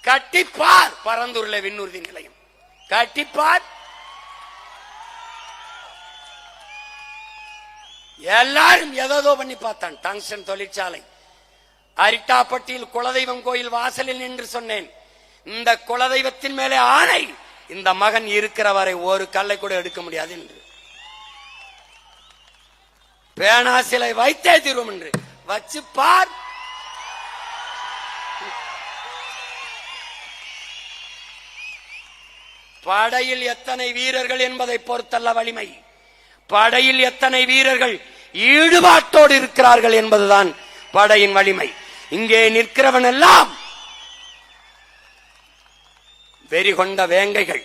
கட்டிப்பார். பரந்தூர்ல விண்ணூர்தி நிலையம் கட்டிப்பார். எல்லாரும் ஏதோ பண்ணி பார்த்தான். டங்ஸ்டன் தொழிற்சாலை, அரிட்டாப்பட்டியில் குலதெய்வம் கோயில் வாசலில் நின்று சொன்னேன், இந்த குலதெய்வத்தின் மேலே ஆணை, இந்த மகன் இருக்கிற வரை ஒரு கல்லை கூட எடுக்க முடியாது என்று. பேனா சிலை வைத்தே தீர்வோம் என்று. வச்சு பார். படையில் எத்தனை வீரர்கள் என்பதை பொறுத்தல்ல வலிமை, படையில் எத்தனை வீரர்கள் ஈடுபாட்டோடு இருக்கிறார்கள் என்பதுதான் படையின் வலிமை. இங்கே நிற்கிறவன் எல்லாம் வெறி கொண்ட வேங்கைகள்,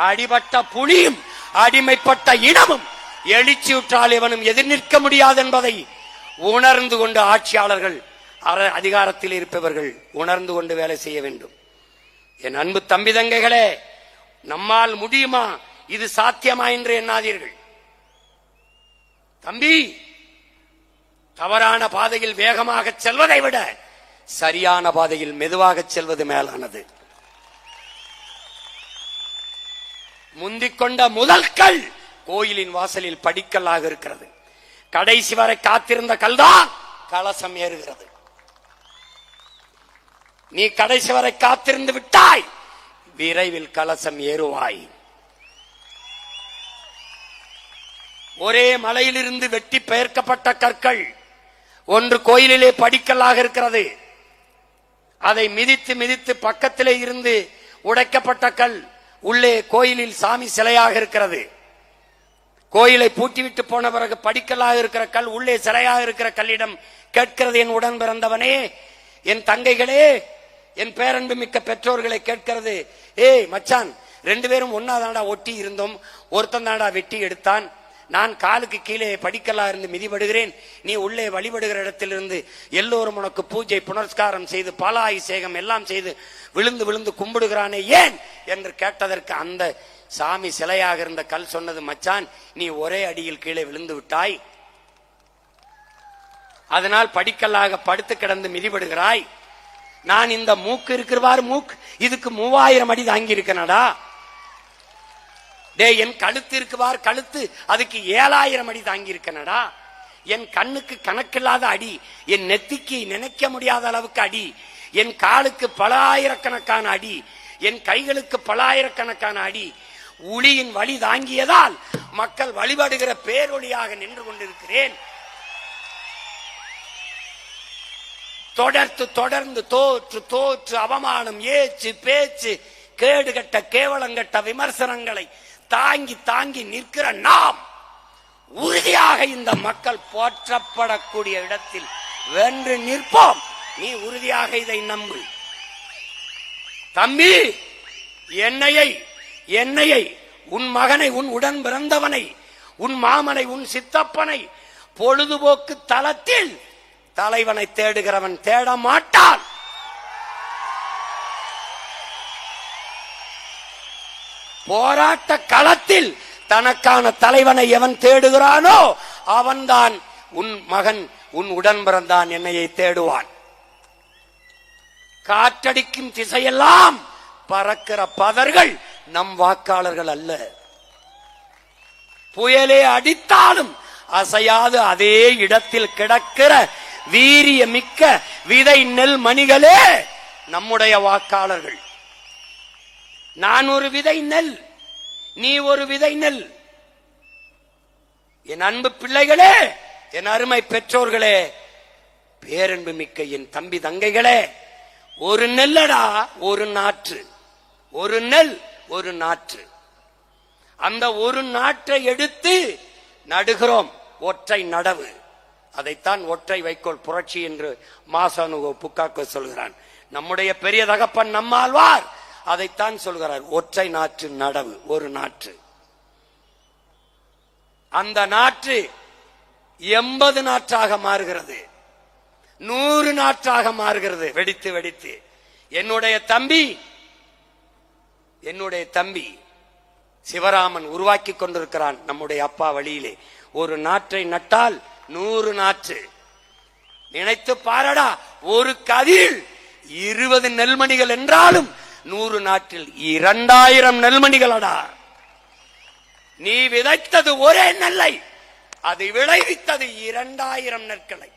அடிபட்ட புலியும் அடிமைப்பட்ட இனமும் எழுச்சியுற்றால் இவனும் எதிர் நிற்க முடியாது என்பதை உணர்ந்து கொண்டு ஆட்சியாளர்கள், அதிகாரத்தில் இருப்பவர்கள் உணர்ந்து கொண்டு வேலை செய்ய வேண்டும். என் அன்பு தம்பி தங்கைகளே, நம்மால் முடியுமா, இது சாத்தியமா என்று எண்ணாதீர்கள். தம்பி, தவறான பாதையில் வேகமாக செல்வதை விட சரியான பாதையில் மெதுவாக செல்வது மேலானது. முந்திக்கொண்ட முதல் கல் கோயிலின் வாசலில் படிக்கல்லாக இருக்கிறது. கடைசி வரை காத்திருந்த கல்தான் கலசம் ஏறுகிறது. நீ கடைசி வரை காத்திருந்து விட்டாய், விரைவில் கலசம் ஏறுவாய். ஒரே மலையிலிருந்து வெட்டி பெயர்க்கப்பட்ட கற்கள் ஒன்று கோயிலிலே படிக்கல்லாக இருக்கிறது. அதை மிதித்து மிதித்து பக்கத்திலே இருந்து உடைக்கப்பட்ட கல் உள்ளே கோயிலில் சாமி சிலையாக இருக்கிறது. கோயிலை பூட்டிவிட்டு போன பிறகு படிக்கல்லாக இருக்கிற கல் உள்ளே சிலையாக இருக்கிற கல்லிடம் கேட்கிறது, என் உடன் பிறந்தவனே, என் தங்கைகளே, என் பேரன்பு மிக்க பெற்றோர்களை கேட்கிறது, ஏய் மச்சான், 2 பேரும் ஒன்னாதாண்டா ஒட்டி இருந்தோம், ஒருத்தன் தாண்டா வெட்டி எடுத்தான், நான் காலுக்கு கீழே படிக்கல்லா இருந்து மிதிபடுகிறேன், நீ உள்ளே வழிபடுகிற இடத்திலிருந்து எல்லோரும் உனக்கு பூஜை புனஸ்காரம் செய்து பாலாபிஷேகம் எல்லாம் செய்து விழுந்து விழுந்து கும்பிடுகிறானே ஏன் என்று கேட்டதற்கு அந்த சாமி சிலையாக இருந்த கல் சொன்னது, மச்சான், நீ ஒரே அடியில் கீழே விழுந்து விட்டாய், அதனால் படிக்கல்லாக படுத்து கிடந்து மிதிபடுகிறாய். நான் இந்த மூக்கு இருக்கிறவாறு மூக்கு இதுக்கு 3000 அடி தாங்கி இருக்கனடா. டே, என் கழுத்து இருக்குவார் கழுத்து அதுக்கு 7000 அடி தாங்கி இருக்கனடா. என் கண்ணுக்கு கணக்கில்லாத அடி, என் நெத்திக்கு நினைக்க முடியாத அளவுக்கு அடி, என் காலுக்கு பல ஆயிரக்கணக்கான அடி, என் கைகளுக்கு பல ஆயிரக்கணக்கான அடி. ஒளியின் வழி தாங்கியதால் மக்கள் வழிபடுகிற பேரொளியாக நின்று கொண்டிருக்கிறேன். தொடர்ந்து தொடர்ந்து தோற்று தோற்று அவமானம், ஏச்சு பேச்சு, கேடுகட்ட கேவலங்கட்ட விமர்சனங்களை தாங்கி தாங்கி நிற்கிற நாம் உறுதியாக இந்த மக்கள் போற்றப்படக்கூடிய இடத்தில் வென்று நிற்போம். நீ உறுதியாக இதை நம்பு தம்பி. என்னையை உன் மகனை, உன் உடன் பிறந்தவனை, உன் மாமனை, உன் சித்தப்பனை பொழுதுபோக்கு தளத்தில் தலைவனை தேடுகிறவன் தேட மாட்டான். போராட்ட களத்தில் தனக்கான தலைவனை எவன் தேடுகிறானோ அவன்தான் உன் மகன், உன் உடன் பிறந்தான் என்னையை தேடுவான். காற்றடிக்கும் திசையெல்லாம் பறக்கிற பதர்கள் நம் வாக்காளர்கள் அல்ல. புயலே அடித்தாலும் அசையாது அதே இடத்தில் கிடக்கிற வீரிய மிக்க விதை நெல் மணிகளே நம்முடைய வாக்காளர்கள். நான் ஒரு விதை நெல், நீ ஒரு விதை நெல். என் அன்பு பிள்ளைகளே, என் அருமை பெற்றோர்களே, பேரன்பு மிக்க என் தம்பி தங்கைகளே, ஒரு நெல்லடா ஒரு நாற்று, ஒரு நெல் ஒரு நாற்று. அந்த ஒரு நாற்றை எடுத்து நடுகிறோம், ஒற்றை நடவு. அதைத்தான் ஒற்றை வைக்கோல் புரட்சி என்று மாசானுகோ புக்காக்கோ சொல்கிறான். நம்முடைய பெரிய தகப்பன் நம்மாழ்வார் அதைத்தான் சொல்கிறார், ஒற்றை நாற்று நடவு, ஒரு நாற்று. அந்த நாற்று 80 நாற்றாக மாறுகிறது, 100 நாற்றாக மாறுகிறது, வெடித்து வெடித்து. என்னுடைய தம்பி சிவராமன் உருவாக்கி கொண்டிருக்கிறான் நம்முடைய அப்பா வழியிலே. ஒரு நாற்றை நட்டால் 100 நாற்று. நினைத்து பாரடா, ஒரு கதிரில் 20 நெல்மணிகள் என்றாலும் 100 நாற்றில் 2000 நெல்மணிகளடா. நீ விதைத்தது ஒரே நெல்லை, அது விளைவித்தது 2000 நெற்களை.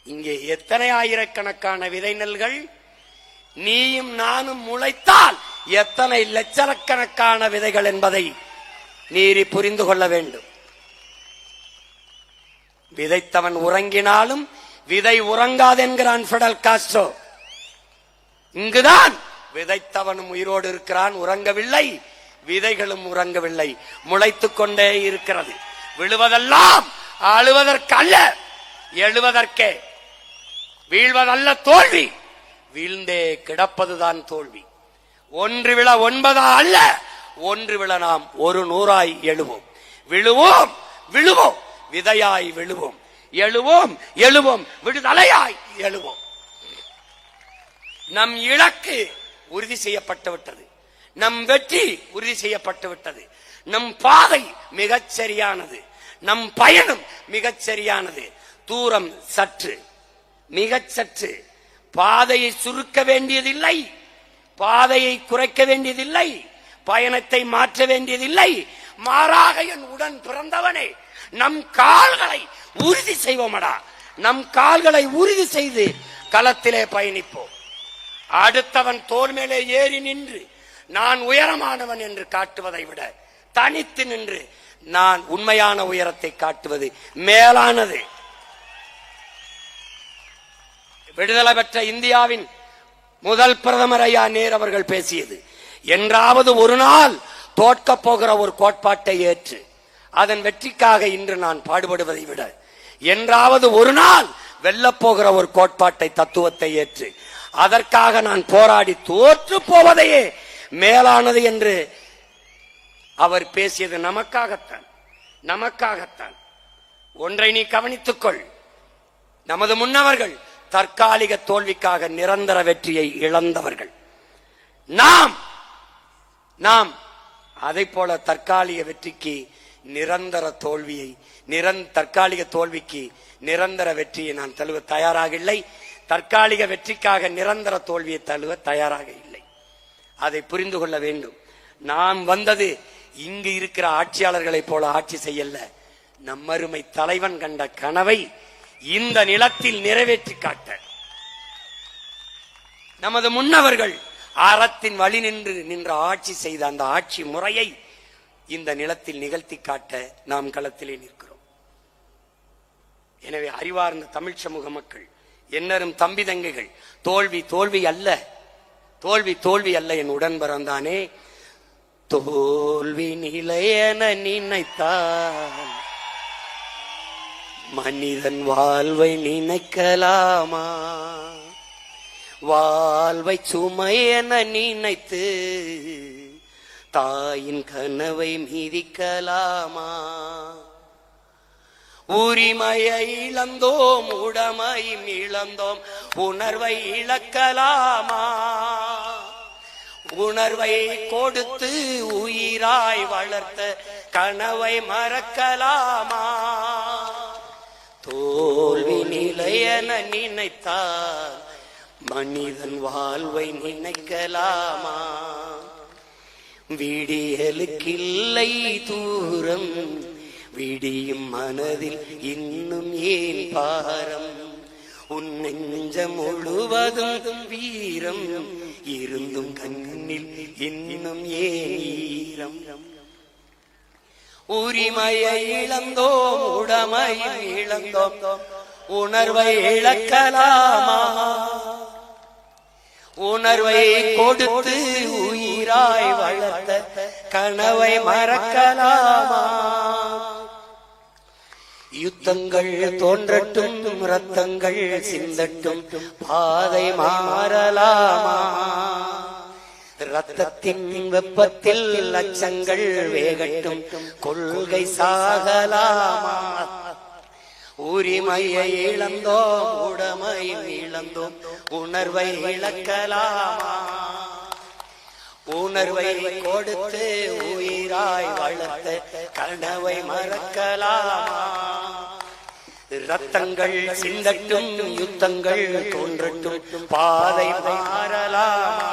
இங்கே எத்தனை ஆயிரக்கணக்கான விதை நெல்கள்? நீயும் நானும் முளைத்தால் எத்தனை லட்சக்கணக்கான விதைகள் என்பதை நீரி புரிந்து கொள்ள வேண்டும். விதைத்தவன் உறங்கினாலும் விதை உறங்காது என்கிறான் பிடல் காஸ்ட்ரோ. இங்குதான் விதைத்தவனும் உயிரோடு இருக்கிறான், உறங்கவில்லை, விதைகளும் உறங்கவில்லை, முளைத்துக் கொண்டே இருக்கிறது. விழுவதெல்லாம் அழுவதற்கல்ல, எழுவதற்கே. வீழ்வதல்ல தோல்வி, வீழ்ந்தே கிடப்பதுதான் தோல்வி. ஒன்று விழ 9 அல்ல, ஒன்று விழ நாம் 100 எழுவோம். விழுவோம் விழுவோம், விதையாய் விழுவோம், எழுவோம் எழுவோம், விடுதலையாய் எழுவோம். நம் இலக்கு உறுதி செய்யப்பட்டு விட்டது, நம் வெற்றி உறுதி செய்யப்பட்டு விட்டது, நம் பாதை மிகச் சரியானது, நம் பயணம் மிகச் சரியானது. தூரம் சற்று, மிகச் சற்று. பாதையை சுருக்க வேண்டியதில்லை, பாதையை குறைக்க வேண்டியதில்லை, பயணத்தை மாற்ற வேண்டியதில்லை. மாறாக என் உடன் பிறந்தவனே, நம் கால்களை உறுதி செய்வோமடா, நம் கால்களை உறுதி செய்து களத்திலே பயணிப்போம். அடுத்தவன் தோள் மேலே ஏறி நின்று நான் உயரமானவன் என்று காட்டுவதை விட தனித்து நின்று நான் உண்மையான உயரத்தை காட்டுவது மேலானது. விடுதலை பெற்ற இந்தியாவின் முதல் பிரதமர் ஐயா நேரு அவர்கள் பேசியது, என்றாவது ஒரு நாள் தோற்க போகிற ஒரு கோட்பாட்டை ஏற்று அதன் வெற்றிக்காக இன்று நான் பாடுபடுவதை விட என்றாவது ஒரு நாள் வெல்லப் போகிற ஒரு கோட்பாட்டை, தத்துவத்தை ஏற்று அதற்காக நான் போராடி தோற்று போவதையே மேலானது என்று அவர் பேசியது நமக்காகத்தான், நமக்காகத்தான். ஒன்றை நீ கவனித்துக்கொள், நமது முன்னவர்கள் தற்காலிக தோல்விக்காக நிரந்தர வெற்றியை இழந்தவர்கள். நாம் அதை போல தற்காலிக வெற்றிக்கு நிரந்தர தோல்வியை, தற்காலிக தோல்விக்கு நிரந்தர வெற்றியை நான் தழுவ தயாராக இல்லை. தற்காலிக வெற்றிக்காக நிரந்தர தோல்வியை தழுவ தயாராக இல்லை. அதை புரிந்து கொள்ள வேண்டும். நாம் வந்தது இங்கு இருக்கிற ஆட்சியாளர்களை போல ஆட்சி செய்யல, நம்மருமை தலைவன் கண்ட கனவை இந்த நிலத்தில் நிறைவேற்றி காட்ட. நமது முன்னவர்கள் அறத்தின் வழி நின்ற ஆட்சி செய்த அந்த ஆட்சி முறையை இந்த நிலத்தில் நிகழ்த்தி காட்ட நாம் களத்திலே நிற்கிறோம். எனவே அறிவார்ந்த தமிழ் சமூக மக்கள், என்னரும் தம்பி தங்கைகள், தோல்வி தோல்வி அல்ல, தோல்வி தோல்வி அல்ல. என் உடன் பிறந்தானே, தோல்வி நிலையென நினைத்தான் மனிதன் வாழ்வை நினைக்கலாமா? வாழ்வை சுமை என நினைத்து தாயின் கனவை மீதிக்கலாமா? உரிமையை இழந்தோம், உடமையும் இழந்தோம், உணர்வை இழக்கலாமா? உணர்வை கொடுத்து உயிராய் வளர்த்த கனவை மறக்கலாமா? தோல்வி நிலையென நினைத்தால் மனிதன் வாழ்வை நினைக்கலாமா? விடியலுக்கில்லை தூரம், விடியும் மனதில் இன்னும் ஏன் பாரம்? உன் நெஞ்சம் முழுவதும் வீரம் இருந்தும் கண்ணில் இன்னும் ஏன் ஈரம்? உரிமையை இழந்தோம், உடமையை இழந்தோம், உணர்வை இழக்கலாமா? உணர்வை கொடுத்து உயிராய் வளர்த்த கனவை மறக்கலாமா? யுத்தங்கள் தோன்றட்டும், ரத்தங்கள் சிந்தட்டும், பாதை மாறலாமா? ரத்தத்தின் வெப்பத்தில் லட்சங்கள் வேகட்டும், கொள்கை சாகலாமா? உரிமையை இழந்தோம், உடமையை இழந்தோம், உணர்வை இழக்கலாமா? உணர்வை கொடுத்து உயிராய் வளர்த்த கனவை மறக்கலாமா? ரத்தங்கள் சிந்தட்டும், யுத்தங்கள் தோன்றட்டும், பாதை மாறலாமா?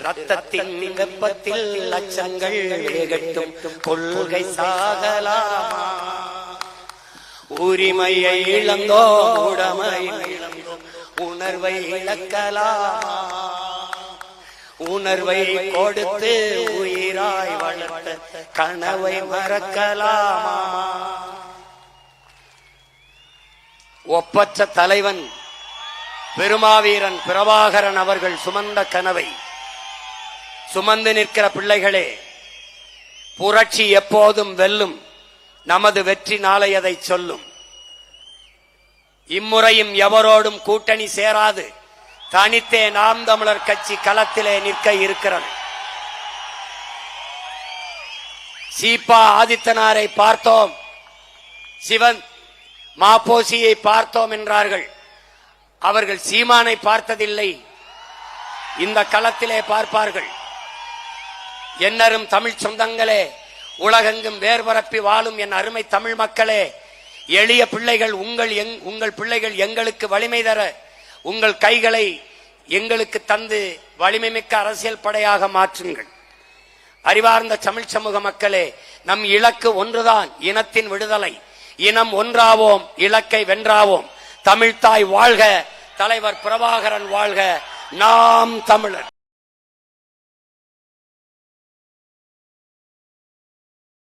ரத்தத்தின் வெப்பத்தில் லட்சங்கள் வேகட்டும், கொள்கை சாகலாமா? உரிமையை இழந்தோம், உடமையை இழந்தோம், உணர்வை இழக்கலாமா? உணர்வை கொடுத்து உயிராய் வளர்த்த கனவை மறக்கலாமா? ஒப்பற்ற தலைவன் பெருமாவீரன் பிரபாகரன் அவர்கள் சுமந்த கனவை சுமந்து நிற்கிற பிள்ளைகளே, புரட்சி எப்போதும் வெல்லும், நமது வெற்றி நாளை அதை சொல்லும். இம்முறையும் எவரோடும் கூட்டணி சேராது, தனித்தே நாம் தமிழர் கட்சி களத்திலே நிற்க இருக்கிறது. சீபா ஆதித்தனாரை பார்த்தோம், சிவன் மாப்போசியை பார்த்தோம் என்றார்கள். அவர்கள் சீமானை பார்த்ததில்லை, இந்த களத்திலே பார்ப்பார்கள். என்னரும் தமிழ் சொந்தங்களே, உலகெங்கும் வேர்பரப்பி வாழும் என் அருமை தமிழ் மக்களே, எளிய பிள்ளைகள் உங்கள் பிள்ளைகள் எங்களுக்கு வலிமை தர உங்கள் கைகளை எங்களுக்கு தந்து வலிமைமிக்க அரசியல் படையாக மாற்றுங்கள். அறிவார்ந்த தமிழ் சமூக மக்களே, நம் இலக்கு ஒன்றுதான், இனத்தின் விடுதலை. இனம் ஒன்றாவோம், இலக்கை வென்றாவோம். தமிழ்தாய் வாழ்க, தலைவர் பிரபாகரன் வாழ்க, நாம் தமிழர்.